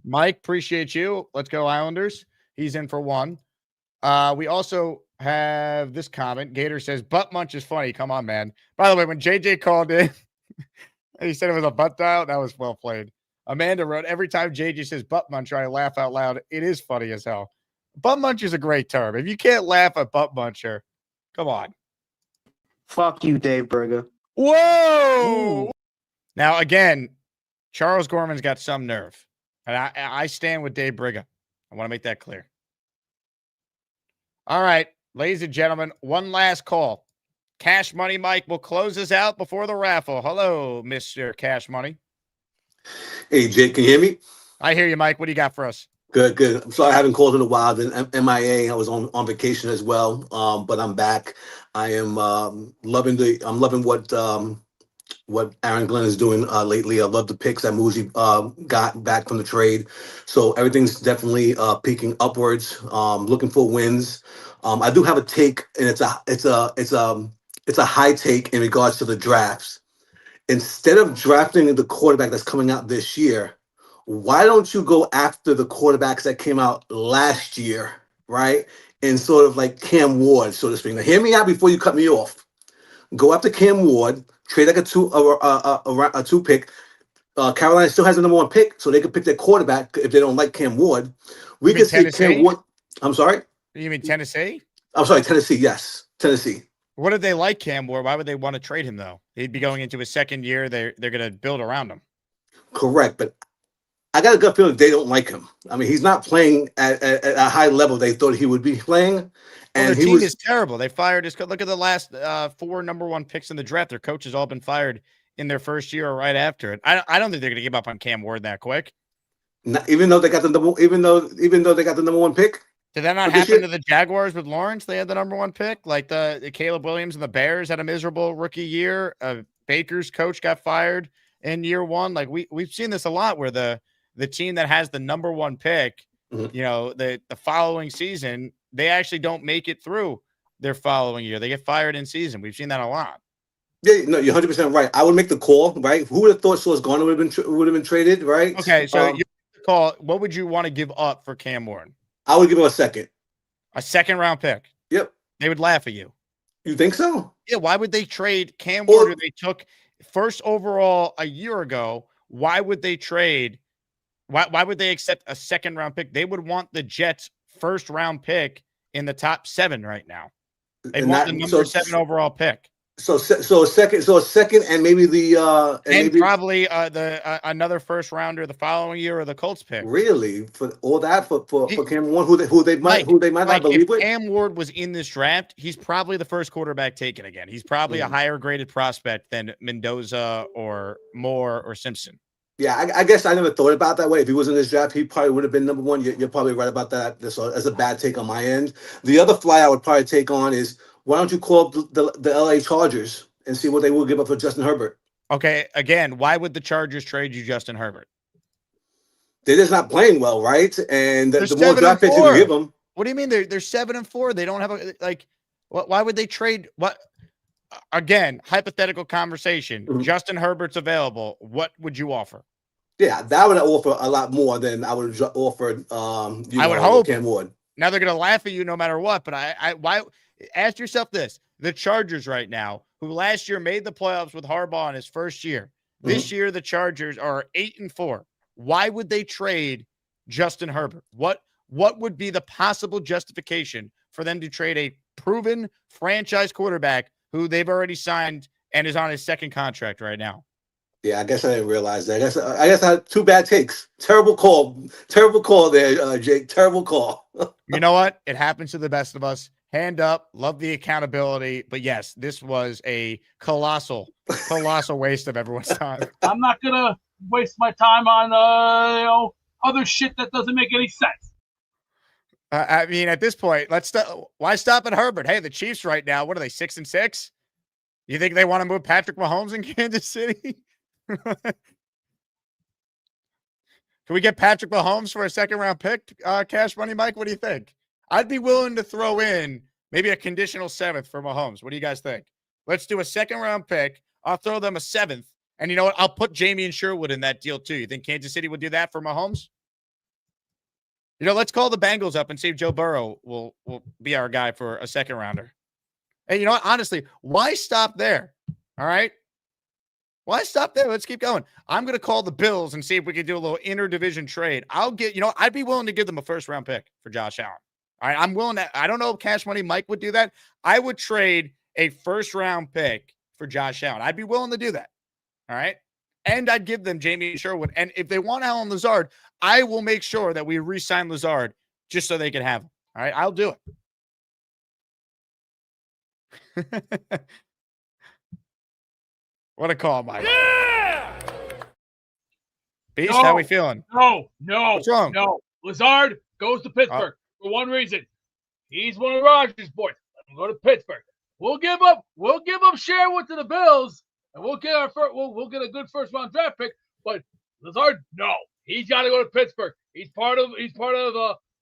Mike, appreciate you. Let's go Islanders. He's in for 1. We also have this comment. Gator says, butt munch is funny. Come on, man. By the way, when JJ called in, he said it was a butt dial. That was well played. Amanda wrote, every time JJ says butt munch, I laugh out loud. It is funny as hell. Butt munch is a great term. If you can't laugh at butt muncher, come on. Fuck you, Dave Berger. Whoa! Ooh. Now, again, Charles Gorman's got some nerve. And I stand with Dave Briga. I want to make that clear. All right, ladies and gentlemen, one last call. Cash Money Mike will close us out before the raffle. Hello, Mr. Cash Money. Hey, Jake, can you hear me? I hear you, Mike. What do you got for us? Good, good. I'm sorry I haven't called in a while. Then MIA. I was on vacation as well, but I'm back. I am loving what Aaron Glenn is doing lately. I love the picks that Moosey got back from the trade. So everything's definitely peaking upwards. Looking for wins. I do have a take, and it's a high take in regards to the drafts. Instead of drafting the quarterback that's coming out this year, why don't you go after the quarterbacks that came out last year, right? And sort of like Cam Ward, so to speak. Now, hear me out before you cut me off. Go after Cam Ward, trade like a two pick. Carolina still has the number 1 pick, so they can pick their quarterback if they don't like Cam Ward. We can say Cam Ward. I'm sorry. You mean Tennessee? I'm sorry, Tennessee. Yes, Tennessee. What did they like Cam Ward? Why would they want to trade him though? He'd be going into his second year. They're going to build around him. Correct, but I got a gut feeling they don't like him. I mean, he's not playing at a high level they thought he would be playing. Well, And their he team was is terrible. They fired his. Look at the last 4 number 1 picks in the draft. Their coach has all been fired in their first year or right after it. I don't think they're going to give up on Cam Ward that quick. even though they got the even though they got the number 1 pick. Did that not for this happen year? to the Jaguars with Lawrence? They had the number 1 pick. Like the Caleb Williams and the Bears had a miserable rookie year. Baker's coach got fired in year 1. Like we've seen this a lot where the team that has the number 1 pick, Mhm. you know, the following season, they actually don't make it through their following year. They get fired in season. We've seen that a lot. Yeah, no, you're 100% right. I would make the call, right? Who would have thought Sauce Gardner would have been traded, right? Okay, so you call. What would you want to give up for Cam Ward? I would give him a second. A second-round pick. Yep. They would laugh at you. You think so? Yeah. Why would they trade Cam Ward, who they took first overall a year ago? Why would they trade? Why would they accept a second-round pick? They would want the Jets' first-round pick in the top 7 right now. They And want that- the number 7 overall pick. So a second, and maybe the And probably another first rounder the following year or the Colts pick. really for all that for Cam Ward, who they might not believe if with. Cam Ward was in this draft, he's probably the first quarterback taken again. He's probably a higher graded prospect than Mendoza or Moore or Simpson. Yeah, I guess I never thought about it that way. If he was in this draft, he probably would have been number 1. You're probably right about that. That's a bad take on my end. The other fly I would probably take on is, why don't you call up the LA Chargers and see what they will give up for Justin Herbert? Okay, again, why would the Chargers trade you Justin Herbert? They're just not playing well, right? And the more 7 draft and picks you 4. give them. What do you mean they're 7 and 4? They don't have a like. Why would they trade? What? Again, hypothetical conversation. Mm-hmm. Justin Herbert's available. What would you offer? Yeah, that would offer a lot more than I would have offered. I would hope. Cam Ward. Now they're going to laugh at you no matter what. But why? Ask yourself this: the Chargers right now, who last year made the playoffs with Harbaugh in his first year, this year the Chargers are 8 and 4. Why would they trade Justin Herbert? What would be the possible justification for them to trade a proven franchise quarterback who they've already signed and is on his second contract right now? Yeah, I guess I didn't realize that. I guess I had 2 bad takes. Terrible call there, Jake. Terrible call. You know what? It happens to the best of us. Hand up. Love the accountability. But yes, this was a colossal waste of everyone's time. I'm not gonna waste my time on other shit that doesn't make any sense. I mean, at this point, why stop at Herbert? Hey, the Chiefs right now, what are they, 6 and 6? You think they want to move Patrick Mahomes in Kansas City? Can we get Patrick Mahomes for a second-round pick, Cash Money Mike? What do you think? I'd be willing to throw in maybe a conditional 7th for Mahomes. What do you guys think? Let's do a second-round pick. I'll throw them a 7th. And you know what? I'll put Jamie and Sherwood in that deal too. You think Kansas City would do that for Mahomes? You know, let's call the Bengals up and see if Joe Burrow will be our guy for a second-rounder. And you know what? Honestly, why stop there? All right? Why stop there? Let's keep going. I'm going to call the Bills and see if we can do a little interdivision trade. I'd be willing to give them a first-round pick for Josh Allen. All right, I'm willing to. I don't know if Cash Money Mike would do that. I would trade a first-round pick for Josh Allen. I'd be willing to do that. All right, and I'd give them Jamie Sherwood. And if they want Alan Lazard, I will make sure that we re-sign Lazard just so they can have him. All right, I'll do it. What a call, Mike. Yeah! Beast, how we feeling? No. What's wrong? No. Lazard goes to Pittsburgh for one reason. He's one of Rodgers' boys. Let him go to Pittsburgh. We'll give up Sherwood to the Bills, and we'll get we'll get a good first-round draft pick. But Lazard, no. He's got to go to Pittsburgh. He's part of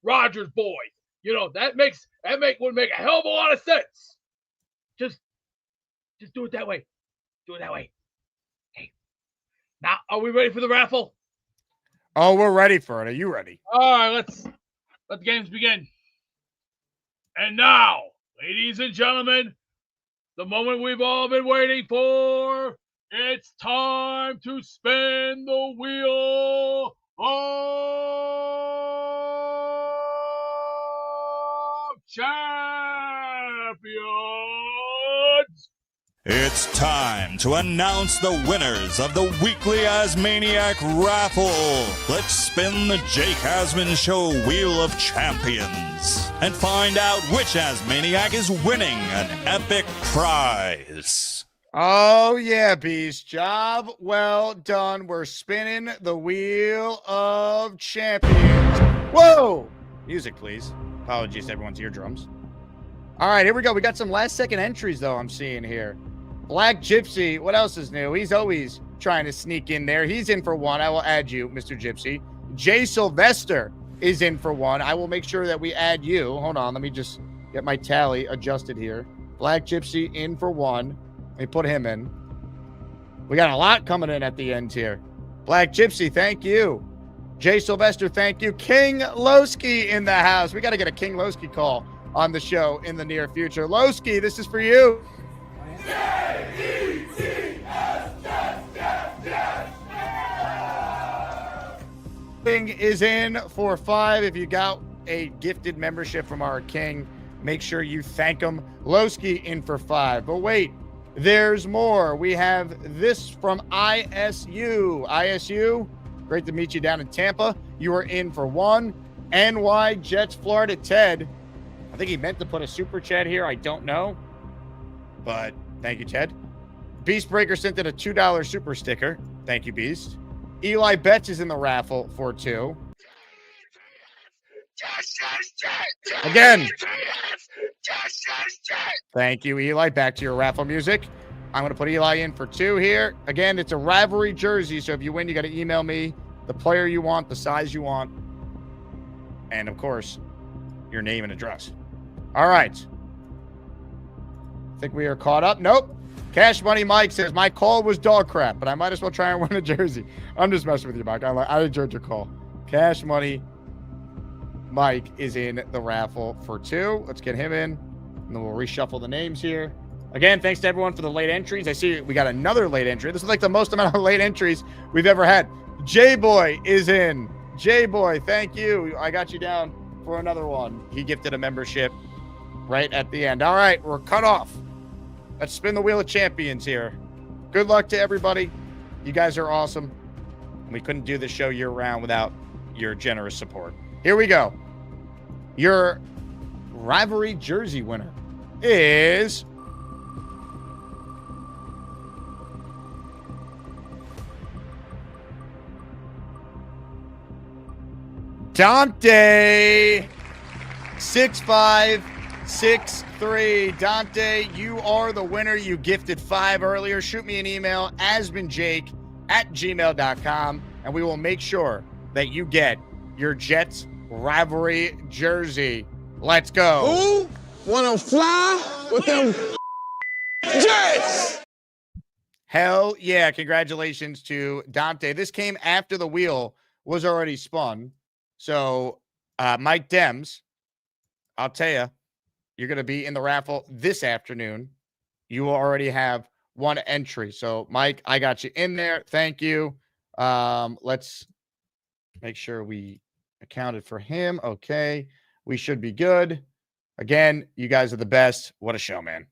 Rodgers' boys. You know, that would make a hell of a lot of sense. Just do it that way. Do it that way. Hey, now are we ready for the raffle? Oh, we're ready for it. Are you ready? All right, let the games begin. And now, ladies and gentlemen, the moment we've all been waiting for. It's time to spin the wheel of champions. It's time to announce the winners of the weekly Asmaniac raffle. Let's spin the Jake Asman Show Wheel of Champions and find out which Asmaniac is winning an epic prize. Oh, yeah, Beast. Job well done. We're spinning the Wheel of Champions. Whoa! Music, please. Apologies to everyone's eardrums. All right, here we go. We got some last-second entries, though, I'm seeing here. Black Gypsy, what else is new? He's always trying to sneak in there. He's in for one. I will add you, Mr. Gypsy. Jay Sylvester is in for one. I will make sure that we add you. Hold on. Let me just get my tally adjusted here. Black Gypsy in for one. Let me put him in. We got a lot coming in at the end here. Black Gypsy, thank you. Jay Sylvester, thank you. King Lowski in the house. We got to get a King Lowski call on the show in the near future. Lowski, this is for you. King is in for 5. If you got a gifted membership from our King, make sure you thank him. Lowski in for 5. But wait, there's more. We have this from ISU. ISU, great to meet you down in Tampa. You are in for 1. NY Jets Florida Ted. I think he meant to put a super chat here. I don't know. But thank you, Ted. Beast Breaker sent in a $2 super sticker. Thank you, Beast. Eli Betts is in the raffle for 2. Again. Thank you, Eli. Back to your raffle music. I'm going to put Eli in for 2 here. Again, it's a rivalry jersey, so if you win, you got to email me the player you want, the size you want, and, of course, your name and address. All right. I think we are caught up. Nope. Cash Money Mike says, my call was dog crap, but I might as well try and win a jersey. I'm just messing with you, Mike. I enjoyed your call. Cash Money Mike is in the raffle for 2. Let's get him in, and then we'll reshuffle the names here. Again, thanks to everyone for the late entries. I see we got another late entry. This is like the most amount of late entries we've ever had. J-Boy is in. J-Boy, thank you. I got you down for another one. He gifted a membership right at the end. All right, we're cut off. Let's spin the Wheel of Champions here. Good luck to everybody. You guys are awesome. We couldn't do this show year-round without your generous support. Here we go. Your rivalry jersey winner is Dante 6563. Dante, you are the winner. You gifted 5 earlier. Shoot me an email, asmanjake@gmail.com, and we will make sure that you get your Jets rivalry jersey. Let's go. Who wanna fly with them Jets? Hell yeah. Congratulations to Dante. This came after the wheel was already spun. So, Mike Dems, I'll tell you, you're going to be in the raffle this afternoon. You will already have 1 entry. So, Mike, I got you in there. Thank you. Let's make sure we accounted for him. Okay. We should be good. Again, you guys are the best. What a show, man.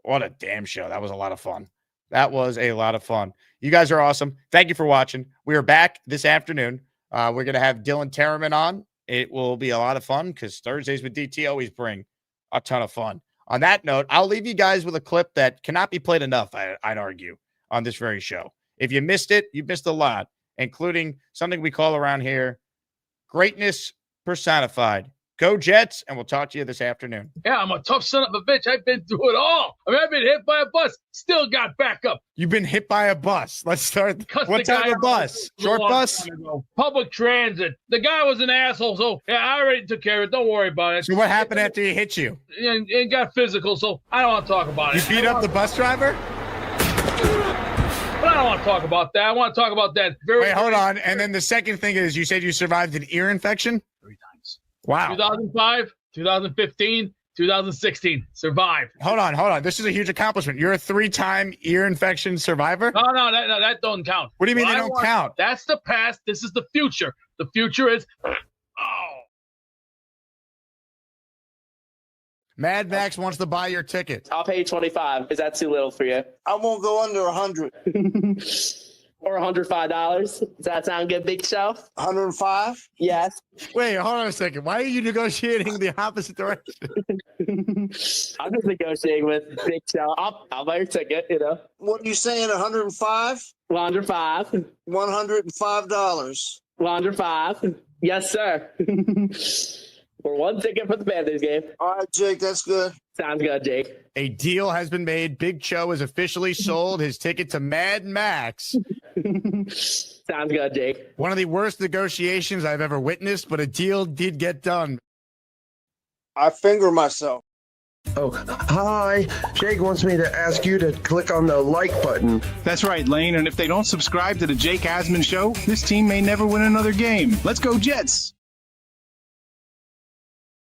What a damn show. That was a lot of fun. That was a lot of fun. You guys are awesome. Thank you for watching. We are back this afternoon. We're going to have Dylan Terriman on. It will be a lot of fun because Thursdays with DT always bring a ton of fun. On that note, I'll leave you guys with a clip that cannot be played enough, I'd argue, on this very show. If you missed it, you missed a lot, including something we call around here greatness personified. Go Jets, and we'll talk to you this afternoon. Yeah, I'm a tough son of a bitch. I've been through it all. I mean, I've been hit by a bus, still got back up. You've been hit by a bus. Let's start. What type of bus? Short bus? Public transit. The guy was an asshole, so yeah, I already took care of it. Don't worry about it. So what happened after he hit you? It got physical, so I don't want to talk about it. You beat up the bus driver? But I don't want to talk about that. I want to talk about that. Wait, hold on. And then the second thing is you said you survived an ear infection? 3 times. Wow. 2005, 2015, 2016. Survived. Hold on. This is a huge accomplishment. You're a 3-time ear infection survivor? No, that don't count. What do you mean they don't count? That's the past. This is the future. The future is Mad Max wants to buy your ticket. I'll pay you 25. Is that too little for you? I won't go under 100. Or $105. Does that sound good, Big Show? 105? Yes. Wait, hold on a second. Why are you negotiating the opposite direction? I'm just negotiating with Big Show. I'll buy your ticket, you know. What are you saying, 105? 105. $105. 105. Yes, sir. For one ticket for the Panthers game. All right, Jake, that's good. Sounds good, Jake. A deal has been made. Big Cho has officially sold his ticket to Mad Max. Sounds good, Jake. One of the worst negotiations I've ever witnessed, but a deal did get done. I finger myself. Oh, hi. Jake wants me to ask you to click on the like button. That's right, Lane. And if they don't subscribe to the Jake Asman Show, this team may never win another game. Let's go, Jets.